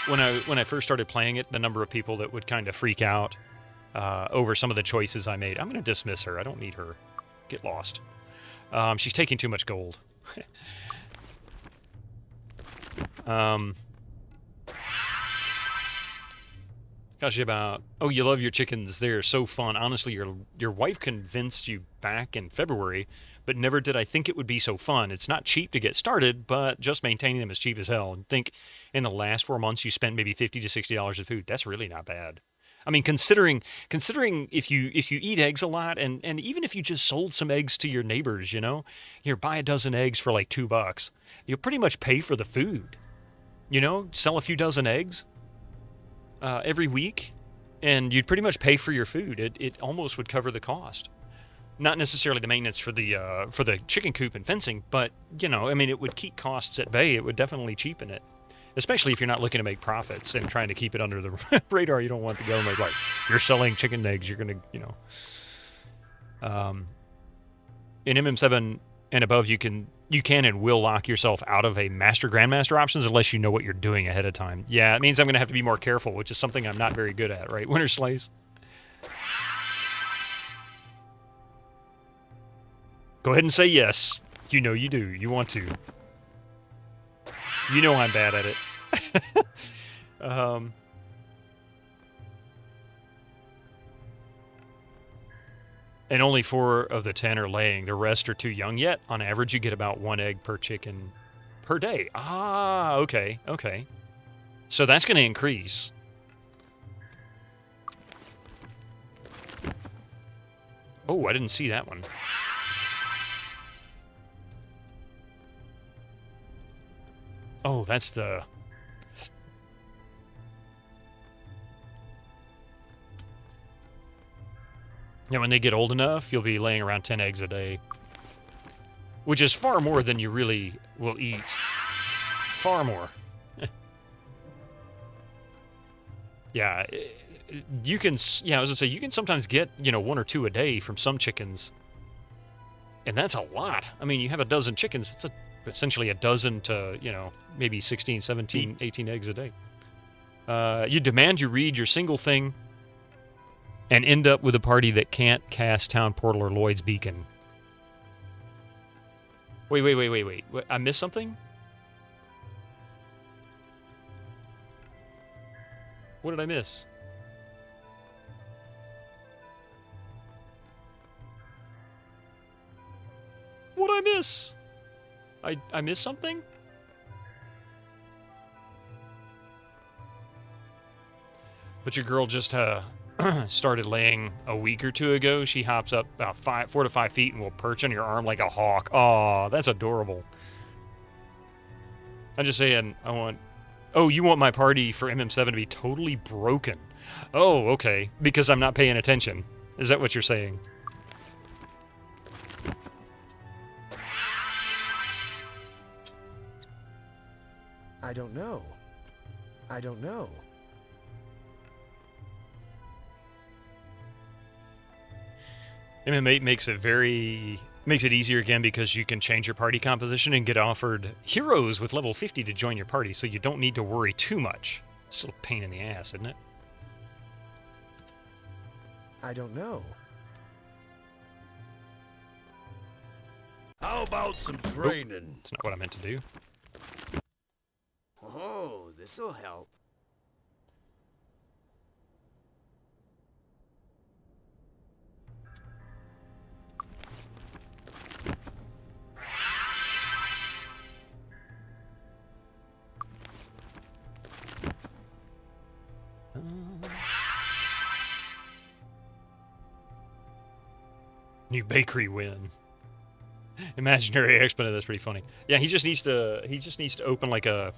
When I first started playing it, the number of people that would kind of freak out over some of the choices I made. I'm going to dismiss her. I don't need her. Get lost. She's taking too much gold. Gosh, about, oh, you love your chickens. They're so fun. Honestly, your wife convinced you back in February, but never did I think it would be so fun. It's not cheap to get started, but just maintaining them is cheap as hell. And think in the last 4 months you spent maybe $50 to $60 of food. That's really not bad. I mean, considering if you eat eggs a lot, and even if you just sold some eggs to your neighbors, you know, here, buy a dozen eggs for like $2, you'll pretty much pay for the food. You know, sell a few dozen eggs every week, and you'd pretty much pay for your food. It almost would cover the cost. Not necessarily the maintenance for the chicken coop and fencing, but, you know, I mean, it would keep costs at bay. It would definitely cheapen it, especially if you're not looking to make profits and trying to keep it under the radar. You don't want the government like, you're selling chicken eggs, you're going to, you know. In MM7 and above, you can and will lock yourself out of a Master Grandmaster options unless you know what you're doing ahead of time. Yeah, it means I'm going to have to be more careful, which is something I'm not very good at, right? Winter Slice. Go ahead and say yes. You know you do. You want to. You know I'm bad at it. And only 4 of the 10 are laying. The rest are too young yet. On average, you get about 1 egg per chicken per day. Ah, okay, okay. So that's going to increase. Oh, I didn't see that one. Oh, that's the... Yeah, when they get old enough, you'll be laying around 10 eggs a day. Which is far more than you really will eat. Far more. Yeah, you can... Yeah, I was going to say, you can sometimes get, you know, 1 or 2 a day from some chickens. And that's a lot. I mean, you have a dozen chickens, it's essentially a dozen to, you know, maybe 16, 17, 18 eggs a day. You demand you read your single thing and end up with a party that can't cast Town Portal or Lloyd's Beacon. Wait. I missed something? What did I miss? What did I miss? I missed something? But your girl just started laying a week or 2 ago. She hops up about 4 to 5 feet and will perch on your arm like a hawk. Oh, that's adorable. I'm just saying, I want... Oh, you want my party for MM7 to be totally broken. Oh, okay. Because I'm not paying attention. Is that what you're saying? I don't know. I don't know. MM8 makes it easier again because you can change your party composition and get offered heroes with level 50 to join your party, so you don't need to worry too much. It's a little pain in the ass, isn't it? I don't know. How about some training? That's not what I meant to do. Oh, this'll help. New bakery win. Imaginary exponent. That's pretty funny. Yeah, he just needs to open like a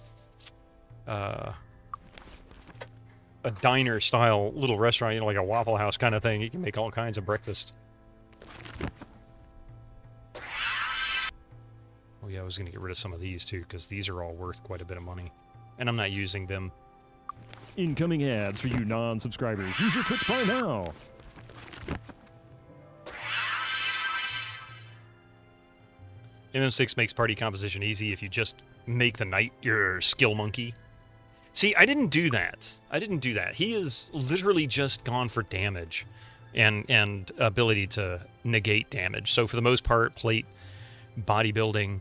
diner style little restaurant, you know, like a Waffle House kind of thing. He can make all kinds of breakfast. Oh yeah, I was gonna get rid of some of these too, because these are all worth quite a bit of money, and I'm not using them. Incoming ads for you non-subscribers. Use your Twitch Prime now. MM6 makes party composition easy if you just make the knight your skill monkey. See, I didn't do that. He is literally just gone for damage and ability to negate damage. So for the most part, plate, bodybuilding,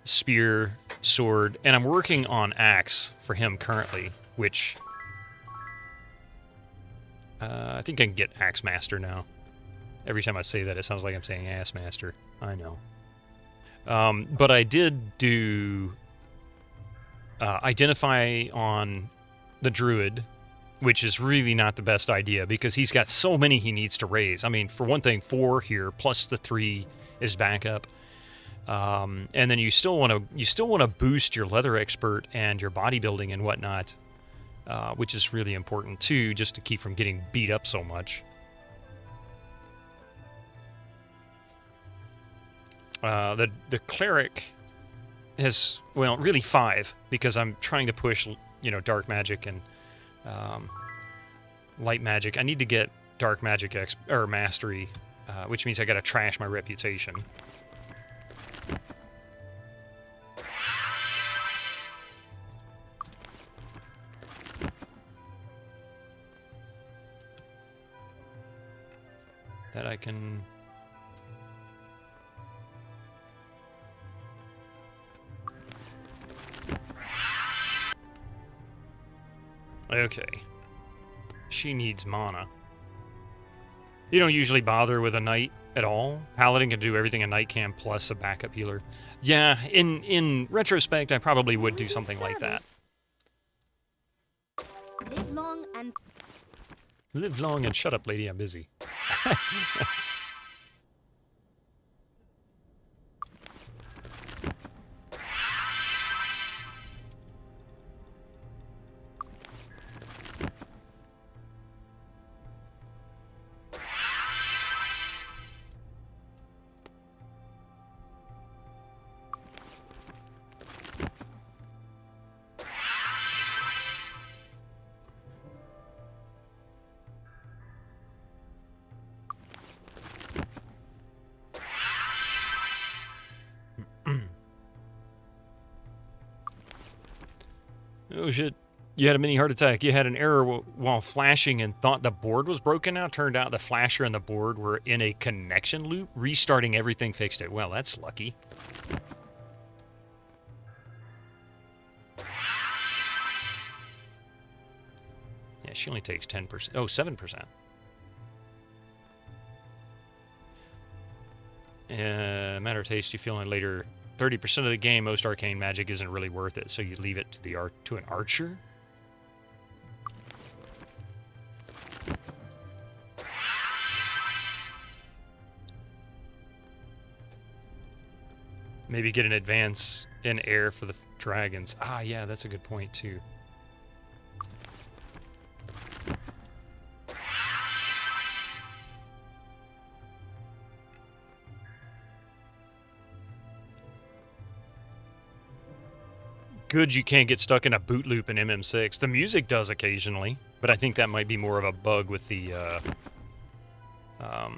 spear, sword, and I'm working on axe for him currently, which I think I can get axe master now. Every time I say that, it sounds like I'm saying ass master. I know. But I did do identify on the druid, which is really not the best idea because he's got so many he needs to raise. I mean, for one thing, 4 here plus the 3 is backup, and then you still want to boost your leather expert and your bodybuilding and whatnot, which is really important too, just to keep from getting beat up so much. The cleric has, well, really 5, because I'm trying to push, you know, dark magic and light magic. I need to get dark magic mastery, which means I gotta trash my reputation. That I can... Okay. She needs mana. You don't usually bother with a knight at all. Paladin can do everything a knight can plus a backup healer. Yeah, in retrospect, I probably would do something like that. Live long and... Live long and shut up, lady, I'm busy. Oh shit. You had a mini heart attack. You had an error while flashing and thought the board was broken now. Turned out the flasher and the board were in a connection loop. Restarting everything fixed it. Well, that's lucky. Yeah, she only takes 10%. Oh, 7%. Matter of taste, you feel in later 30% of the game, most arcane magic isn't really worth it, so you leave it to an archer? Maybe get an advance in air for the dragons. Ah, yeah, that's a good point, too. Good you can't get stuck in a boot loop in MM6. The music does occasionally, but I think that might be more of a bug with the, I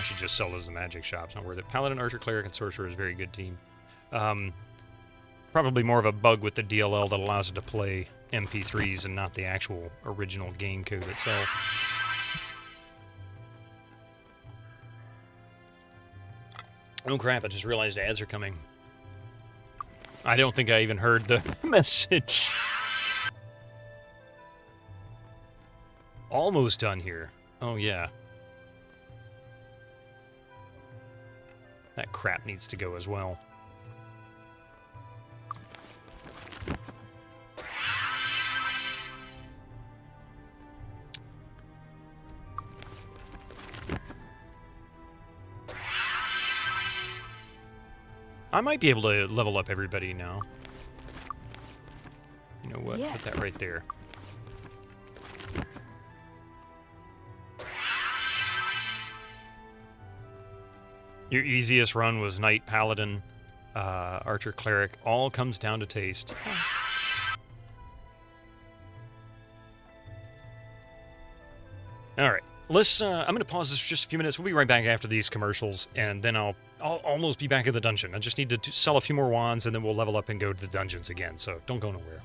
should just sell those in the magic shops. Not worth it. Paladin, Archer, Cleric, and Sorcerer is a very good team. Probably more of a bug with the DLL that allows it to play MP3s and not the actual original game code itself. Oh crap, I just realized ads are coming. I don't think I even heard the message. Almost done here. Oh, yeah. That crap needs to go as well. I might be able to level up everybody now. You know what? Yes. Put that right there. Your easiest run was Knight, Paladin, Archer, Cleric. All comes down to taste. All right. Let's. I'm going to pause this for just a few minutes. We'll be right back after these commercials, and then I'll almost be back in the dungeon. I just need to sell a few more wands, and then we'll level up and go to the dungeons again. So don't go nowhere.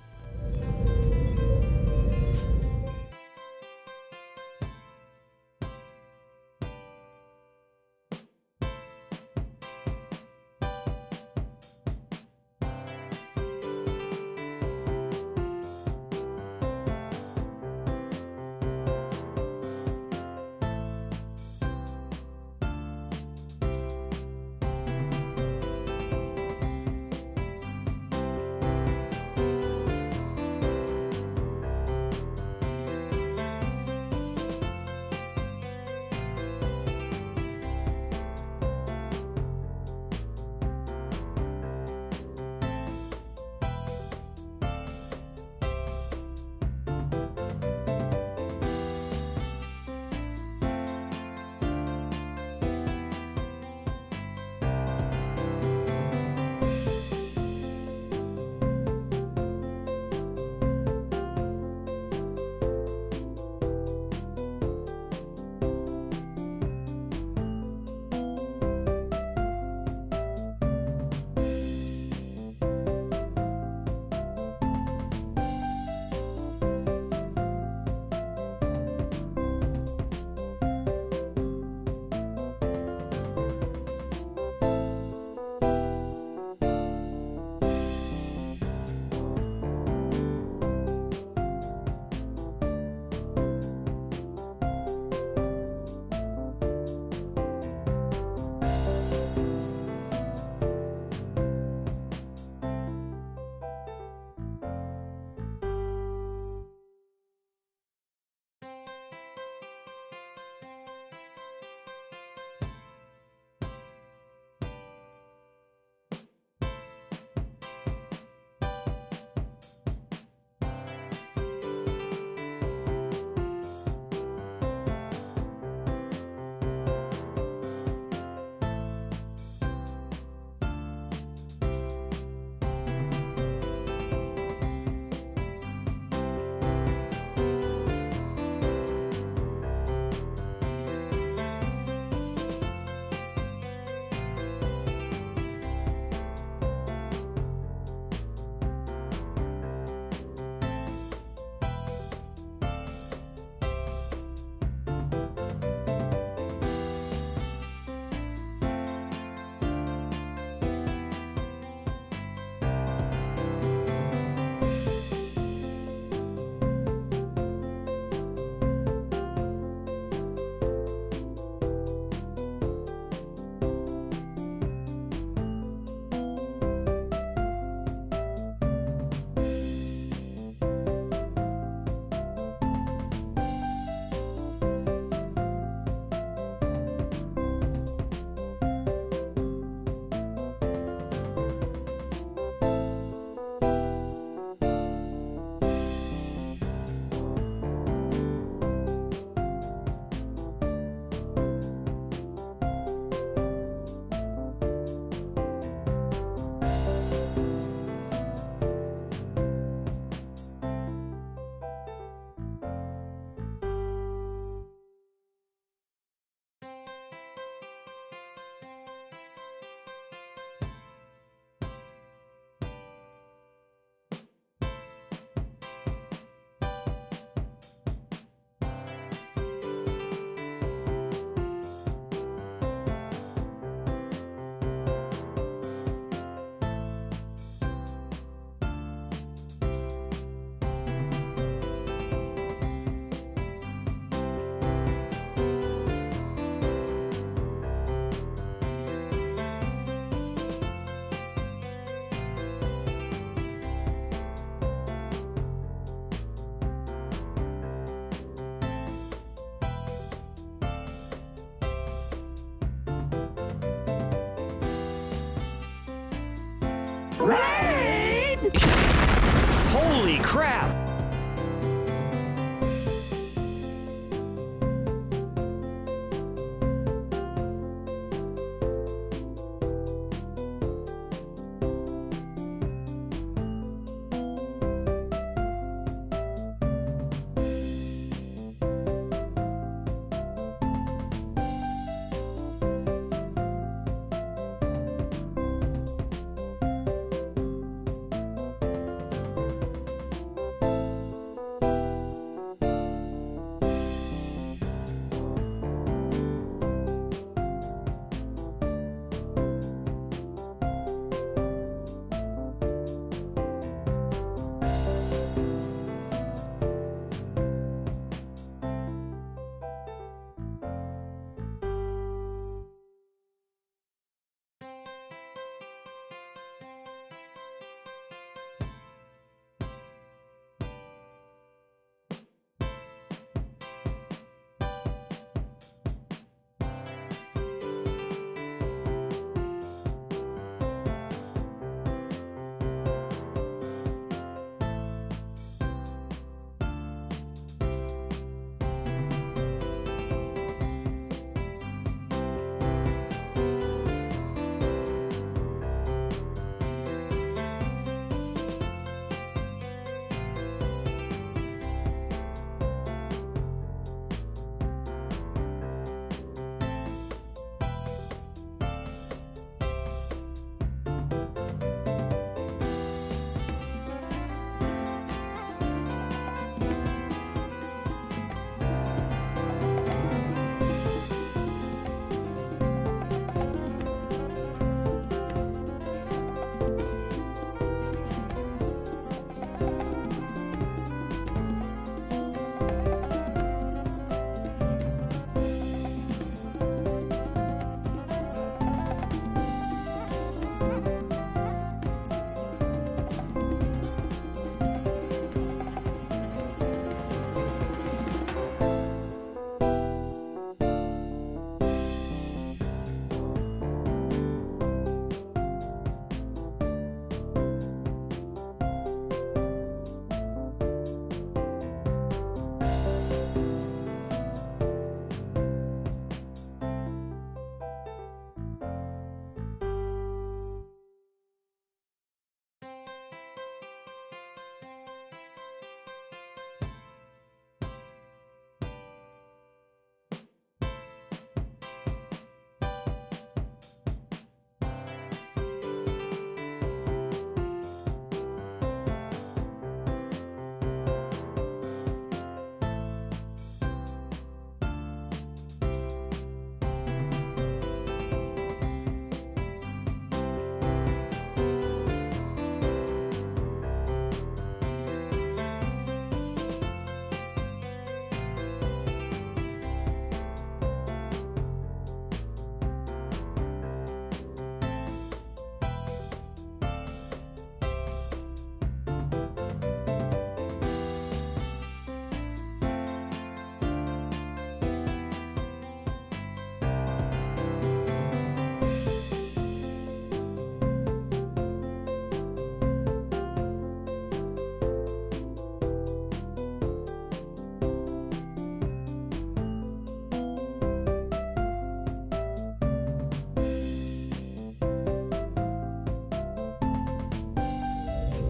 Holy crap!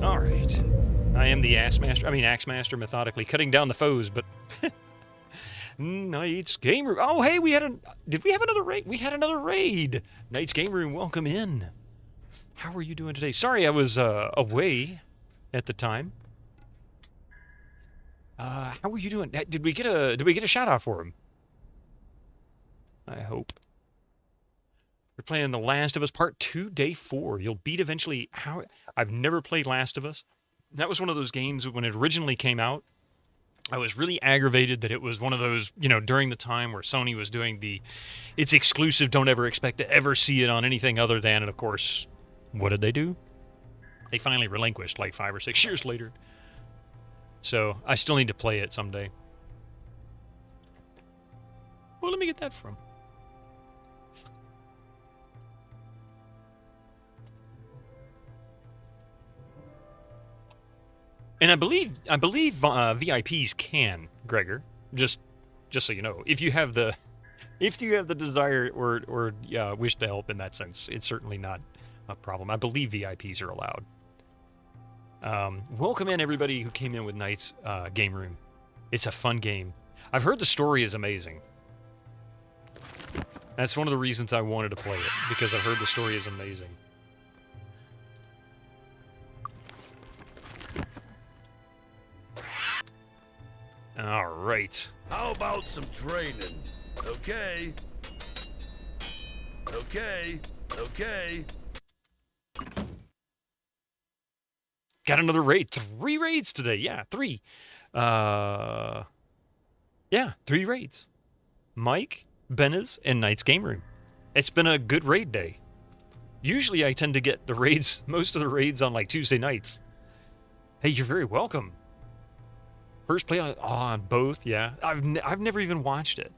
All right. I am the axe master, methodically cutting down the foes, but Knight's Game Room. Oh, hey, did we have another raid? We had another raid. Knight's Game Room, welcome in. How are you doing today? Sorry, I was away at the time. How are you doing? Did we get a shout out for him? I hope. We're playing The Last of Us Part 2, Day 4. You'll beat eventually. I've never played Last of Us. That was one of those games when it originally came out. I was really aggravated that it was one of those, during the time where Sony was doing it's exclusive, don't ever expect to ever see it on anything other than, and of course, what did they do? They finally relinquished like 5 or 6 years later. So, I still need to play it someday. Well, let me get that from. And I believe VIPs can, Gregor. Just so you know, if you have the desire or wish to help in that sense, it's certainly not a problem. I believe VIPs are allowed. Welcome in everybody who came in with Knight's game room. It's a fun game. I've heard the story is amazing. That's one of the reasons I wanted to play it, because I've heard the story is amazing. All right. How about some training? Okay. Got another raid. 3 raids today. Yeah, 3. Yeah, 3 raids. Mike, Benez, and Knight's Game Room. It's been a good raid day. Usually I tend to get the raids, most of the raids on like Tuesday nights. Hey, you're very welcome. First play on both, yeah. I've never even watched it.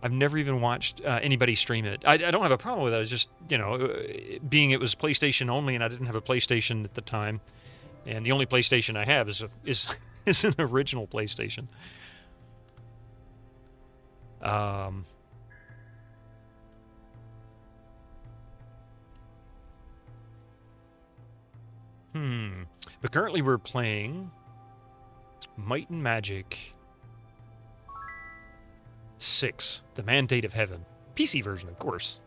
I've never even watched anybody stream it. I don't have a problem with it. It's just, you know, being it was PlayStation only and I didn't have a PlayStation at the time. And the only PlayStation I have is an original PlayStation. But currently we're playing Might and Magic 6, The Mandate of Heaven. PC version, of course.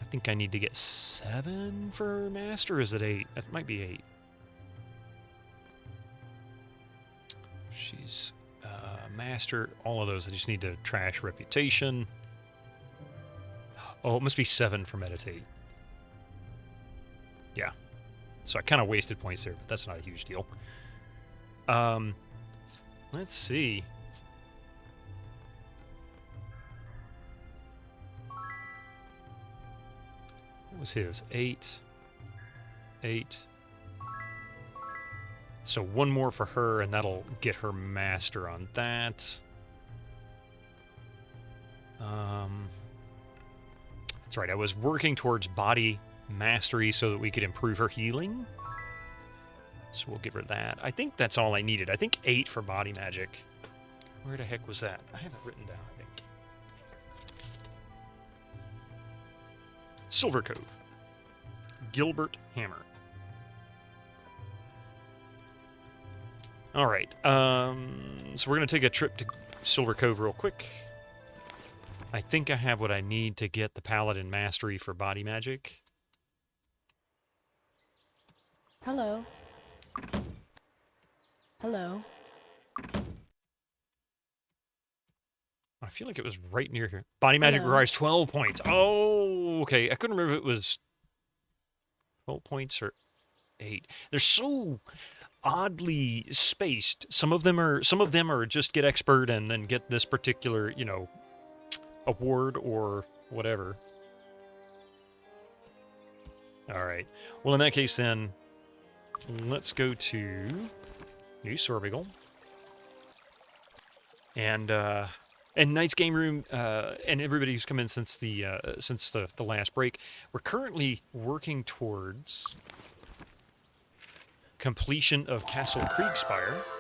I think I need to get 7 for Master, or is it 8? It might be 8. She's Master, all of those. I just need to trash Reputation. Oh, it must be 7 for Meditate. Yeah. So I kind of wasted points there, but that's not a huge deal. Let's see. What was his? 8. 8. So 1 more for her, and that'll get her Master on that. That's right, I was working towards body mastery so that we could improve her healing. So we'll give her that. I think that's all I needed. I think 8 for body magic. Where the heck was that? I have it written down, I think. Silver Cove. Gilbert Hammer. All right. So we're going to take a trip to Silver Cove real quick. I think I have what I need to get the Paladin Mastery for body magic. Hello. Hello. I feel like it was right near here. Body magic requires 12 points. Oh, okay. I couldn't remember if it was 12 points or 8. They're so oddly spaced. Some of them are just get expert and then get this particular, you know, award or whatever. All right. Well, in that case, then let's go to New Sorbigal and Knight's Game Room and everybody who's come in since the last break. We're currently working towards completion of Castle Kriegspire.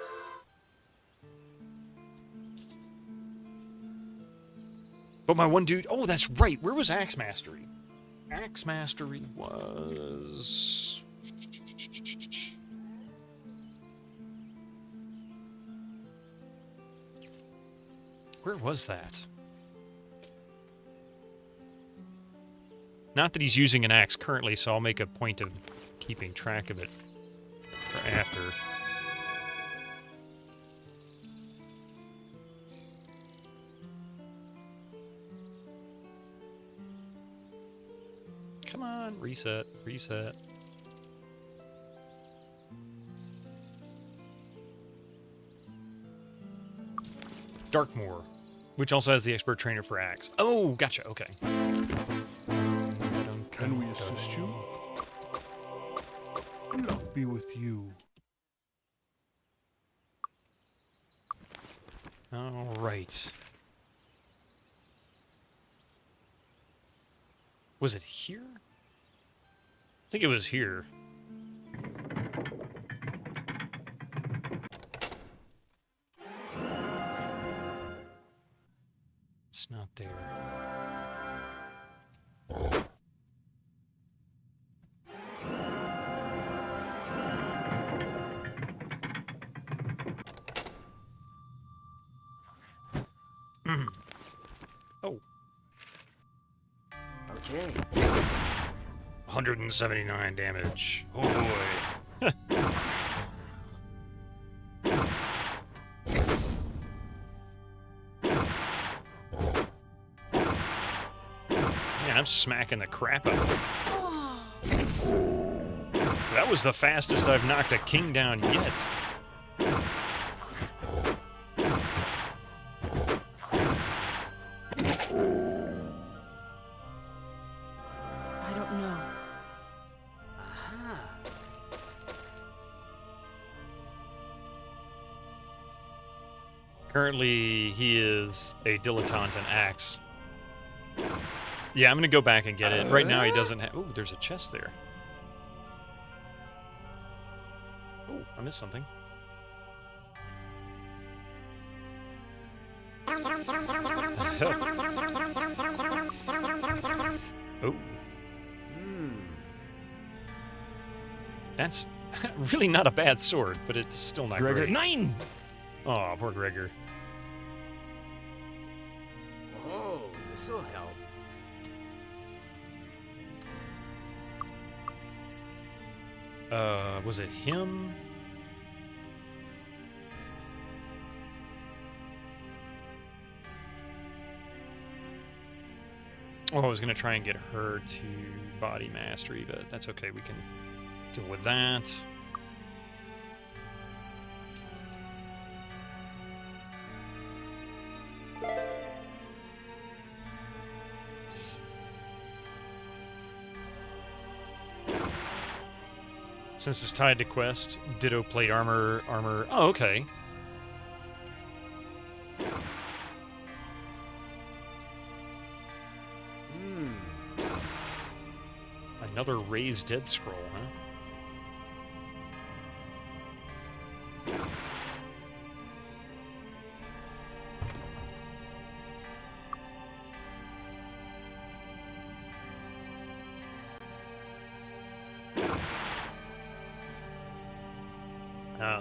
But my one dude... Oh, that's right. Where was Axe Mastery? Axe Mastery was... Where was that? Not that he's using an axe currently, so I'll make a point of keeping track of it for after. Come on, reset, reset. Darkmoor, which also has the expert trainer for axe. Oh, gotcha, okay. Can we assist you? Luck be with you. All right. Was it here? I think it was here. It's not there. Oh. Okay. 179 damage. Oh boy. Man, I'm smacking the crap out of him. That was the fastest I've knocked a king down yet. I don't know. Aha. Currently, he is a dilettante in axe. Yeah, I'm gonna go back and get it. Right now, he doesn't have... Ooh, there's a chest there. Oh, I missed something. Oh. That's really not a bad sword, but it's still not Gregor, great. 9! Oh, poor Gregor. Oh, this'll help. Was it him? Oh, I was gonna try and get her to body mastery, but that's okay. We can deal with that. Since it's tied to quest, ditto plate armor. Oh, okay. Another raised dead scroll, huh?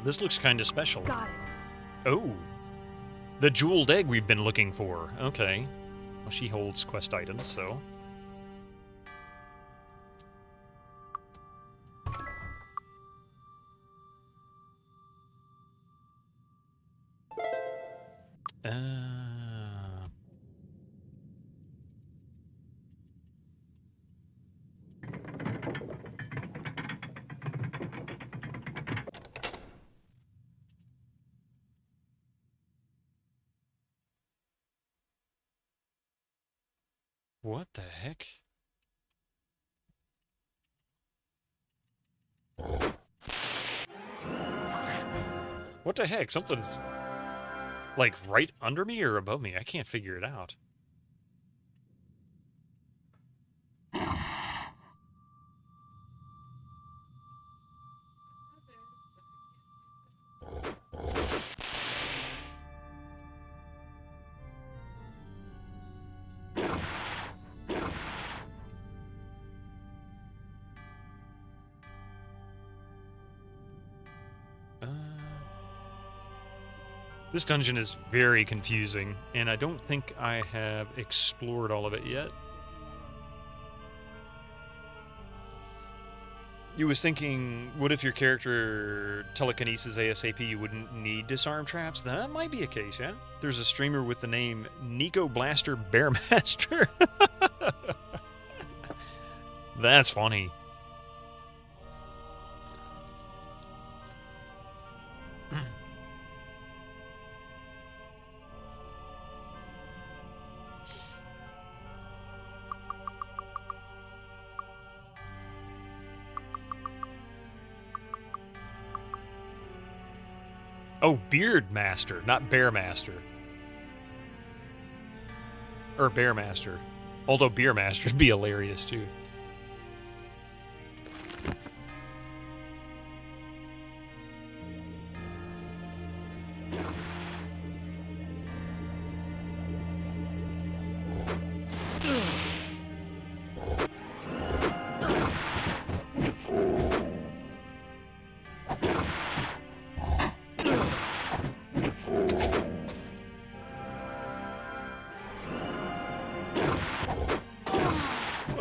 This looks kind of special. Got it. Oh, the jeweled egg we've been looking for. Okay. Well, she holds quest items, so... What the heck? What the heck? Something's like right under me or above me. I can't figure it out. This dungeon is very confusing, and I don't think I have explored all of it yet. You was thinking, what if your character telekinesis ASAP, you wouldn't need disarm traps? That might be a case, yeah? There's a streamer with the name Nico Blaster Bearmaster. That's funny. Oh, Beard Master, not Bear Master. Or Bear Master. Although Beer Masters be hilarious too.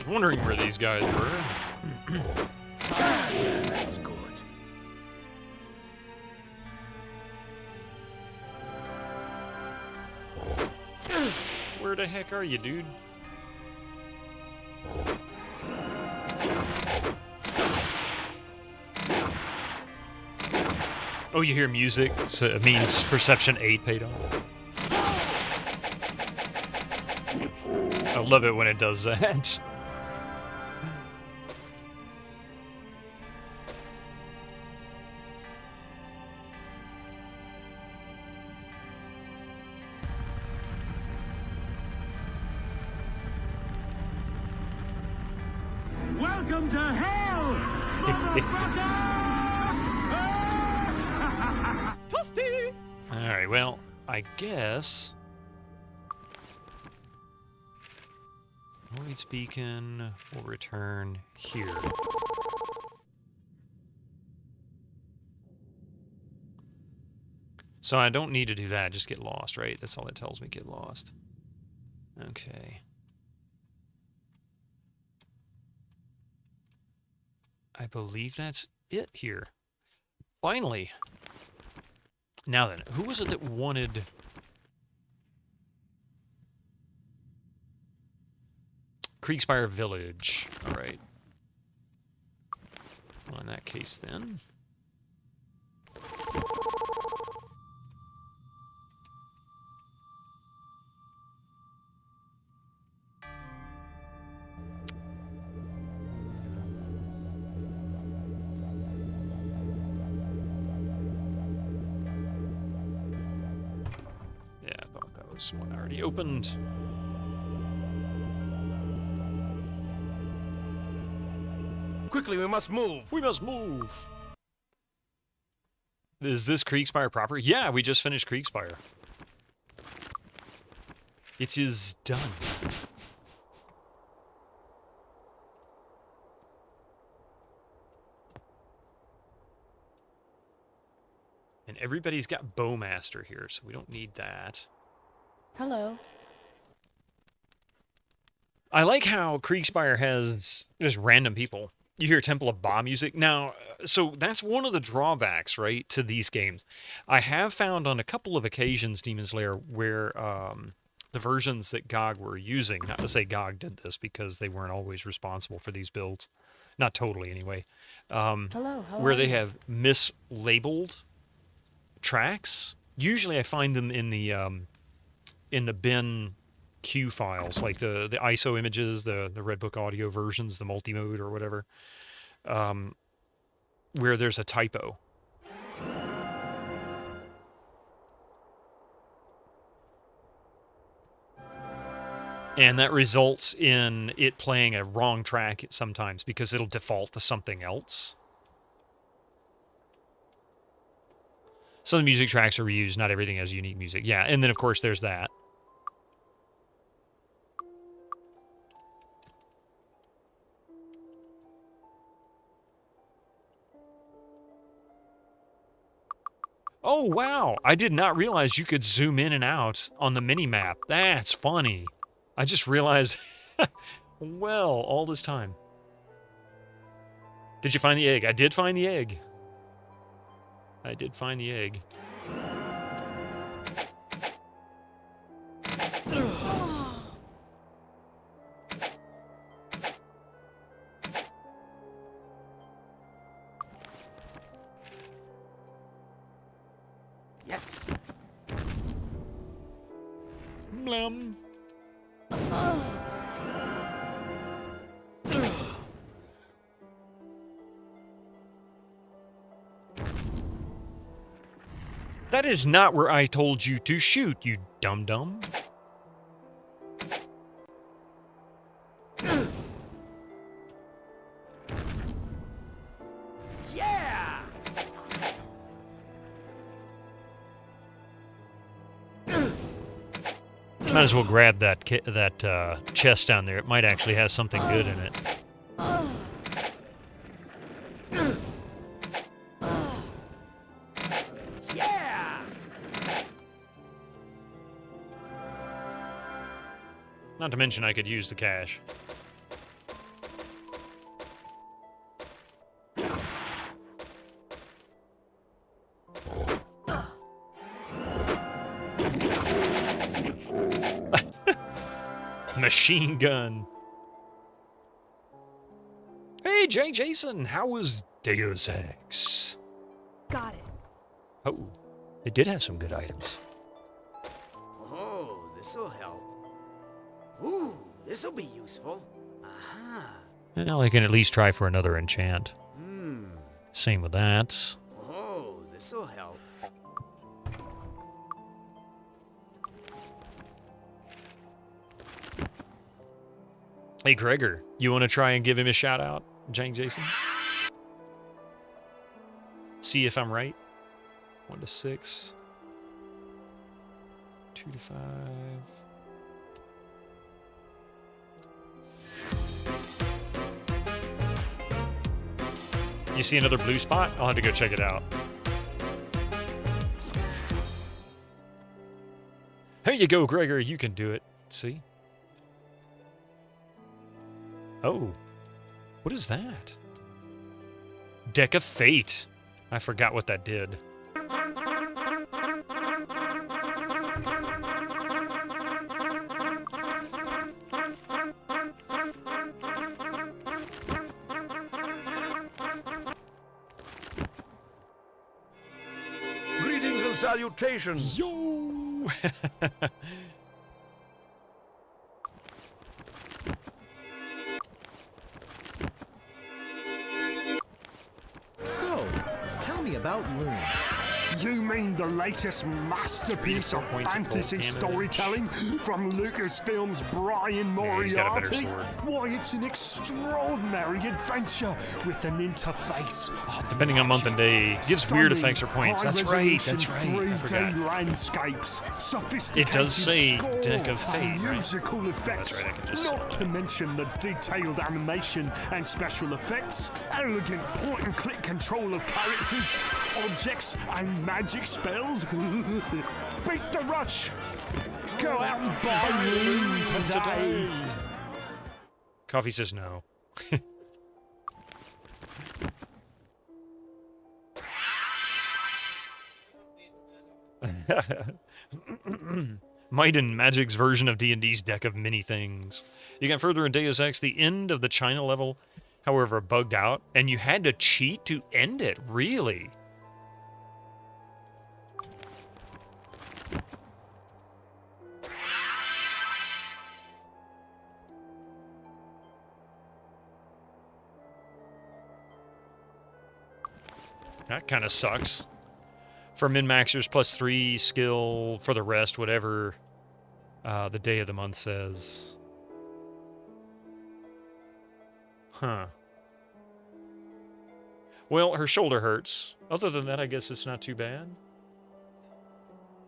Wondering where these guys were. That was good. Where the heck are you, dude? Oh, you hear music, so it means Perception 8 paid off. I love it when it does that. Welcome to hell, motherfucker! Alright, well, I guess... Void's Beacon will return here. So I don't need to do that, just get lost, right? That's all it tells me, get lost. Okay. I believe that's it here. Finally. Now then, who was it that wanted... Kriegspire Village. Alright. Well, in that case then... Yeah, I thought that was one I already opened. Quickly, we must move. We must move! Is this Kriegspire proper? Yeah, we just finished Kriegspire. It is done. And everybody's got Bowmaster here, so we don't need that. Hello. I like how Kriegspire has just random people. You hear Temple of Ba music. Now, so that's one of the drawbacks, right, to these games. I have found on a couple of occasions, Demon's Lair, where the versions that GOG were using, not to say GOG did this because they weren't always responsible for these builds, not totally anyway, Hello. How where are they you? have mislabeled tracks. Usually I find them in the bin Q files, like the ISO images, the Redbook audio versions, the multi-mode or whatever, where there's a typo. And that results in it playing a wrong track sometimes because it'll default to something else. Some of the music tracks are reused, not everything has unique music. Yeah, and then of course there's that. Oh, wow. I did not realize you could zoom in and out on the mini-map. That's funny. I just realized, well, all this time. Did you find the egg? I did find the egg. I did find the egg. Yes. Blum. That is not where I told you to shoot, you dum-dum. Might as well grab that chest down there. It might actually have something good in it. Yeah! Not to mention I could use the cash. Machine gun. Hey, Jason, how was Deus Ex? Got it. Oh, it did have some good items. Oh, this'll help. Ooh, this'll be useful. Aha. Well, I can at least try for another enchant. Same with that. Oh, this'll help. Hey, Gregor, you want to try and give him a shout out, Jason? See if I'm right. 1 to 6. 2 to 5. You see another blue spot? I'll have to go check it out. There you go, Gregor. You can do it. See? Oh. What is that? Deck of Fate. I forgot what that did. Greetings and salutations. Yo! So, tell me about Loon. You mean the latest masterpiece of fantasy storytelling from Lucasfilm's Brian Moriarty? Why, it's an extraordinary adventure with an interface of depending on month and day, gives weird effects or points. That's right. That's right. I 3D forgot. landscapes, sophisticated It does say score Deck of Fate, and right? musical effects. That's right, I can just Not to mention the detailed animation and special effects, elegant point-and-click control of characters, objects, and magic spells. Beat the rush. Go out and buy Loon today. Coffee says no. Might and Magic's version of D&D's deck of many things. You got further in Deus Ex, the end of the China level, however, bugged out, and you had to cheat to end it, really. That kind of sucks. For min-maxers, +3 skill for the rest, whatever the day of the month says. Huh. Well, her shoulder hurts. Other than that, I guess it's not too bad.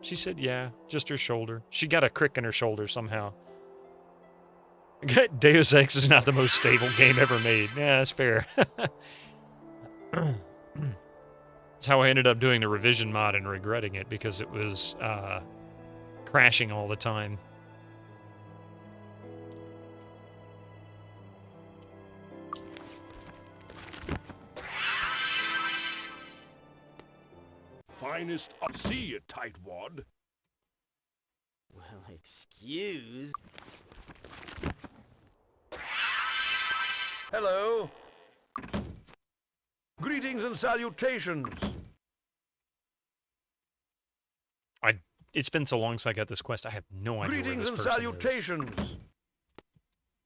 She said, yeah, just her shoulder. She got a crick in her shoulder somehow. Deus Ex is not the most stable game ever made. Yeah, that's fair. That's how I ended up doing the revision mod and regretting it, because it was crashing all the time. Finest. See you, tightwad. Well, excuse. Hello. Greetings and salutations. It's been so long since I got this quest, I have no idea where this person is. Salutations.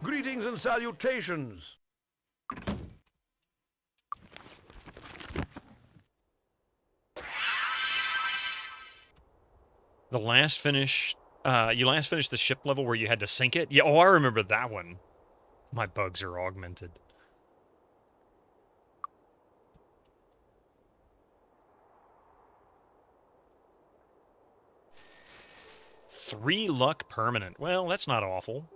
Greetings and salutations. The last finish, you last finished the ship level where you had to sink it? Yeah, oh, I remember that one. My bugs are augmented. 3 luck permanent. Well, that's not awful.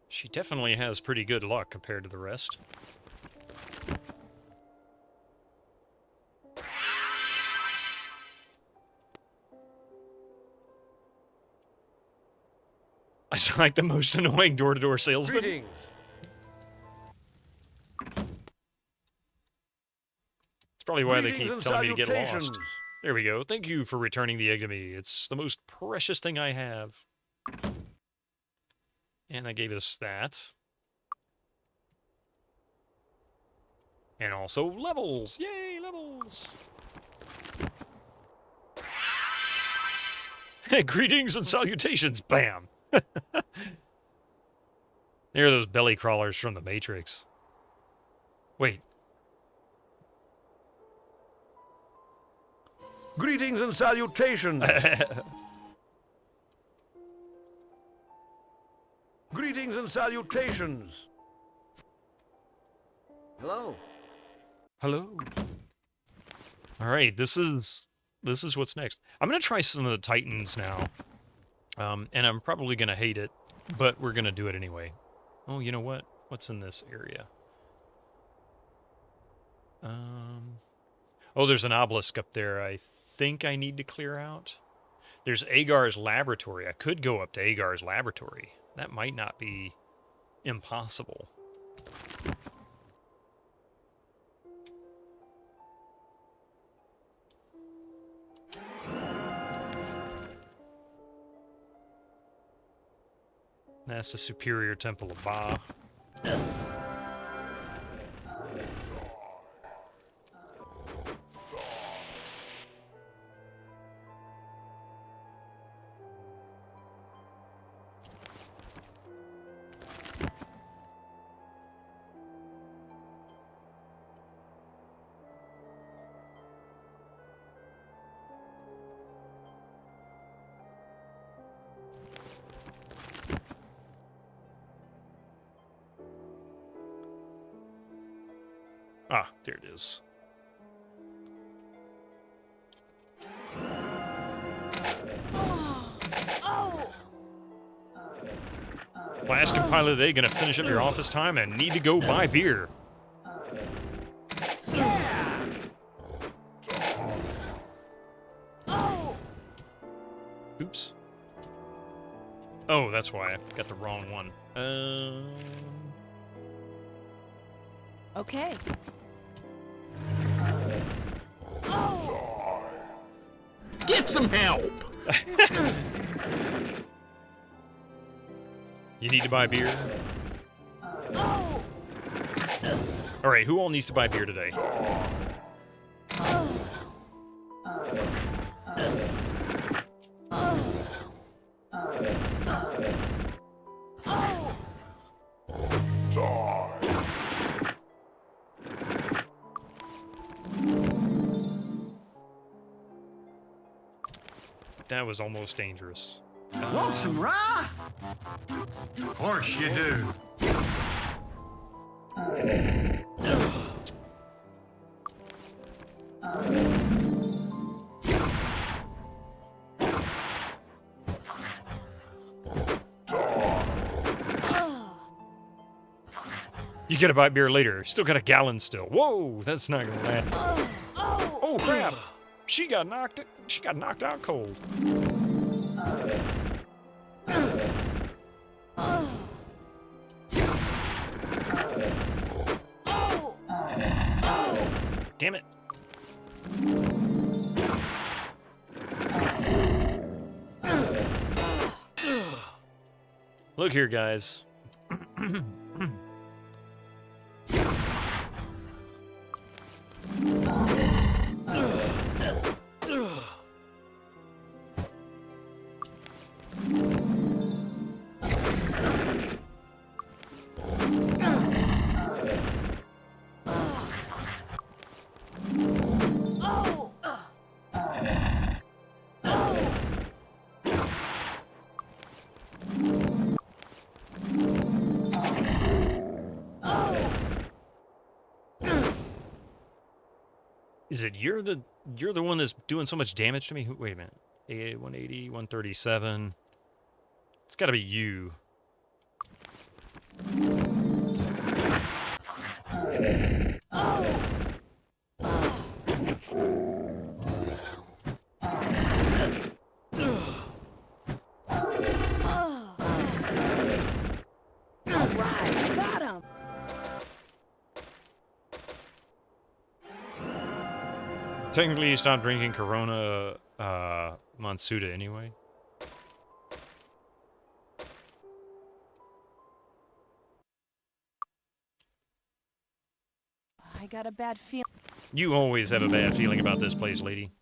She definitely has pretty good luck compared to the rest. I sound like the most annoying door-to-door salesman. Greetings. That's probably why they keep telling me to get lost. salutations. There we go. Thank you for returning the egg to me. It's the most precious thing I have. And I gave us that. And also levels. Yay, levels. Greetings and salutations. Bam. There are those belly crawlers from the Matrix. Wait. Greetings and salutations. Greetings and salutations. Hello. Hello. All right, this is what's next. I'm gonna try some of the Titans now, and I'm probably gonna hate it, but we're gonna do it anyway. Oh, you know what? What's in this area? Oh, there's an obelisk up there. I think I need to clear out. There's Agar's laboratory. I could go up to Agar's laboratory. That might not be impossible. That's the Superior Temple of Ba. Ah, there it is. Alaskan pilot today gonna finish up your office time and need to go buy beer. Oops. Oh, that's why I got the wrong one. Okay. Get some help! You need to buy beer? Alright, who all needs to buy beer today? That was almost dangerous. Want some rye? Of course you do. You gotta buy beer later. Still got a gallon still. Whoa, that's not gonna land. Oh crap! She got knocked out cold. Damn it. Look here, guys. Is it you're the one that's doing so much damage to me? Wait a minute. 180, 137. It's got to be you. Technically, you stopped drinking Corona Monsuda anyway. I got a bad feeling. You always have a bad feeling about this place, lady.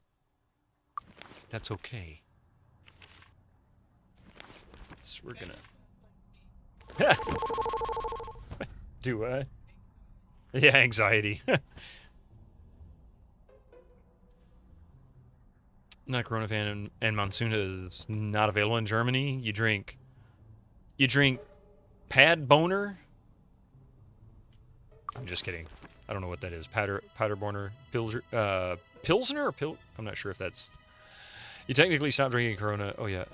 That's okay. So we're gonna... Do what? Yeah, anxiety. Not Corona fan, and Monsuda is not available in Germany. You drink Pad Boner? I'm just kidding. I don't know what that is. Paderborner Pilsner or I'm not sure if that's... You technically stopped drinking Corona. Oh, yeah.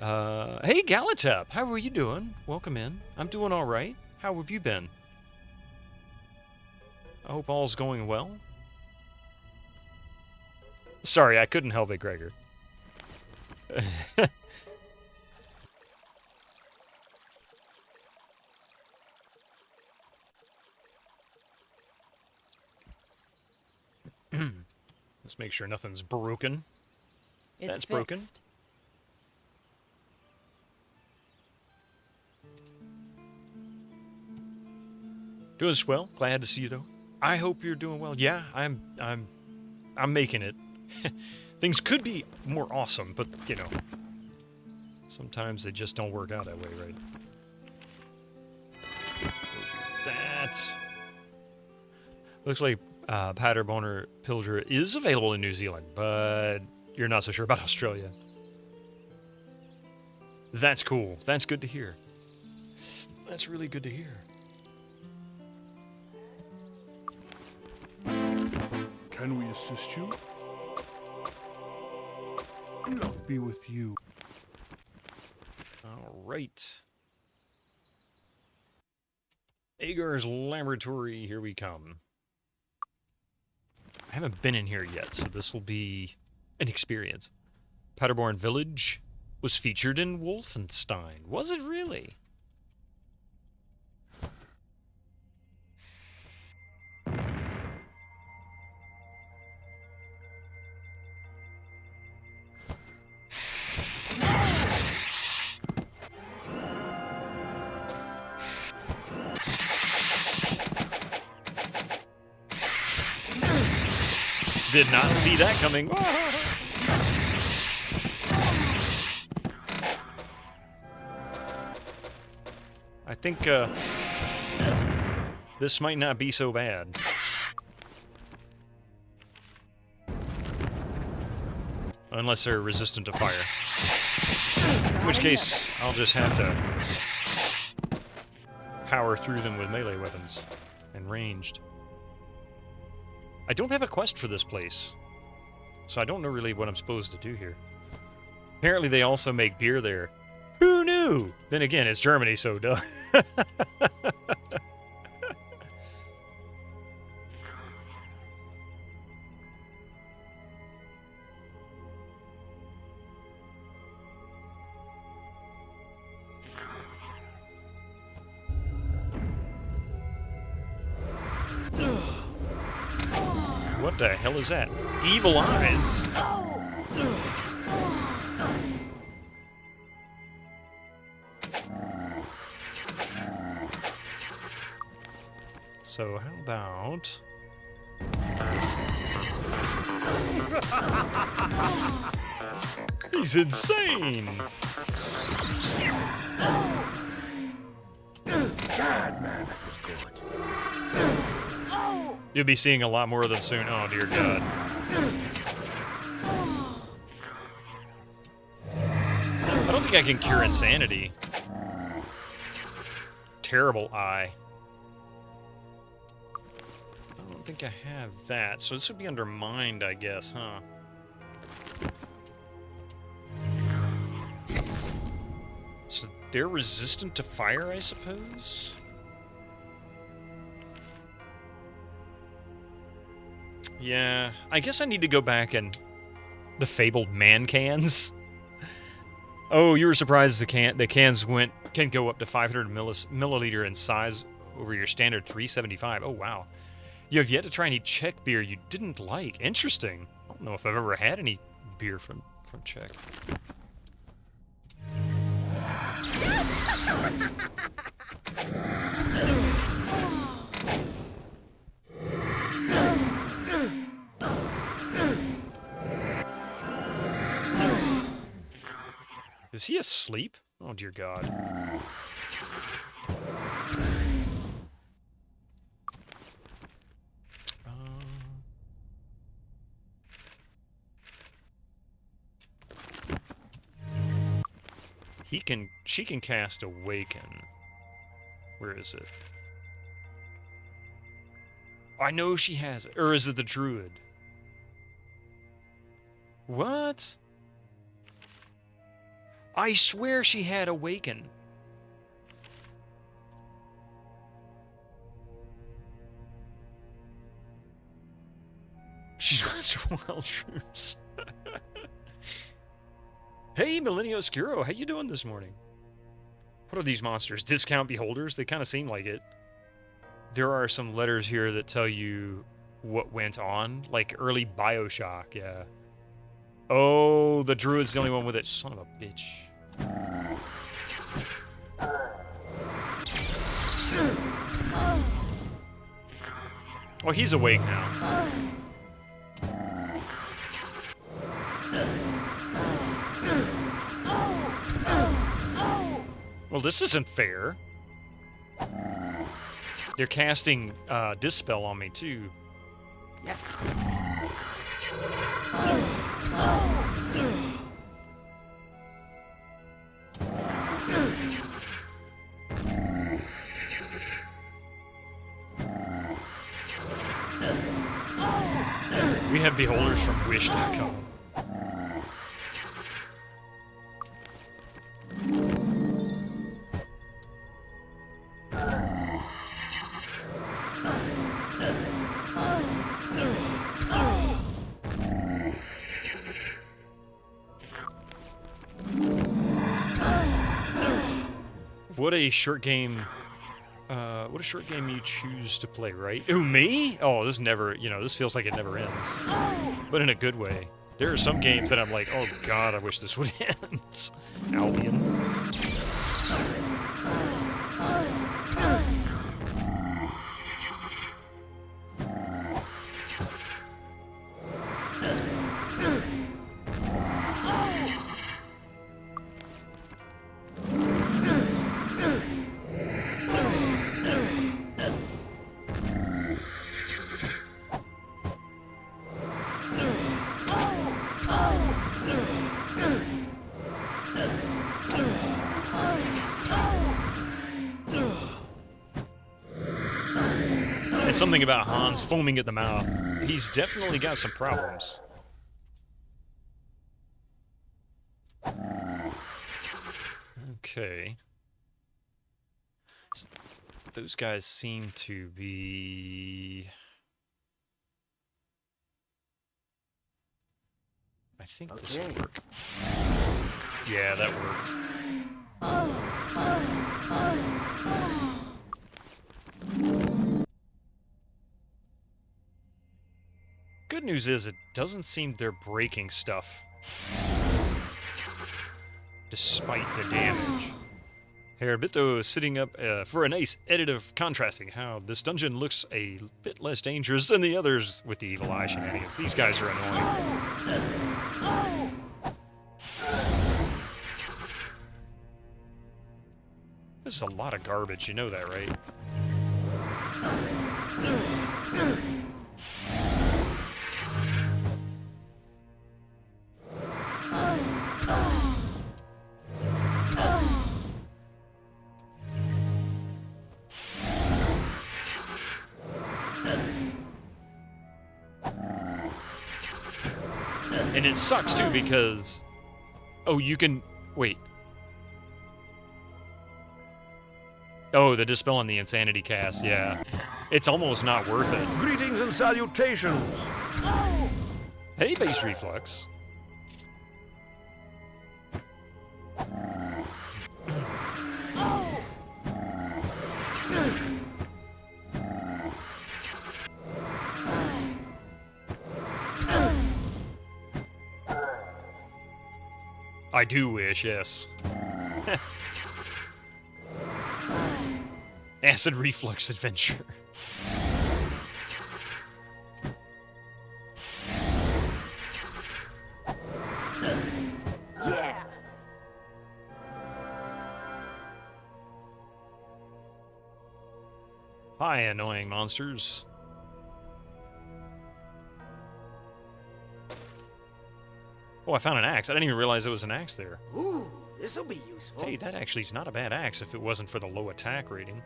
Hey, Galatep. How are you doing? Welcome in. I'm doing all right. How have you been? I hope all's going well. Sorry, I couldn't help it, Gregor. Let's make sure nothing's broken. That's broken. Doing swell. Glad to see you though. I hope you're doing well. Yeah, I'm making it. Things could be more awesome, but you know, sometimes they just don't work out that way, right? That's looks like Paderborner Pilsner is available in New Zealand, but you're not so sure about Australia. That's cool. That's good to hear. That's really good to hear. Can we assist you? Luck be with you. All right. Agar's Laboratory, here we come. I haven't been in here yet, so this will be an experience. Paderborn Village was featured in Wolfenstein. Was it really? Did not see that coming. I think this might not be so bad. Unless they're resistant to fire. In which case, I'll just have to power through them with melee weapons and ranged. I don't have a quest for this place, so I don't know really what I'm supposed to do here. Apparently they also make beer there. Who knew? Then again, it's Germany, so duh. What the hell is that? Evil eyes. So how about... He's insane! God, man, that was good. You'll be seeing a lot more of them soon. Oh, dear God. I don't think I can cure insanity. Terrible eye. I don't don't think I have that, so this would be under mind, I guess, huh? So they're resistant to fire, I suppose? Yeah, I guess I need to go back and... The fabled man cans? Oh, you were surprised the cans can go up to 500 milliliter in size over your standard 375. Oh, wow. You have yet to try any Czech beer you didn't like. Interesting. I don't know if I've ever had any beer from Czech. Is he asleep? Oh, dear God. She can cast Awaken. Where is it? I know she has it. Or is it the Druid? What? I swear she had Awaken. She's got 12 troops. Hey, Millennial Oscuro, how you doing this morning? What are these monsters? Discount beholders? They kind of seem like it. There are some letters here that tell you what went on, like early Bioshock, yeah. Oh, the Druid's the only one with it. Son of a bitch. Oh, he's awake now. Well, this isn't fair. They're casting Dispel on me, too. Yes. We have beholders from Wish.com. What a short game. What a short game you choose to play, right? Ooh, me? Oh, this never, this feels like it never ends. But in a good way. There are some games that I'm like, oh god, I wish this would end. Albion. Something about Hans foaming at the mouth. He's definitely got some problems. Okay. Those guys seem to be... I think this will work. Yeah, that works. Good news is, it doesn't seem they're breaking stuff. Despite the damage. Herabito is sitting up for a nice edit of contrasting how this dungeon looks a bit less dangerous than the others with the evil eye shenanigans. These guys are annoying. This is a lot of garbage, you know that, right? And it sucks too because, oh, you can wait. Oh, the dispel on the insanity cast, yeah. It's almost not worth it. Greetings and salutations. Hey, base reflux. I do wish, yes. Acid reflux adventure. Yeah. Hi, annoying monsters. Oh, I found an axe. I didn't even realize there was an axe there. Ooh, this'll be useful. Hey, that actually is not a bad axe if it wasn't for the low attack rating.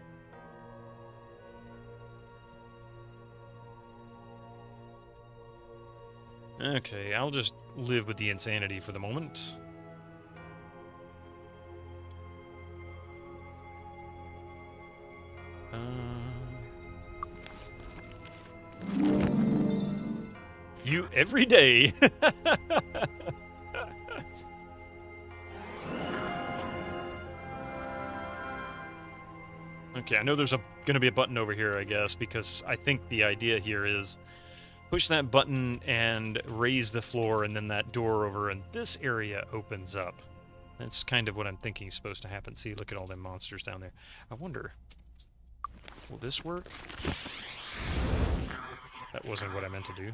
Okay, I'll just live with the insanity for the moment. You every day. Okay, I know there's gonna be a button over here, I guess, because I think the idea here is push that button and raise the floor, and then that door over in this area opens up. That's kind of what I'm thinking is supposed to happen. See, look at all them monsters down there. I wonder, will this work? That wasn't what I meant to do.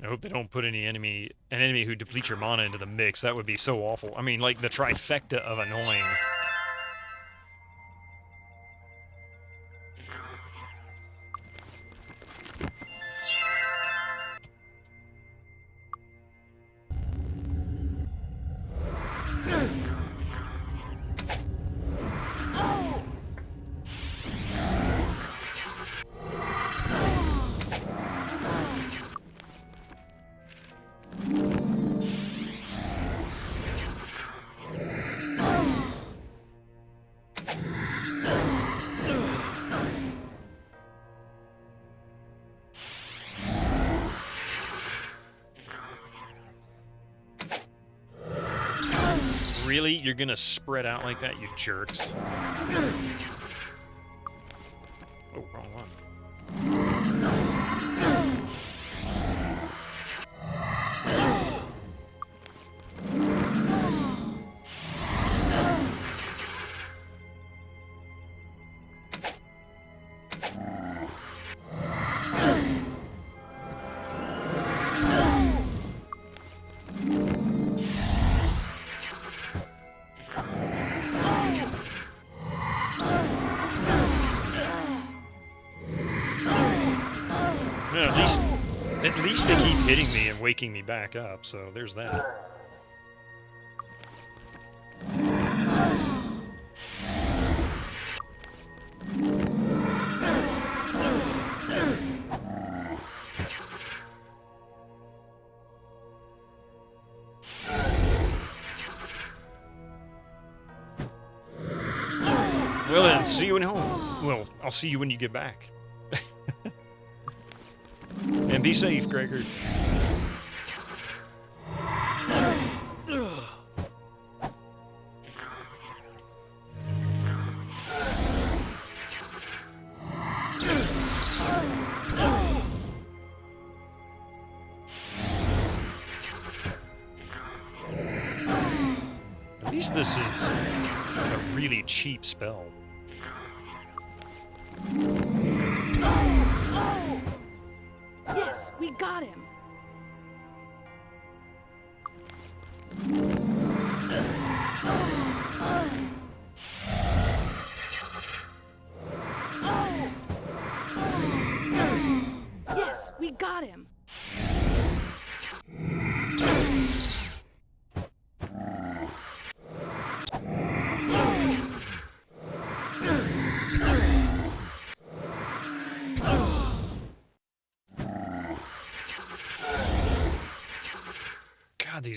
I hope they don't put an enemy who depletes your mana into the mix. That would be so awful. I mean, like the trifecta of annoying. Really? You're gonna spread out like that, you jerks? Oh, wrong one. At least they keep hitting me and waking me back up, so there's that. Well then, see you when home. Well, I'll see you when you get back. And be safe, Gregor. At least this is a really cheap spell. Yes, we got him. Yes, we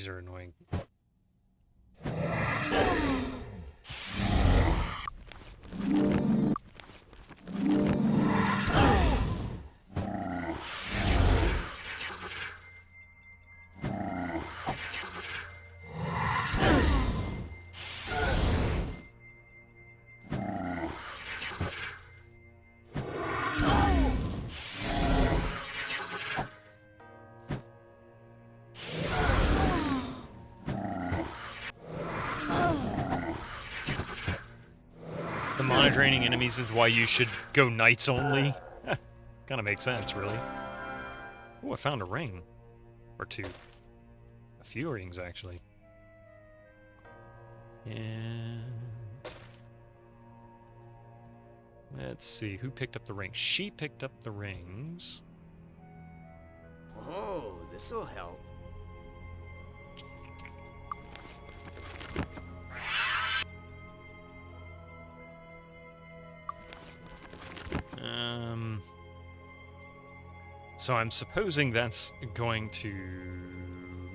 These are annoying. The mana draining enemies is why you should go knights only. Kind of makes sense, really. Oh, I found a ring. Or two. A few rings, actually. And... let's see, who picked up the ring? She picked up the rings. Oh, this'll help. So I'm supposing that's going to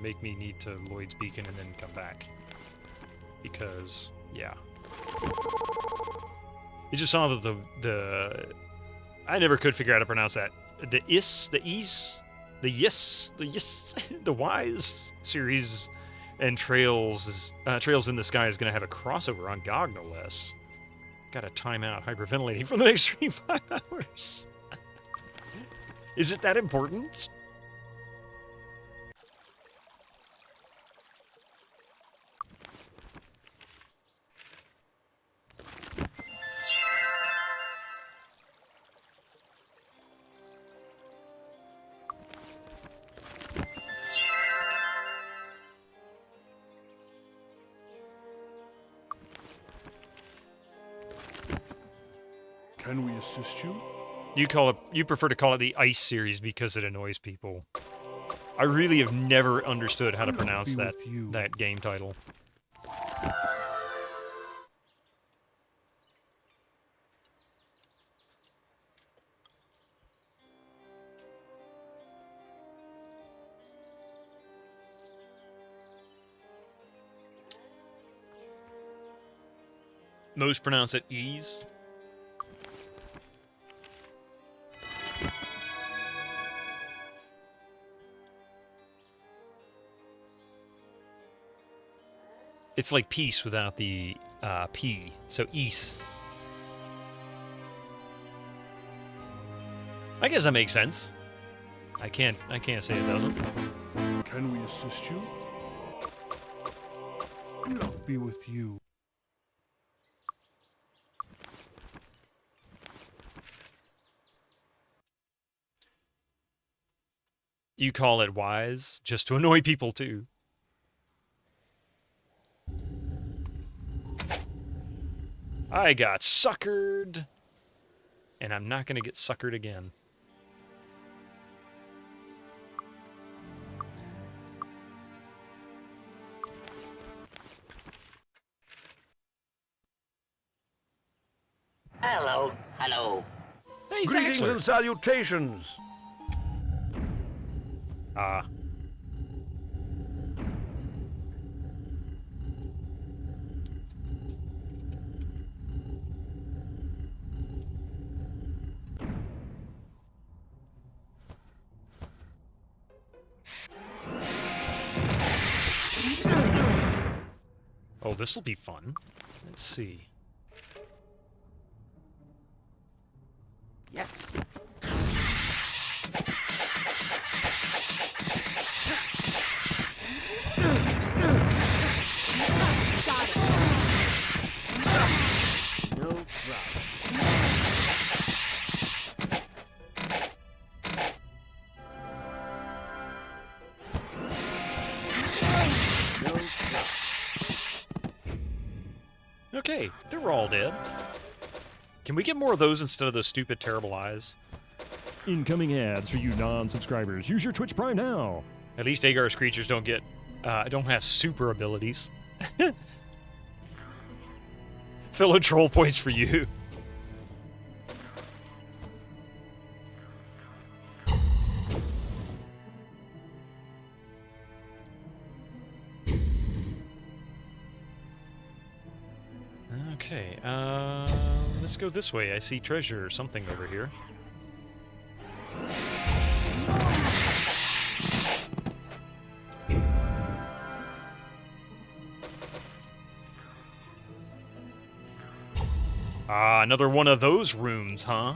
make me need to Lloyd's Beacon and then come back. Because, yeah. You just saw that the I never could figure out how to pronounce that. The Wise series and Trails in the Sky is going to have a crossover on GOG, no less. Got a timeout hyperventilating for the next 5 hours. Is it that important? Can we assist you? You prefer to call it the Ice series because it annoys people. I really have never understood how to pronounce that game title. Most pronounce it ease. It's like peace without the P, so ease. I guess that makes sense. I can't say it doesn't. Can we assist you? I'll be with you. You call it wise just to annoy people too. I got suckered, and I'm not going to get suckered again. Hello, hello. Hey, Greetings Zaxler. and salutations. Oh, this will be fun. Let's see. Yes. Got it. No problem. No problem. Okay, they're all dead. Can we get more of those instead of those stupid, terrible eyes? Incoming ads for you non-subscribers. Use your Twitch Prime now. At least Agar's creatures don't have super abilities. Fellow troll points for you. Okay, let's go this way. I see treasure or something over here. Ah, another one of those rooms, huh?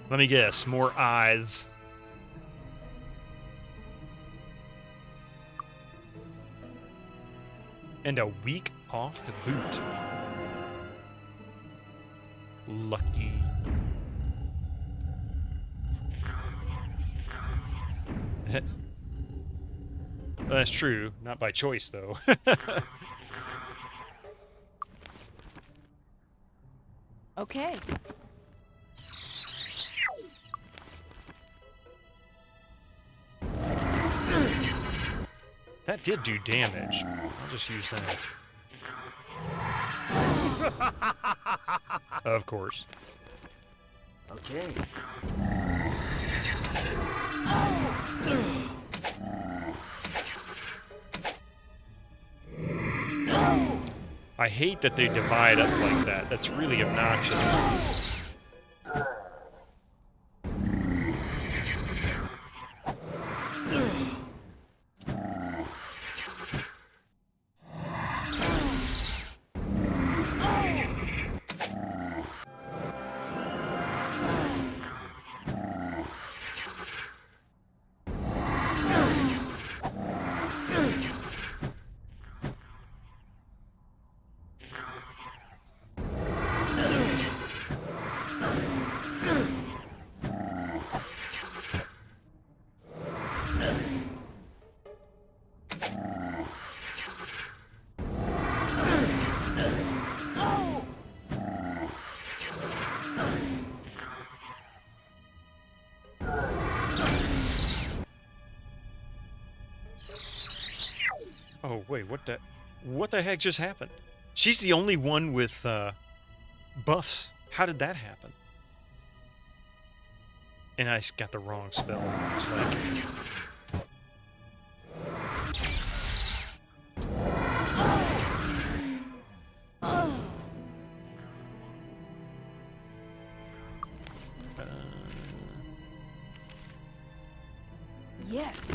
Let me guess, more eyes. And a week off to boot. Lucky. Well, that's true. Not by choice, though. Okay. That did do damage. I'll just use that. Of course. Okay. I hate that they divide up like that. That's really obnoxious. Oh, wait, what the heck just happened? She's the only one with, buffs. How did that happen? And I got the wrong spell. It's like... Yes.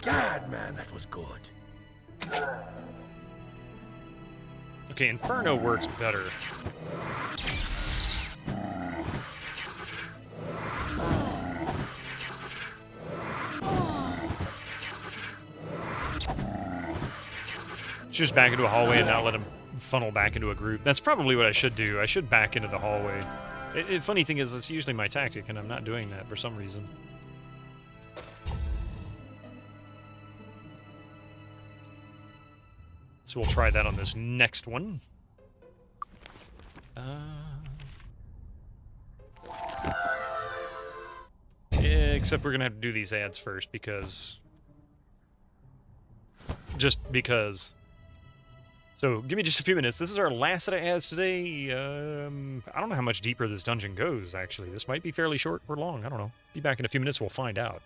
God, man, that was good. Okay, Inferno works better. Just back into a hallway and not let him funnel back into a group. That's probably what I should do. I should back into the hallway. Funny thing is, it's usually my tactic, and I'm not doing that for some reason. So we'll try that on this next one. Except we're gonna have to do these ads first because... Just because... So, give me just a few minutes. This is our last set of ads today. I don't know how much deeper this dungeon goes, actually. This might be fairly short or long. I don't know. Be back in a few minutes. We'll find out.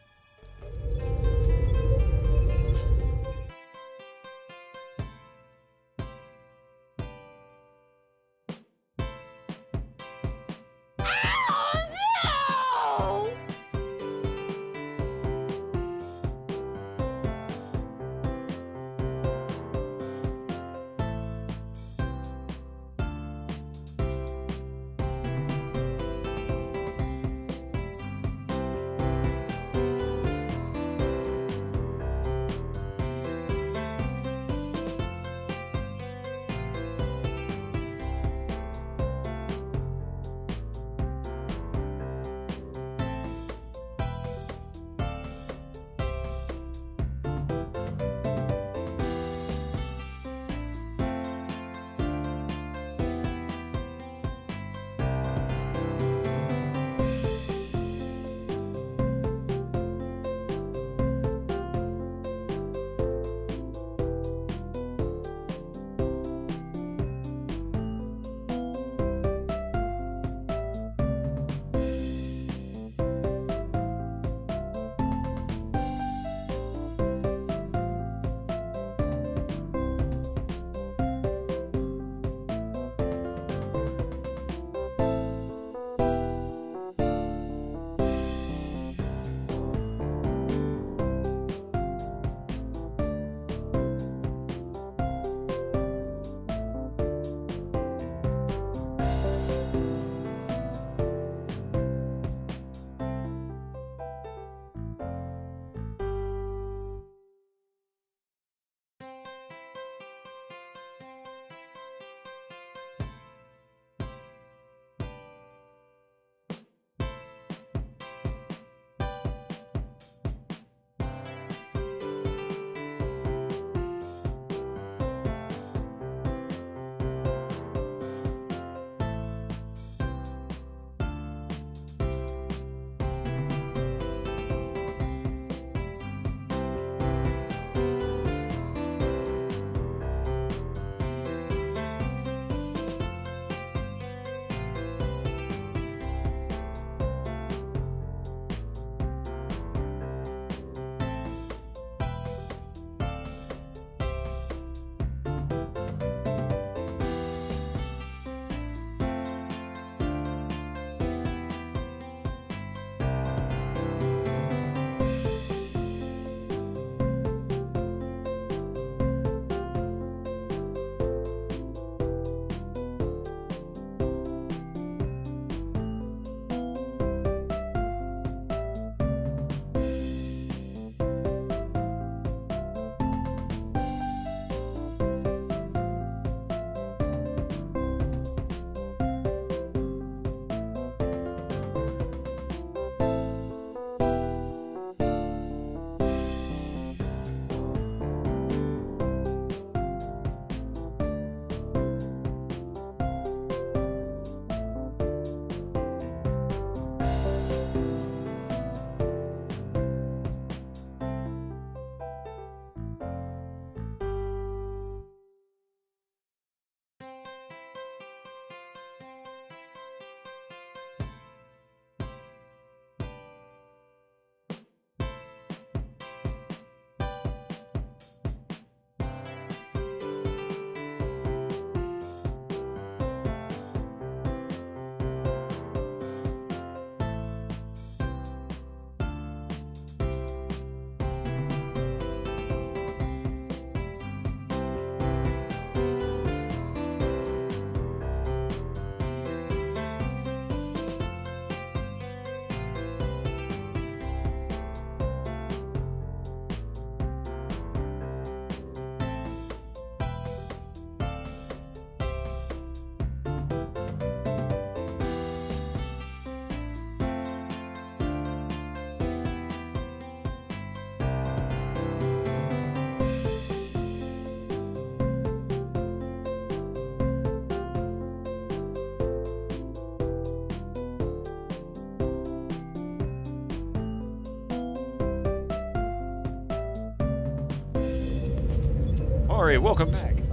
Alright, welcome back. Can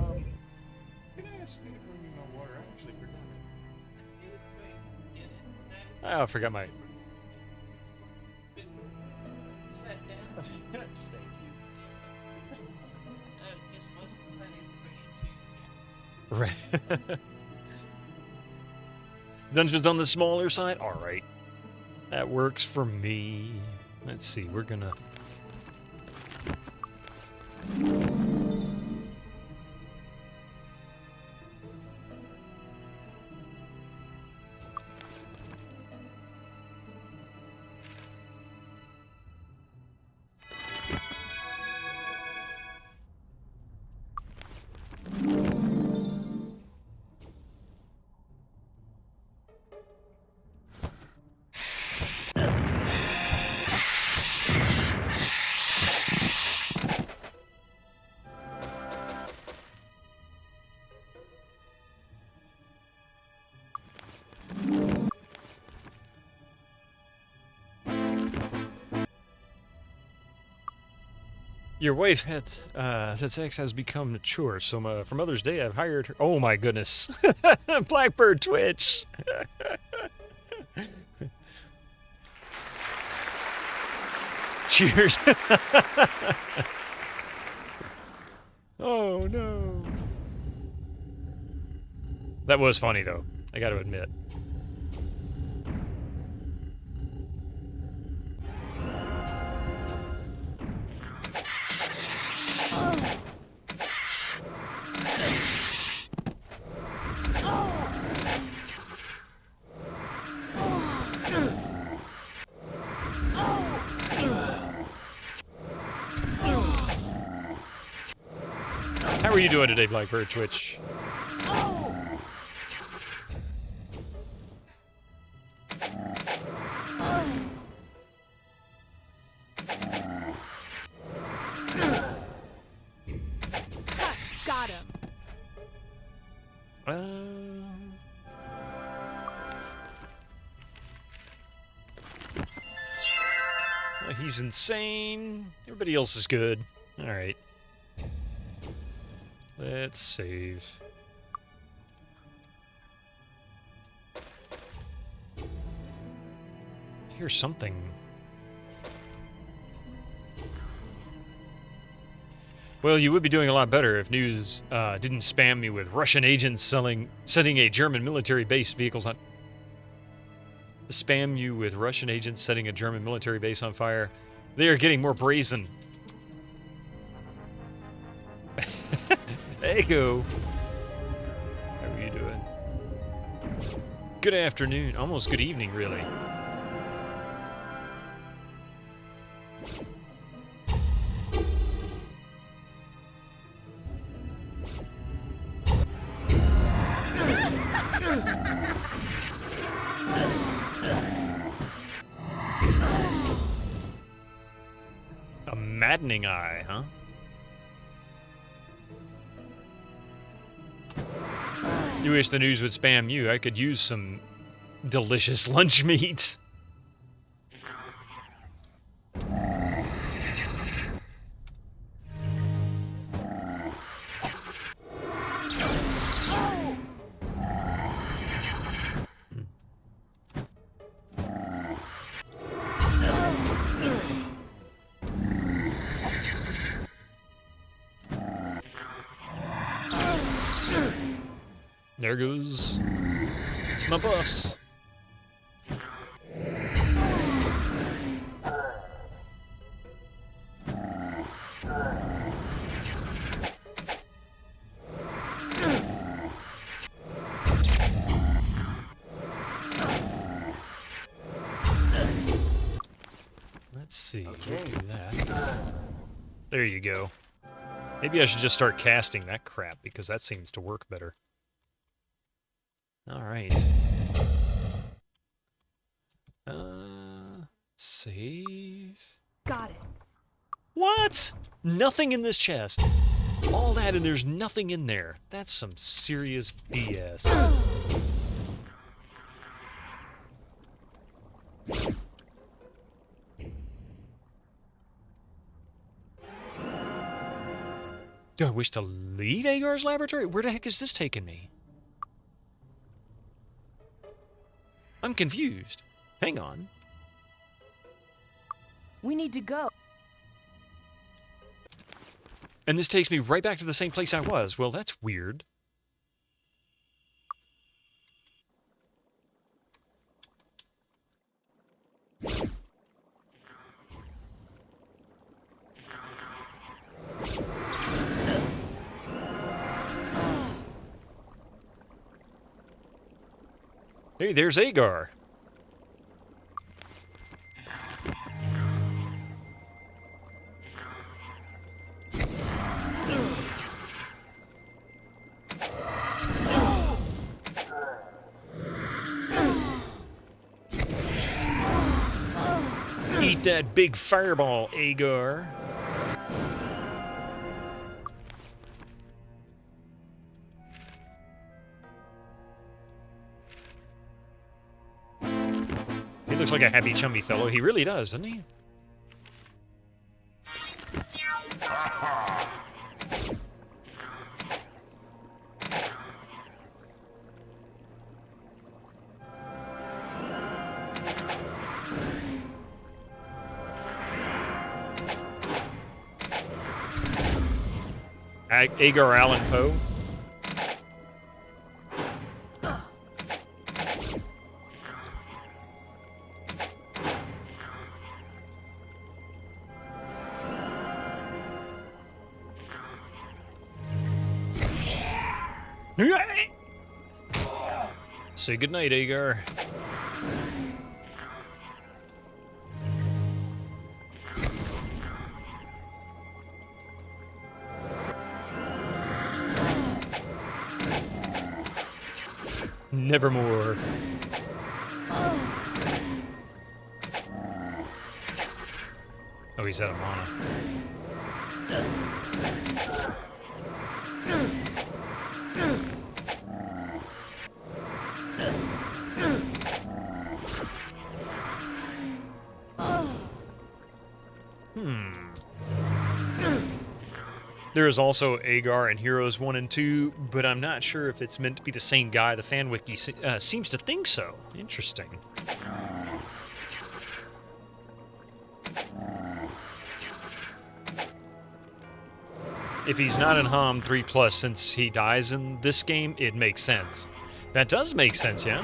I ask you to bring me my water? I actually forgot it. Oh, I forgot my... Right. Dungeons on the smaller side? Alright. That works for me. Let's see, we're gonna... Your wife had said sex has become mature, so for Mother's Day I've hired her. Oh my goodness, Blackbird Twitch. Cheers. Oh no. That was funny though, I got to admit. How are you doing today, Blackbird Twitch? Got him. He's insane. Everybody else is good. All right. Let's save. Here's something. Well, you would be doing a lot better if news didn't spam me with Russian agents setting a German military base vehicles on... Spam you with Russian agents setting a German military base on fire. They are getting more brazen. Echo. How are you doing? Good afternoon. Almost good evening, really. A maddening eye, huh? You wish the news would spam you. I could use some delicious lunch meat. There goes my buffs. Let's see. We'll do that. There you go. Maybe I should just start casting that crap because that seems to work better. All right. Save. Got it. What? Nothing in this chest. All that and there's nothing in there. That's some serious BS. Do I wish to leave Agar's laboratory? Where the heck is this taking me? I'm confused. Hang on. We need to go. And this takes me right back to the same place I was. Well, that's weird. Hey, there's Agar. Eat that big fireball, Agar. He looks like a happy, chummy fellow. He really does, doesn't he? Agar Allan Poe. Say goodnight, Agar. Nevermore. Oh, he's out of mana. There is also Agar in Heroes 1 and 2, but I'm not sure if it's meant to be the same guy. The fan wiki seems to think so. Interesting. If he's not in HOM 3+, since he dies in this game, it makes sense. That does make sense, yeah?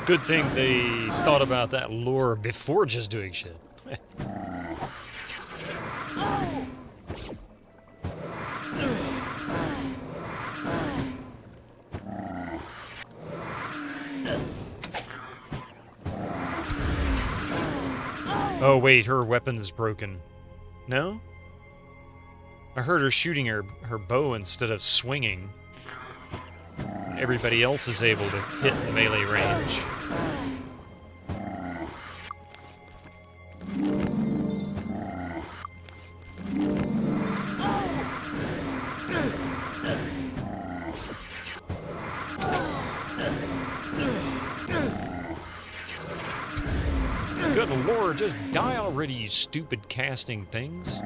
Good thing they thought about that lore before just doing shit. Oh wait, her weapon is broken. No? I heard her shooting her bow instead of swinging. Everybody else is able to hit the melee range. the Lord, just die already, you stupid casting things.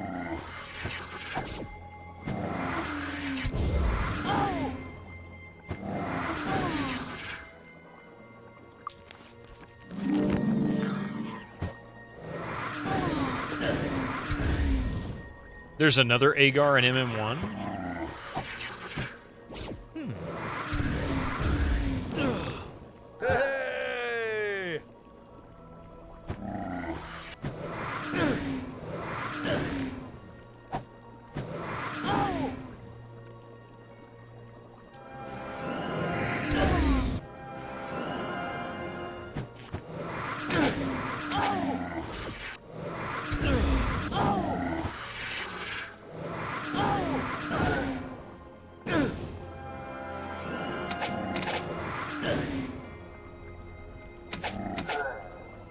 There's another Agar and MM1. Hey!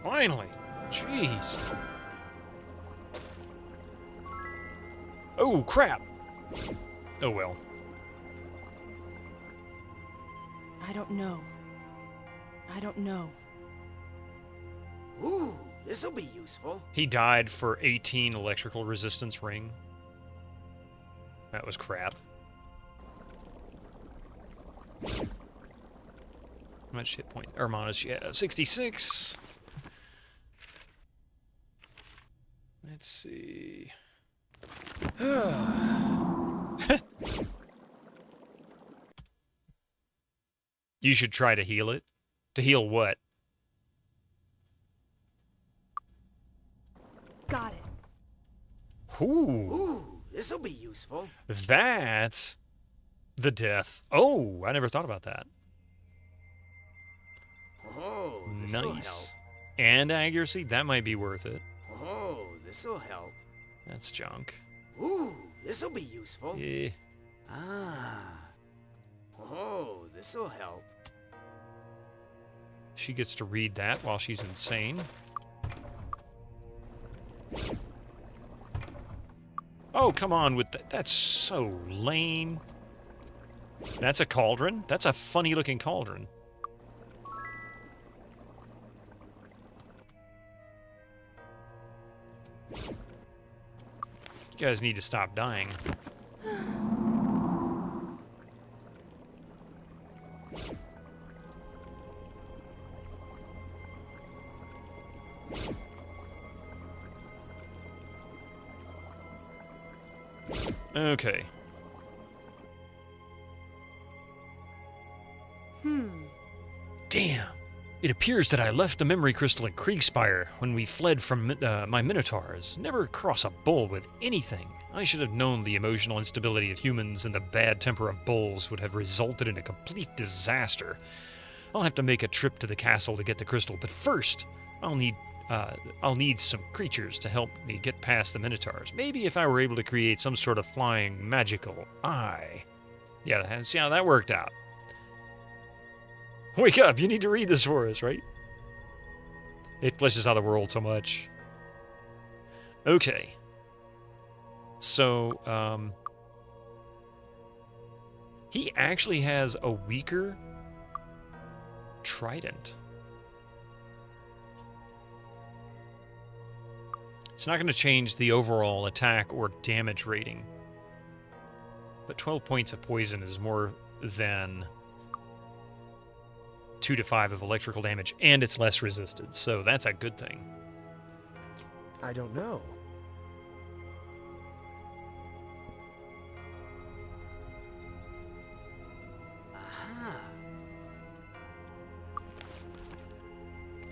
Finally. Jeez. Oh, crap. Oh, well. I don't know. I don't know. Ooh, this'll be useful. He died for 18 electrical resistance ring. That was crap. How much hit point? Armada's, yeah, 66. Let's see. You should try to heal it. To heal what? Got it. Ooh. Ooh, this'll be useful. That's the death. Oh, I never thought about that. Oh, this'll Nice. help. And accuracy, that might be worth it. Oh, this'll help. That's junk. Ooh, this'll be useful. Yeah. Ah. Oh, this'll help. She gets to read that while she's insane. Oh, come on with that. That's so lame. That's a cauldron? That's a funny-looking cauldron. You guys need to stop dying. Okay. Damn. It appears that I left the memory crystal at Kriegspire when we fled from my Minotaurs. Never cross a bull with anything. I should have known the emotional instability of humans and the bad temper of bulls would have resulted in a complete disaster. I'll have to make a trip to the castle to get the crystal, but first, I'll need some creatures to help me get past the Minotaurs. Maybe if I were able to create some sort of flying magical eye. Yeah, see how that worked out. Wake up, you need to read this for us, right? It fleshes out the world so much. Okay. So, he actually has a weaker trident. It's not going to change the overall attack or damage rating. But 12 points of poison is more than 2 to 5 of electrical damage, and it's less resisted, so that's a good thing. I don't know. Aha.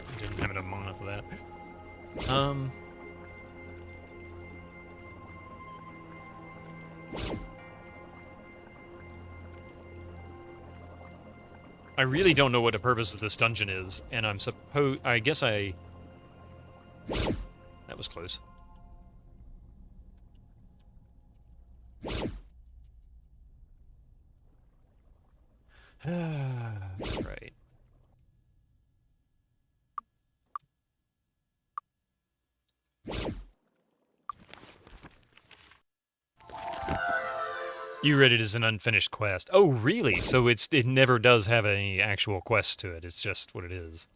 I didn't have enough mana for that. I really don't know what the purpose of this dungeon is, and I guess that was close. Right. You read it as an unfinished quest. Oh, really? So it never does have any actual quest to it. It's just what it is.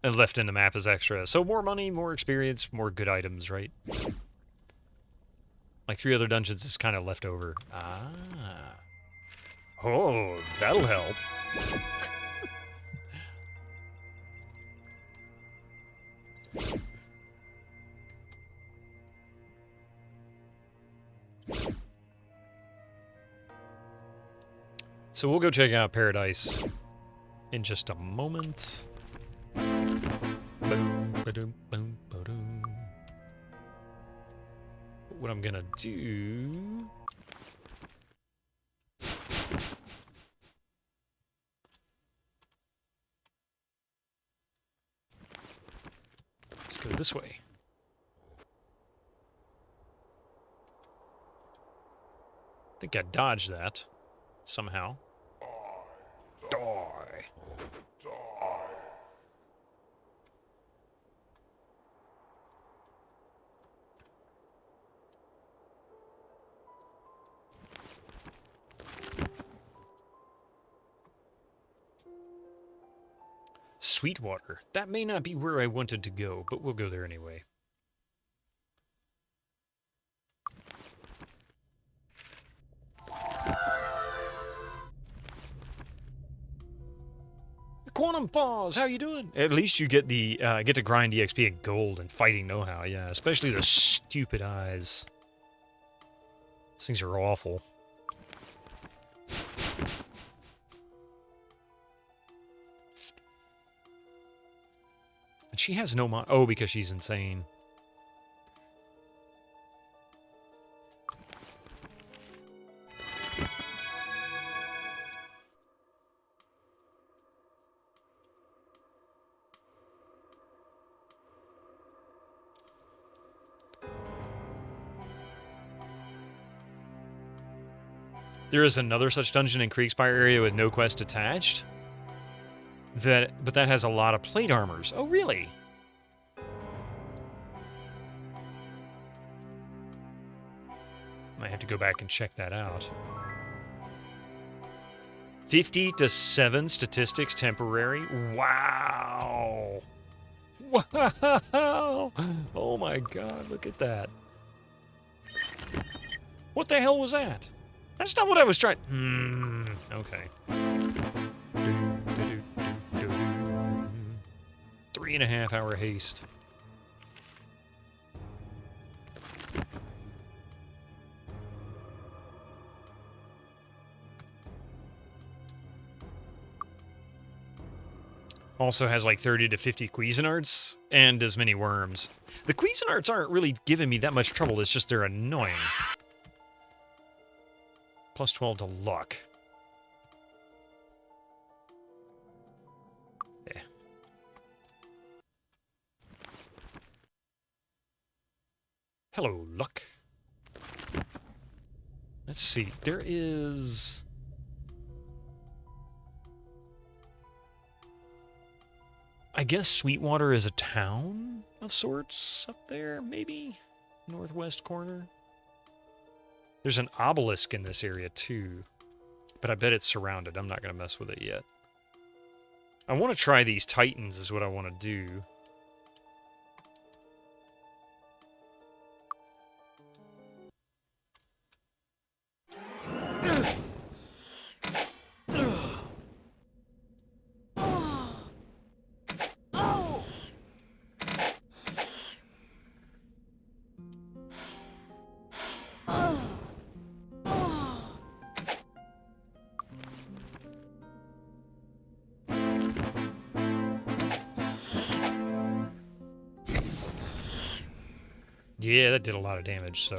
and left in the map as extra. So more money, more experience, more good items, right? Like 3 other dungeons is kind of left over. Ah. Oh, that'll help. So we'll go check out Paradise in just a moment. Boom, ba-doom, boom, ba-doom. What I'm gonna do... Let's go this way. I think I dodged that somehow. Die. Sweetwater. That may not be where I wanted to go, but we'll go there anyway. Quantum Falls, how you doing? At least you get the get to grind EXP and gold and fighting know-how, yeah. Especially the stupid eyes. Those things are awful. And she has no mon- oh, because she's insane. There is another such dungeon in Kriegspire area with no quest attached. But that has a lot of plate armors. Oh, really? Might have to go back and check that out. 50 to 7 statistics temporary. Wow. Wow. Oh my god, look at that. What the hell was that? That's not what I was trying. Okay. 3.5 hour haste. Also has like 30 to 50 Cuisinarts and as many worms. The Cuisinarts aren't really giving me that much trouble, it's just they're annoying. Plus 12 to luck. Yeah. Hello, luck. Let's see. There is... I guess Sweetwater is a town of sorts up there, maybe? Northwest corner? There's an obelisk in this area, too. But I bet it's surrounded. I'm not going to mess with it yet. I want to try these Titans is what I want to do. Yeah, that did a lot of damage, so...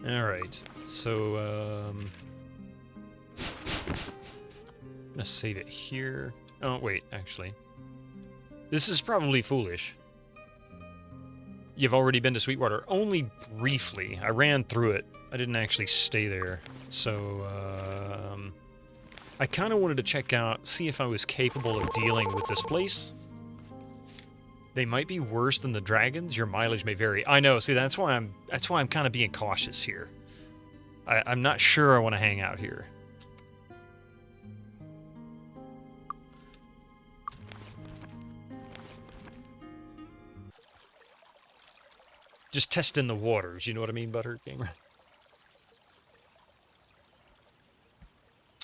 Alright, so, I'm gonna save it here. Oh, wait, actually. This is probably foolish. You've already been to Sweetwater. Only briefly. I ran through it. I didn't actually stay there. So, I kind of wanted to check out, see if I was capable of dealing with this place. They might be worse than the dragons. Your mileage may vary. I know. See, that's why I'm kind of being cautious here. I'm not sure I want to hang out here. Just testing the waters, you know what I mean, Butthurt Gamer?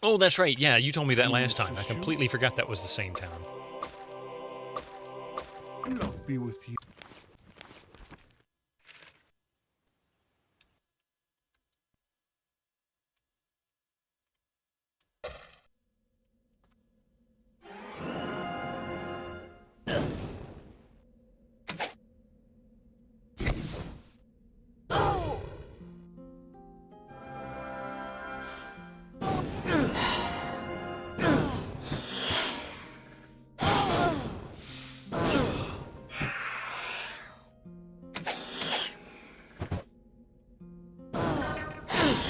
Oh, that's right. Yeah, you told me that last time. I completely forgot that was the same town. Luck be with you.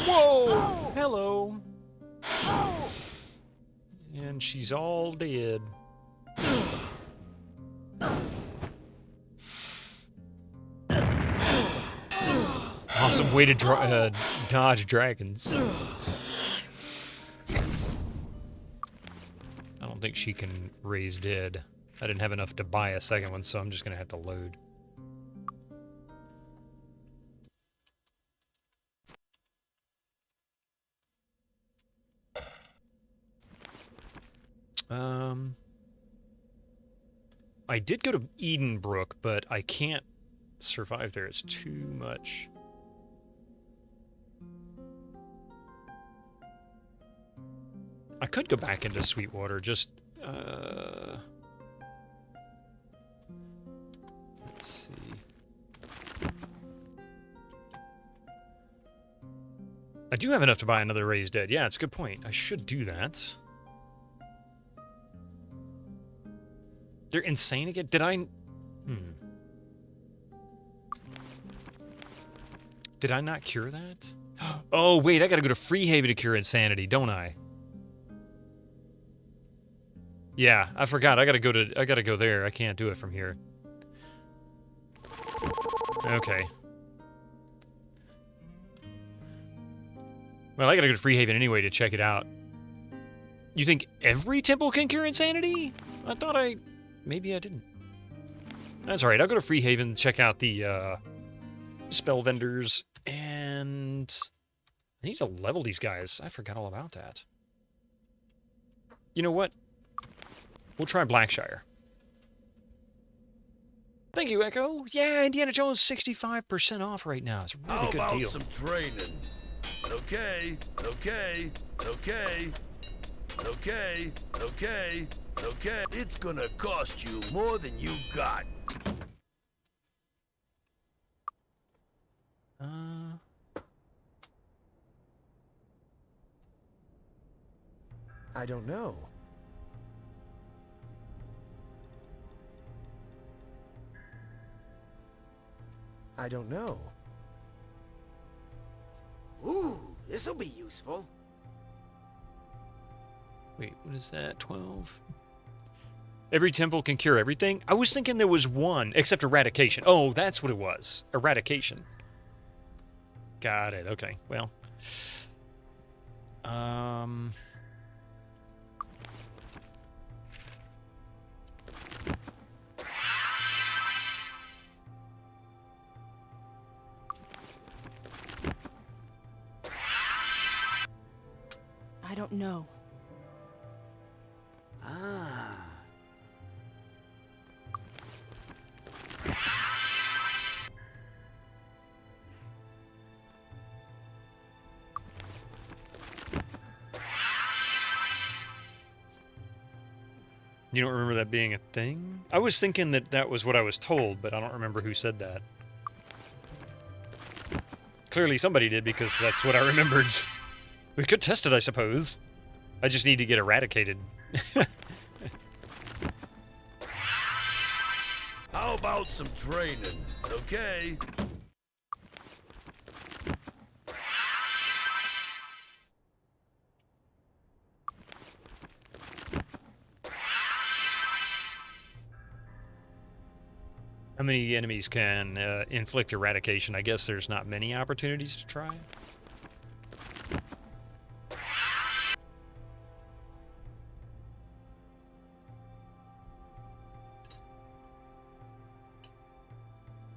Whoa! Hello. And she's all dead. Awesome way to dodge dragons. I don't think she can raise dead. I didn't have enough to buy a second one, so I'm just gonna have to load. I did go to Edenbrook, but I can't survive there. It's too much. I could go back into Sweetwater, just, let's see. I do have enough to buy another Raised Dead. Yeah, it's a good point. I should do that. They're insane again? Did I... Did I not cure that? Oh, wait, I gotta go to Freehaven to cure insanity, don't I? Yeah, I forgot. I gotta go there. I can't do it from here. Okay. Well, I gotta go to Freehaven anyway to check it out. You think every temple can cure insanity? I thought maybe I didn't. That's alright. I'll go to Freehaven, check out the spell vendors, and I need to level these guys. I forgot all about that. You know what? We'll try Blackshire. Thank you, Echo. Yeah, Indiana Jones 65% off right now. It's a really good deal. How about some training? Okay, okay, okay, okay, okay, okay. It's gonna cost you more than you got. I don't know. I don't know. Ooh, this'll be useful. Wait, what is that? 12? Every temple can cure everything? I was thinking there was one, except eradication. Oh, that's what it was. Eradication. Got it. Okay, well. I don't know. Ah. You don't remember that being a thing? I was thinking that that was what I was told, but I don't remember who said that. Clearly somebody did, because that's what I remembered. We could test it, I suppose. I just need to get eradicated. How about some training, okay? How many enemies can inflict eradication? I guess there's not many opportunities to try.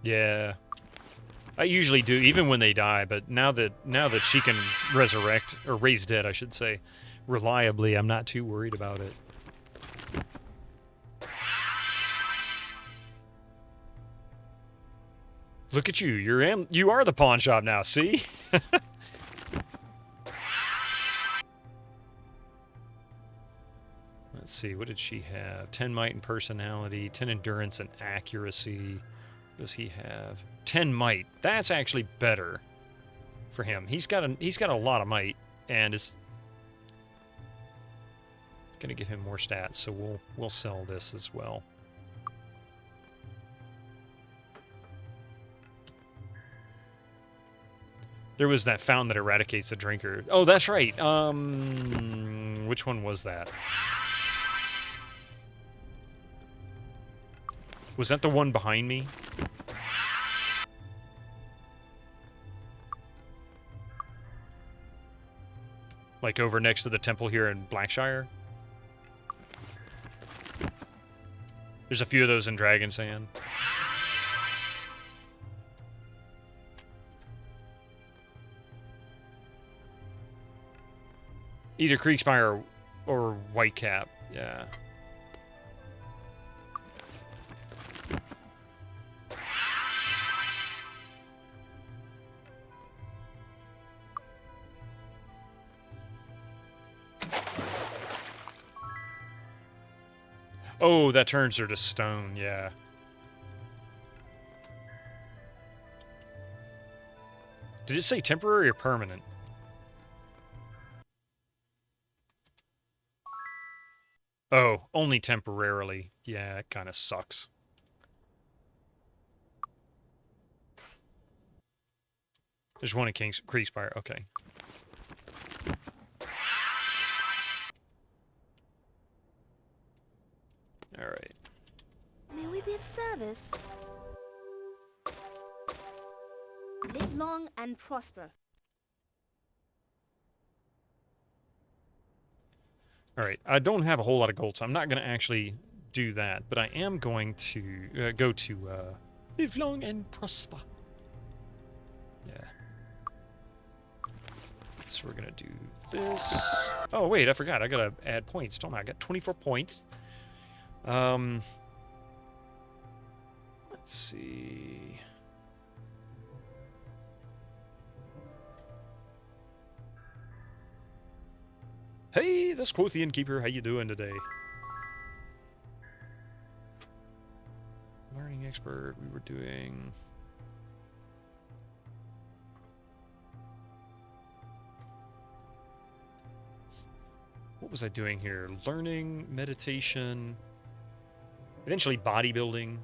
Yeah, I usually do, even when they die. But now that she can resurrect or raise dead, I should say, reliably, I'm not too worried about it. Look at you! You are the pawn shop now. See? Let's see. What did she have? 10 might and personality, 10 endurance and accuracy. What does he have? 10 might. That's actually better for him. He's got a lot of might, and it's gonna give him more stats. So we'll sell this as well. There was that fountain that eradicates the drinker. Oh, that's right. Which one was that? Was that the one behind me? Like over next to the temple here in Blackshire? There's a few of those in Dragon's Hand. Either Creekspire or Whitecap, yeah. Oh, that turns her to stone, yeah. Did it say temporary or permanent? Oh, only temporarily. Yeah, it kind of sucks. There's one at Creekspire. Okay. All right. May we be of service? Live long and prosper. All right. I don't have a whole lot of gold, so I'm not going to actually do that. But I am going to go to live long and prosper. Yeah. So we're going to do this. Oh, wait. I forgot. I got to add points, don't I? I got 24 points. Let's see. Hey, that's Quoth the Innkeeper. How you doing today? Learning expert. We were doing. What was I doing here? Learning, meditation. Eventually bodybuilding.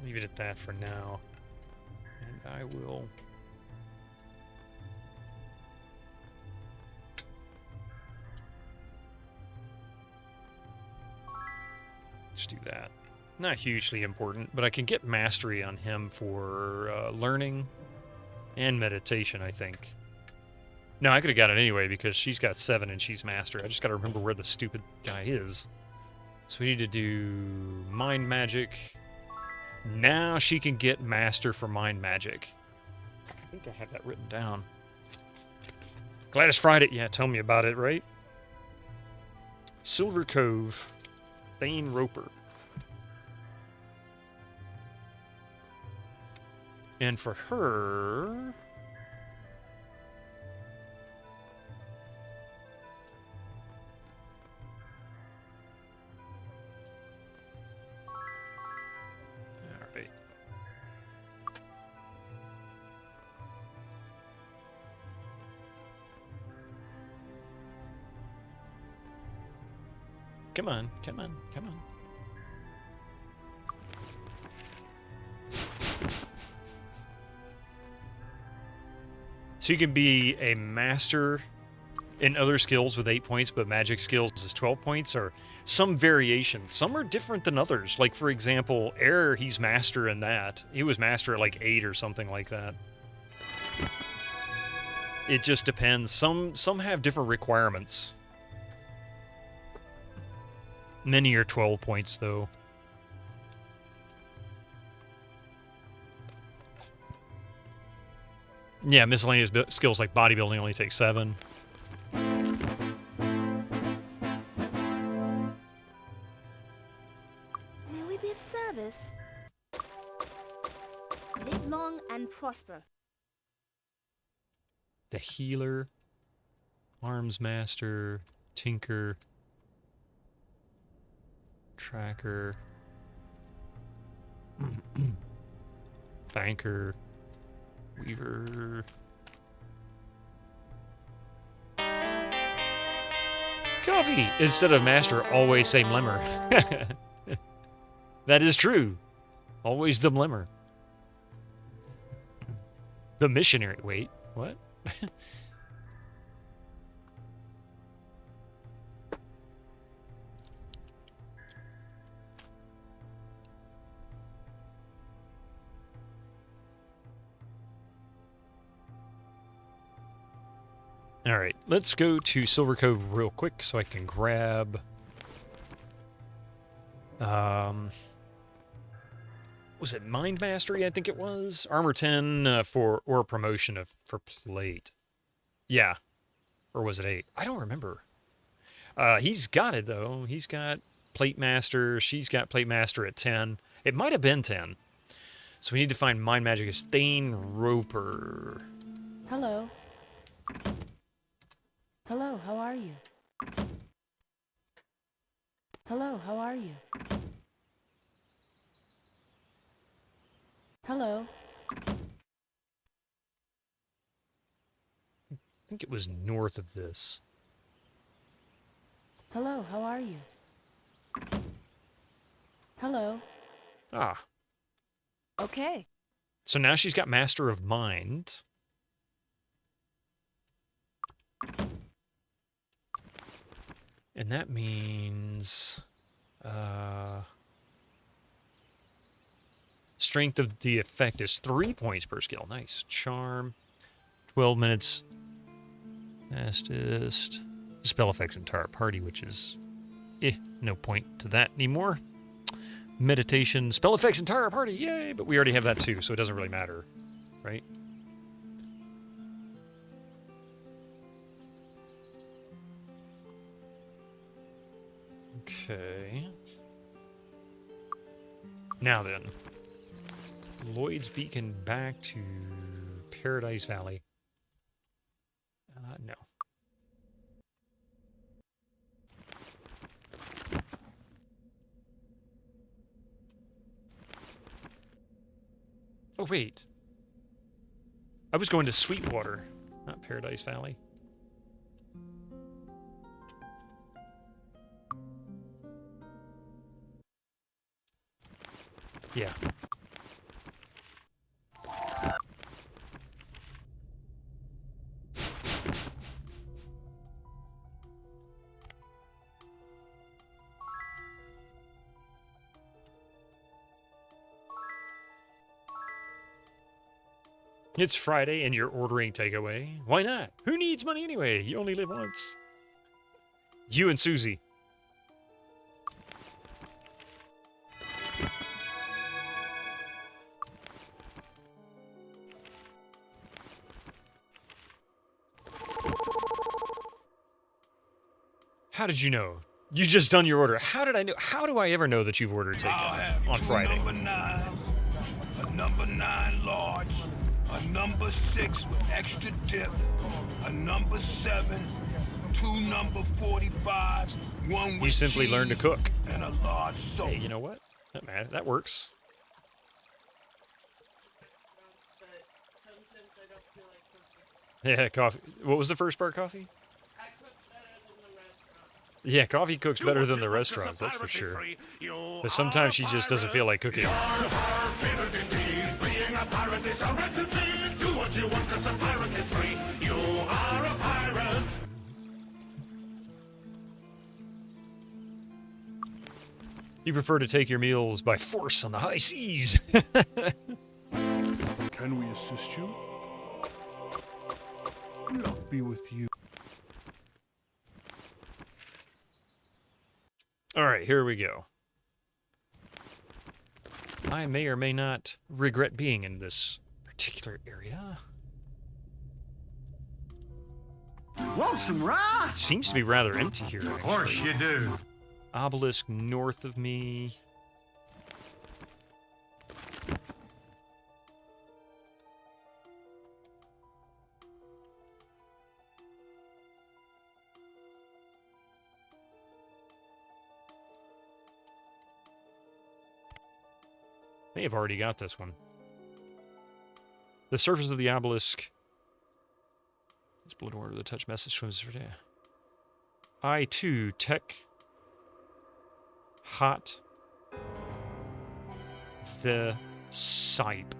Leave it at that for now. And I will... just do that. Not hugely important, but I can get mastery on him for learning and meditation, I think. No, I could have got it anyway because she's got 7 and she's master. I just got to remember where the stupid guy is. So we need to do mind magic. Now she can get master for mind magic. I think I have that written down. Glad it's Friday. Yeah, tell me about it, right? Silver Cove. Thane Roper. And for her... Alright. Come on, come on, come on. So you can be a master in other skills with 8 points, but magic skills is 12 points, or some variations. Some are different than others. Like, for example, air, he's master in that. He was master at like 8 or something like that. It just depends. Some have different requirements. Many are 12 points, though. Yeah, miscellaneous skills like bodybuilding only take 7. May we be of service? Live long and prosper. The healer, arms master, tinker, tracker, banker, weaver. Coffee! Instead of master, always same lemmer. That is true. Always the lemmer. The missionary. Wait, what? All right, let's go to Silver Cove real quick so I can grab was it Mind Mastery? I think it was Armor 10 for promotion for plate. Yeah, or was it 8? I don't remember. He's got it though. He's got Plate Master. She's got Plate Master at 10. It might have been 10. So we need to find Mind Magicus Thane Roper. Hello. Hello, how are you? Hello, how are you? Hello. I think it was north of this. Hello, how are you? Hello. Ah. Okay. So now she's got Master of Mind. And that means strength of the effect is 3 points per skill. Nice. Charm. 12 minutes. Fastest. Spell effects entire party, which is no point to that anymore. Meditation. Spell effects entire party. Yay! But we already have that too, so it doesn't really matter. Right? Okay. Now then. Lloyd's Beacon back to Paradise Valley. No. Oh, wait. I was going to Sweetwater, not Paradise Valley. Yeah. It's Friday and you're ordering takeaway. Why not? Who needs money anyway? You only live once. You and Susie. How did you know? You just done your order. How did I know? How do I ever know that you've ordered takeout on Friday? Number 9s, a number 9 large, a number 6 with extra dip, a number 7, 2 number 45s, 1 with You simply cheese, learned to cook. and a large soda. Hey, you know what? That works. Yeah, coffee. What was the first part, coffee? Yeah, coffee cooks better than the restaurants, that's for sure. But sometimes she just doesn't feel like cooking. You prefer to take your meals by force on the high seas. Can we assist you? Luck be with you. All right, here we go. I may or may not regret being in this particular area. Want some rye? Seems to be rather empty here, actually. Of course you do. Obelisk north of me. May have already got this one. The surface of the obelisk. It's blood order. The touch message swims for day. I too tech. Hot. The sipe.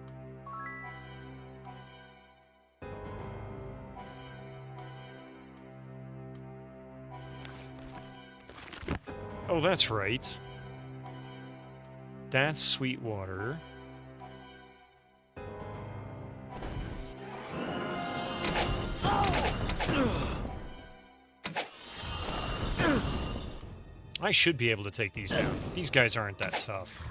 Oh, that's right. That's Sweetwater. I should be able to take these down. These guys aren't that tough.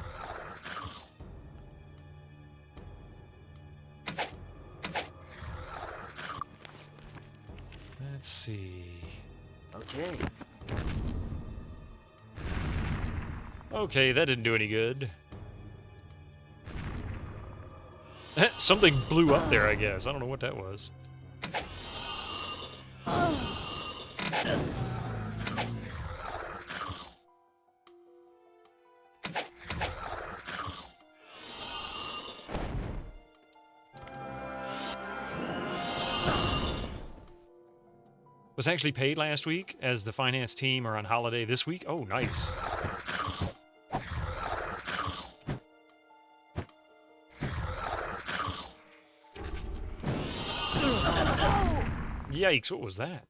Let's see. Okay. Okay, that didn't do any good. Something blew up there, I guess. I don't know what that was. Was actually paid last week, as the finance team are on holiday this week. Oh, nice. Yikes, what was that?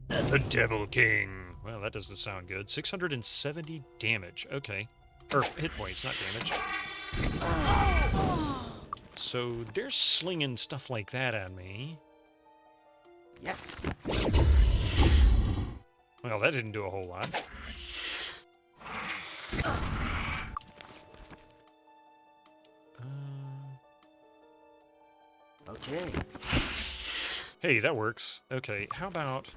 The Devil King. Well, that doesn't sound good. 670 damage. Okay. Or hit points, not damage. So they're slinging stuff like that at me. Yes. Well, that didn't do a whole lot. Okay. Hey, that works. Okay, how about...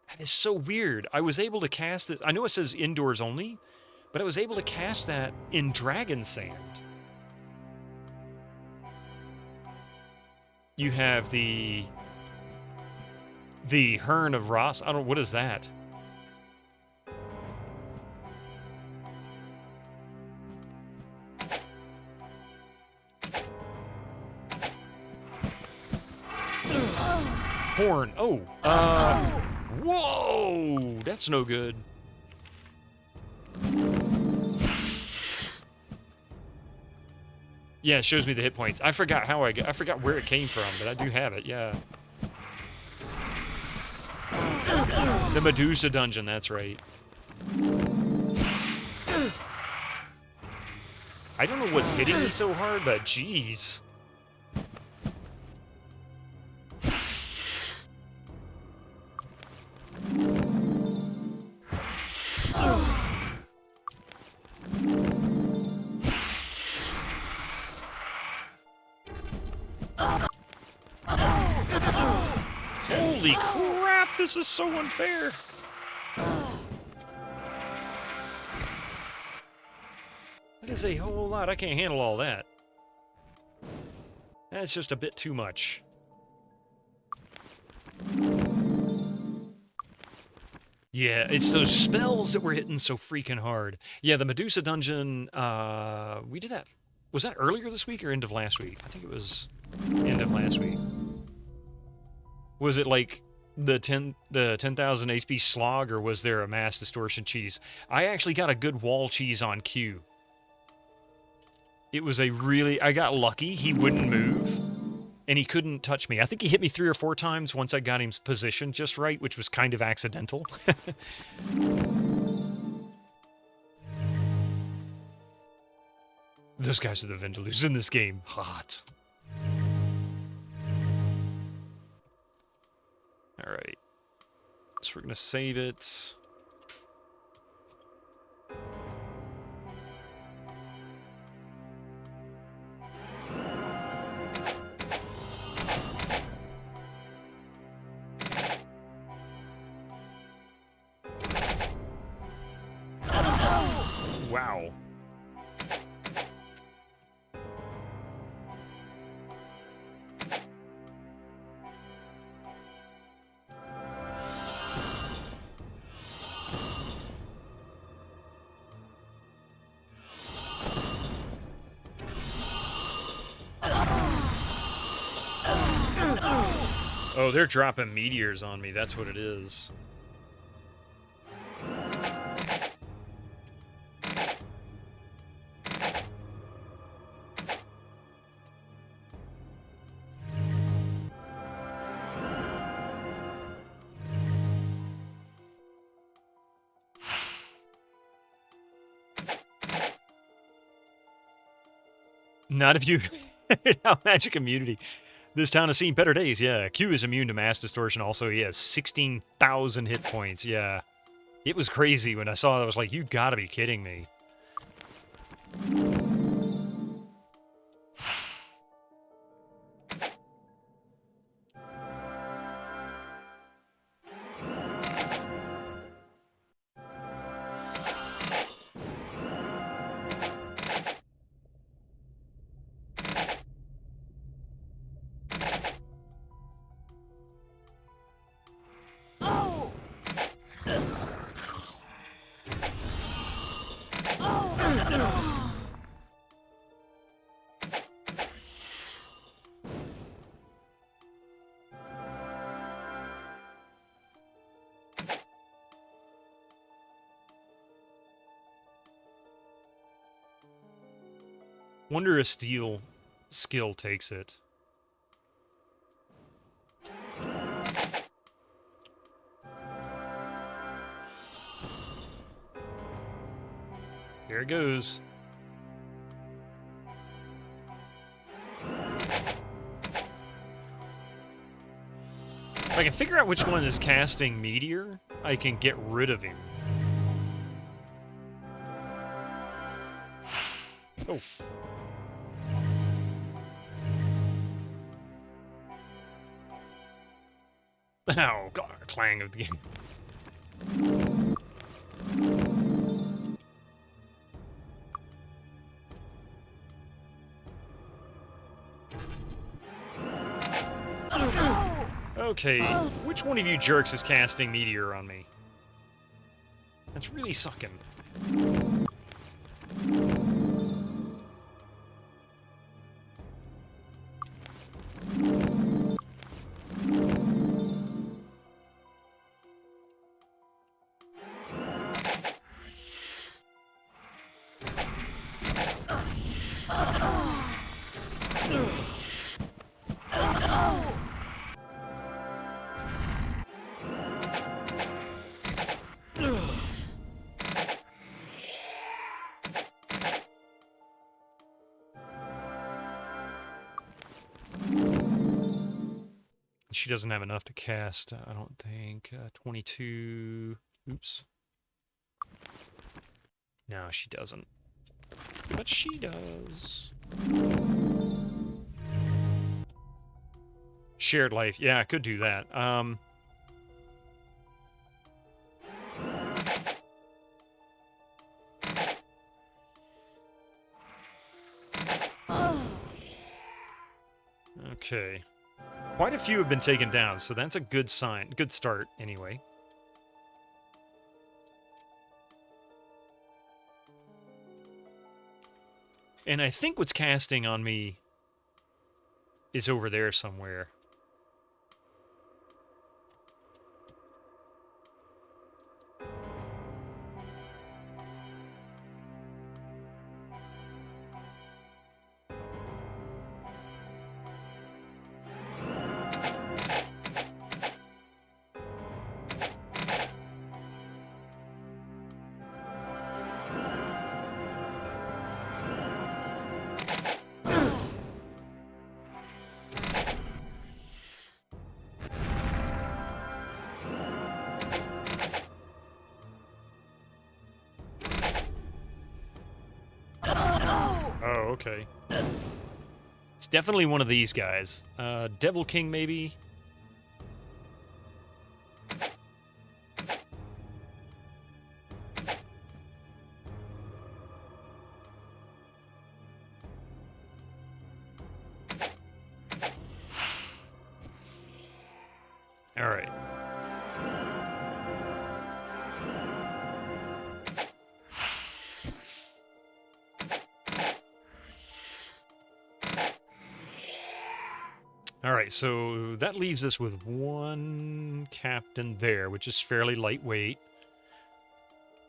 That is so weird. I was able to cast this... I know it says indoors only, but I was able to cast that in Dragon Sand. You have the Hearn of Ross. I don't... What is that? Horn. Oh. Whoa! That's no good. Yeah, it shows me the hit points. I forgot how I forgot where it came from, but I do have it. Yeah. The Medusa dungeon. That's right. I don't know what's hitting me so hard, but jeez. Holy crap, this is so unfair. That is a whole lot. I can't handle all that. That's just a bit too much. Yeah, it's those spells that were hitting so freaking hard. Yeah, the Medusa dungeon, we did that. Was that earlier this week or end of last week? I think it was end of last week. Was it like the 10,000 HP slog, or was there a mass distortion cheese? I actually got a good wall cheese on Q. It was a really... I got lucky. He wouldn't move, and he couldn't touch me. I think he hit me 3 or 4 times once I got him positioned just right, which was kind of accidental. Those guys are the Vindalus in this game. Hot. Alright. So we're going to save it. Wow. Oh, they're dropping meteors on me. That's what it is. Not if you... Now, magic immunity. This town has seen better days, yeah. Q is immune to mass distortion also. He has 16,000 hit points, yeah. It was crazy when I saw it. I was like, you gotta be kidding me. Wonder if steel skill takes it. Here it goes. If I can figure out which one is casting Meteor, I can get rid of him. Oh. Oh, God, clang of the game. Okay, which one of you jerks is casting Meteor on me? That's really sucking. She doesn't have enough to cast, I don't think. 22... Oops. No, she doesn't. But she does. Shared life. Yeah, I could do that. Okay. Quite a few have been taken down, so that's a good sign. Good start, anyway. And I think what's casting on me is over there somewhere. Okay. It's definitely one of these guys. Devil King, maybe? All right. All right, so that leaves us with one captain there, which is fairly lightweight.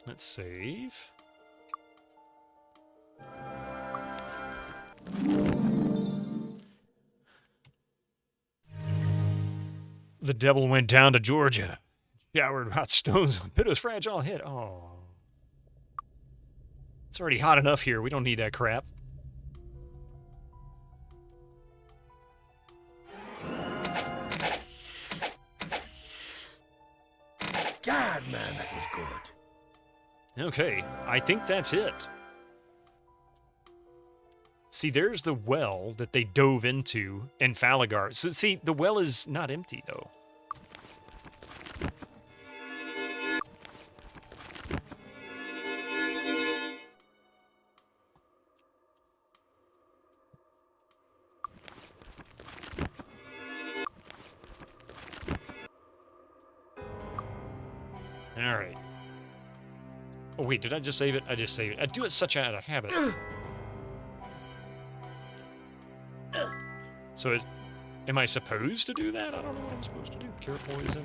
Let's save. The devil went down to Georgia. Showered hot stones on Pito's fragile head. Oh. It's already hot enough here. We don't need that crap. God, man, that was good. Okay, I think that's it. See, there's the well that they dove into in Falagar. So, see, the well is not empty, though. All right. Oh, wait, did I just save it? I just saved it. I do it such out of habit. So, am I supposed to do that? I don't know what I'm supposed to do. Cure poison.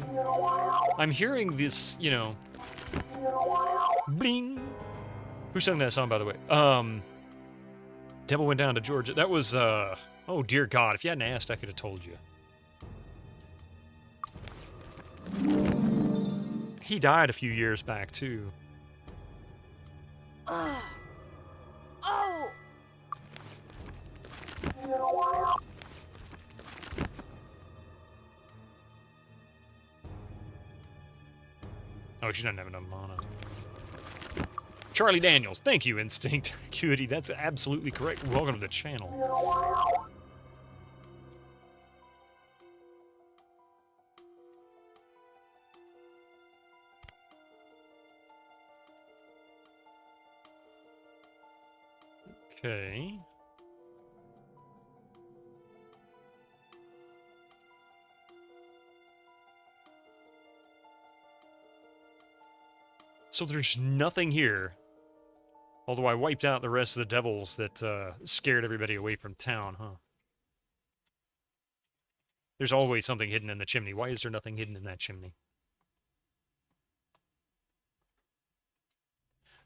I'm hearing this, you know... Bling! Who sang that song, by the way? Devil Went Down to Georgia. That was, oh, dear God. If you hadn't asked, I could have told you. He died a few years back, too. Oh. Oh, she doesn't have enough mana. Charlie Daniels, thank you, Instinct Acuity. That's absolutely correct. Welcome to the channel. Okay. So there's nothing here. Although I wiped out the rest of the devils that scared everybody away from town, huh? There's always something hidden in the chimney. Why is there nothing hidden in that chimney?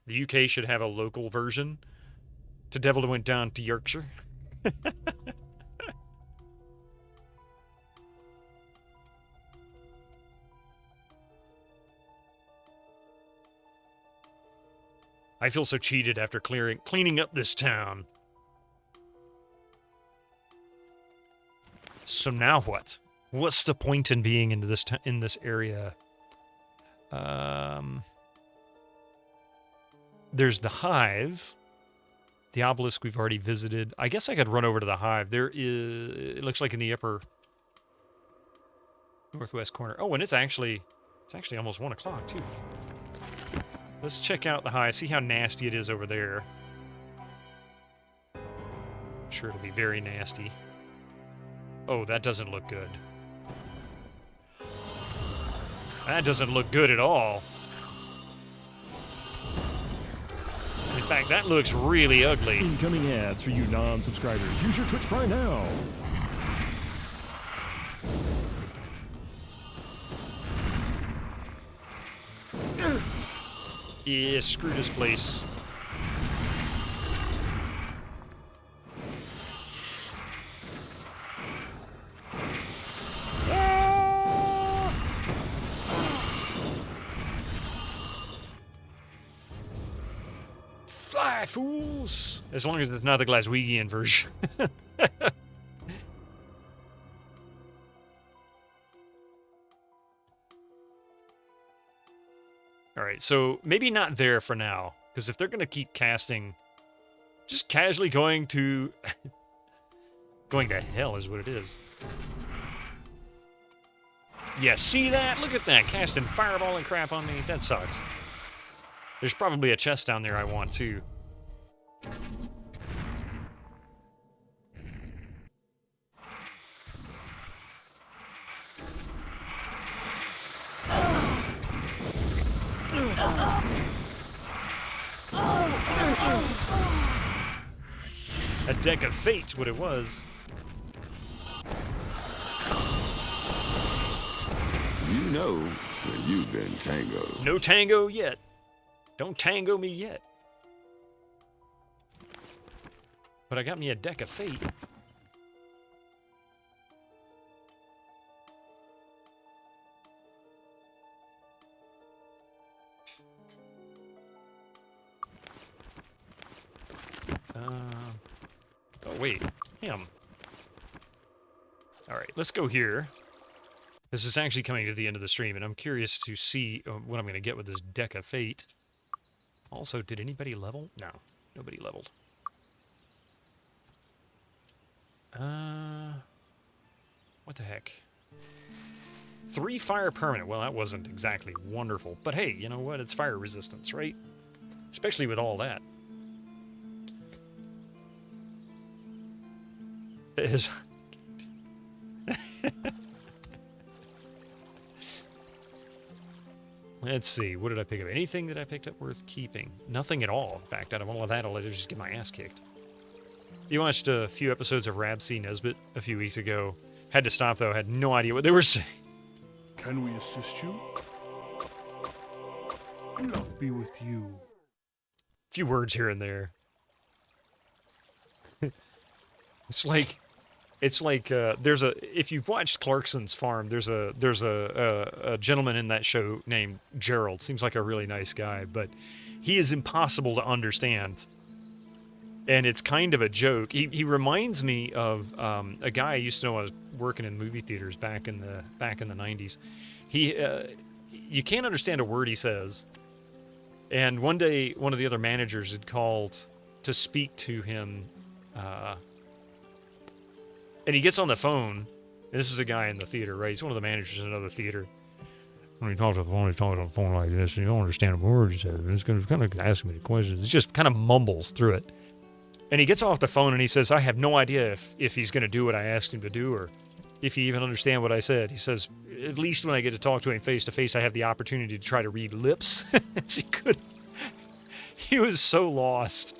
The UK should have a local version to Devil That Went Down to Yorkshire. I feel so cheated after cleaning up this town. So now what? What's the point in being in this area? There's the Hive. The obelisk we've already visited. I guess I could run over to the Hive. There is... It looks like in the upper Northwest corner. Oh, and it's actually almost 1 o'clock, too. Let's check out the high, see how nasty it is over there. I'm sure it'll be very nasty. Oh, that doesn't look good. That doesn't look good at all. In fact, that looks really ugly. Incoming ads for you non-subscribers. Use your Twitch Prime now. Yeah, screw this place. Fly, fools! As long as it's not the Glaswegian version. Alright, so maybe not there for now. Because if they're going to keep casting, just casually going to... going to hell is what it is. Yeah, see that? Look at that, casting fireball and crap on me. That sucks. There's probably a chest down there I want, too. A deck of fate, what it was. You know when you've been tangoed. No tango yet. Don't tango me yet. But I got me a deck of fate. Oh, wait. Him. Alright, let's go here. This is actually coming to the end of the stream, and I'm curious to see what I'm going to get with this deck of fate. Also, did anybody level? No, nobody leveled. What the heck? 3 fire permanent. Well, that wasn't exactly wonderful. But hey, you know what? It's fire resistance, right? Especially with all that. It is... Let's see, what did I pick up? Anything that I picked up worth keeping? Nothing at all. In fact, out of all of that, I'll just get my ass kicked. You watched a few episodes of Rab C. Nesbitt a few weeks ago. Had to stop, though. Had no idea what they were saying. Can we assist you? Luck be with you. A few words here and there. It's like there's a, if you've watched Clarkson's Farm, there's a gentleman in that show named Gerald. Seems like a really nice guy, but he is impossible to understand. And it's kind of a joke. He reminds me of a guy I used to know. I was working in movie theaters back in the 90s. You can't understand a word he says. And one day, one of the other managers had called to speak to him. And he gets on the phone. This is a guy in the theater, right? He's one of the managers in another theater. When he talks on the phone like this, and you don't understand a word he says. It's going to kind of ask me the questions. It just kind of mumbles through it. And he gets off the phone and he says, I have no idea if he's going to do what I asked him to do or if he even understand what I said. He says, at least when I get to talk to him face to face, I have the opportunity to try to read lips. As he could. He was so lost.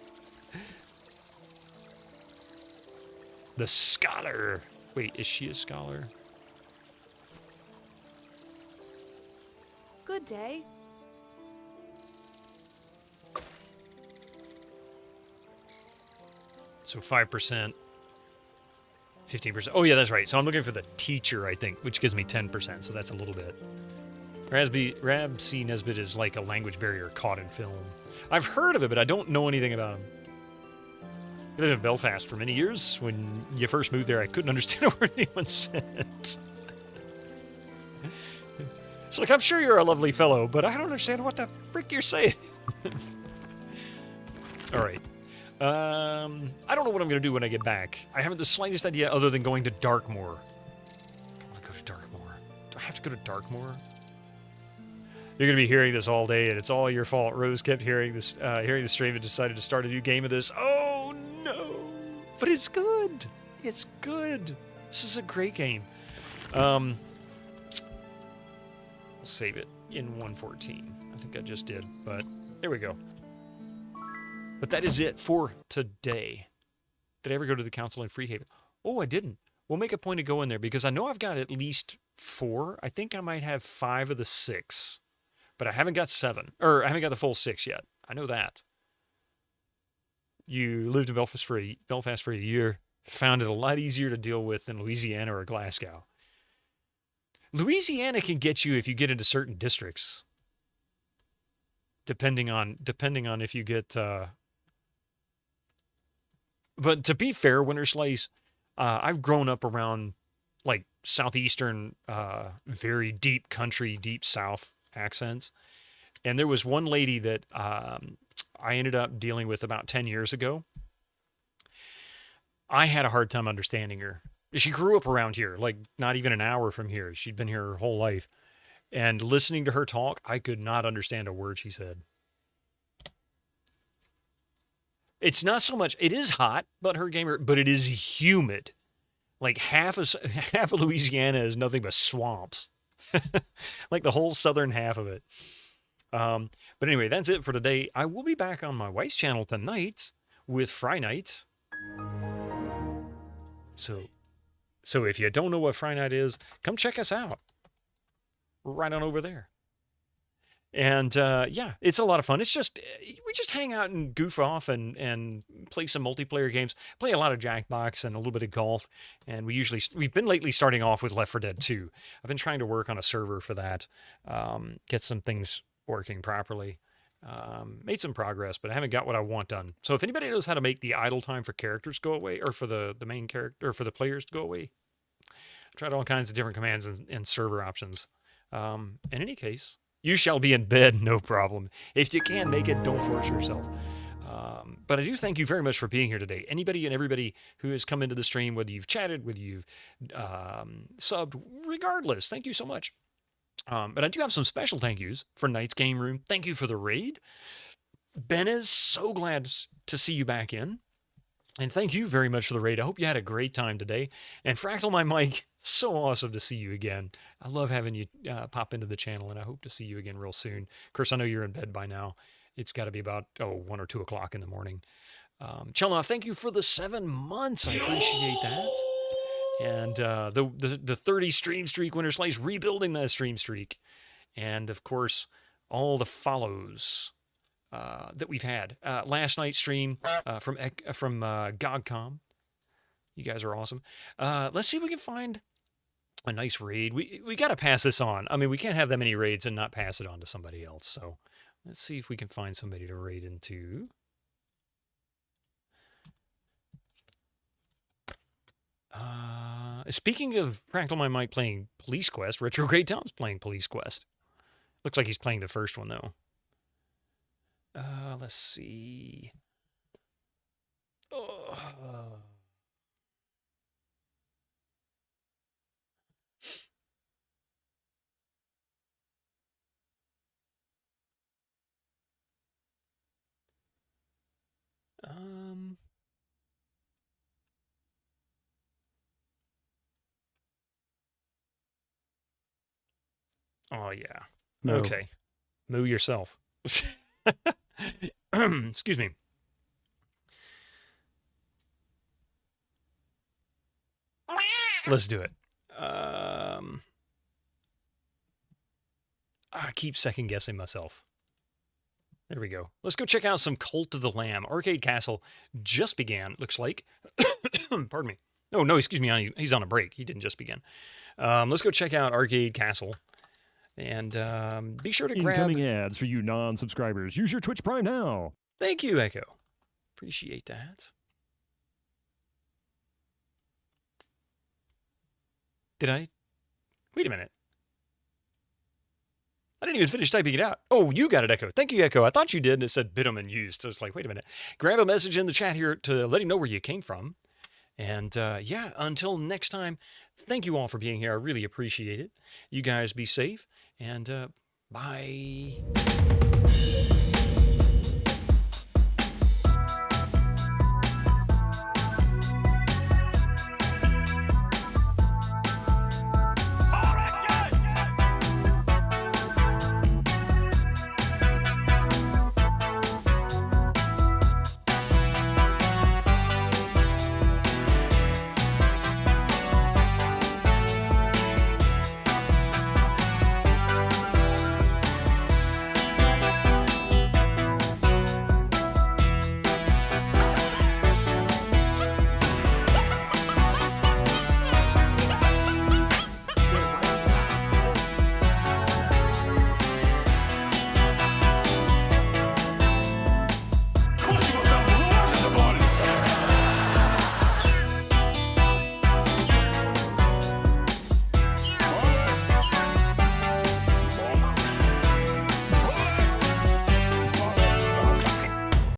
The scholar. Wait, is she a scholar? Good day. So 5%, 15%. Oh, yeah, that's right. So I'm looking for the teacher, I think, which gives me 10%. So that's a little bit. Rab C. Nesbitt is like a language barrier caught in film. I've heard of it, but I don't know anything about him. I lived in Belfast for many years. When you first moved there, I couldn't understand a word anyone said. It's like, I'm sure you're a lovely fellow, but I don't understand what the frick you're saying. All right. I don't know what I'm going to do when I get back. I haven't the slightest idea other than going to Darkmoor. I want to go to Darkmoor. Do I have to go to Darkmoor? You're going to be hearing this all day, and it's all your fault. Rose kept hearing this, hearing the stream and decided to start a new game of this. Oh, no. But it's good. It's good. This is a great game. We'll save it in 114. I think I just did, but there we go. But that is it for today. Did I ever go to the council in Freehaven? Oh, I didn't. We'll make a point to go in there because I know I've got at least 4. I think I might have 5 of the 6. But I haven't got 7. Or I haven't got the full 6 yet. I know that. You lived in Belfast for a year. Found it a lot easier to deal with than Louisiana or Glasgow. Louisiana can get you if you get into certain districts. Depending on if you get... But to be fair, Winter Slice, I've grown up around like southeastern, very deep country, deep south accents. And there was one lady that I ended up dealing with about 10 years ago. I had a hard time understanding her. She grew up around here, like not even an hour from here. She'd been here her whole life. And listening to her talk, I could not understand a word she said. It's not so much, it is hot, but it is humid. Like half of Louisiana is nothing but swamps. Like the whole southern half of it. But anyway, that's it for today. I will be back on my wife's channel tonight with Fry Nights. So if you don't know what Fry Night is, come check us out. Right on over there. And yeah, it's a lot of fun. It's just, we just hang out and goof off and play some multiplayer games. Play a lot of Jackbox and a little bit of golf. And we've been lately starting off with Left 4 Dead 2. I've been trying to work on a server for that, get some things working properly. Made some progress, but I haven't got what I want done. So if anybody knows how to make the idle time for characters go away, or for the main character, or for the players to go away, I tried all kinds of different commands and server options. In any case, you shall be in bed, no problem. If you can't make it, don't force yourself. But I do thank you very much for being here today. Anybody and everybody who has come into the stream, whether you've chatted, whether you've subbed, regardless, thank you so much. But I do have some special thank yous for Night's Game Room. Thank you for the raid. Ben is so glad to see you back in. And thank you very much for the raid. I hope you had a great time today. And Fractal My Mike, so awesome to see you again. I love having you pop into the channel, and I hope to see you again real soon. Of course, I know you're in bed by now. It's got to be about 1 or 2 o'clock in the morning. Chelnoff, thank you for the 7 months. I appreciate that. And the 30 stream streak, Winter Slice, rebuilding that stream streak. And, of course, all the follows that we've had. Last night's stream from GOGcom. You guys are awesome. Let's see if we can find a nice raid. We got to pass this on. I mean, we can't have that many raids and not pass it on to somebody else. So let's see if we can find somebody to raid into. Speaking of Fractal My Mike playing Police Quest, Retrograde Tom's playing Police Quest. Looks like he's playing the first one, though. Let's see. Oh, yeah. No. Okay. Moo yourself. Excuse me. Let's do it. I keep second guessing myself. There we go. Let's go check out some Cult of the Lamb. Arcade Castle just began, looks like. Pardon me. Oh, no, excuse me. He's on a break. He didn't just begin. Let's go check out Arcade Castle. And be sure to grab... Incoming ads for you non-subscribers. Use your Twitch Prime now. Thank you, Echo. Appreciate that. Did I? Wait a minute. I didn't even finish typing it out. Oh, you got it, Echo. Thank you, Echo. I thought you did, and it said Bitumen used. So it's like, wait a minute. Grab a message in the chat here to let him know where you came from. And yeah, until next time, thank you all for being here. I really appreciate it. You guys be safe, and bye.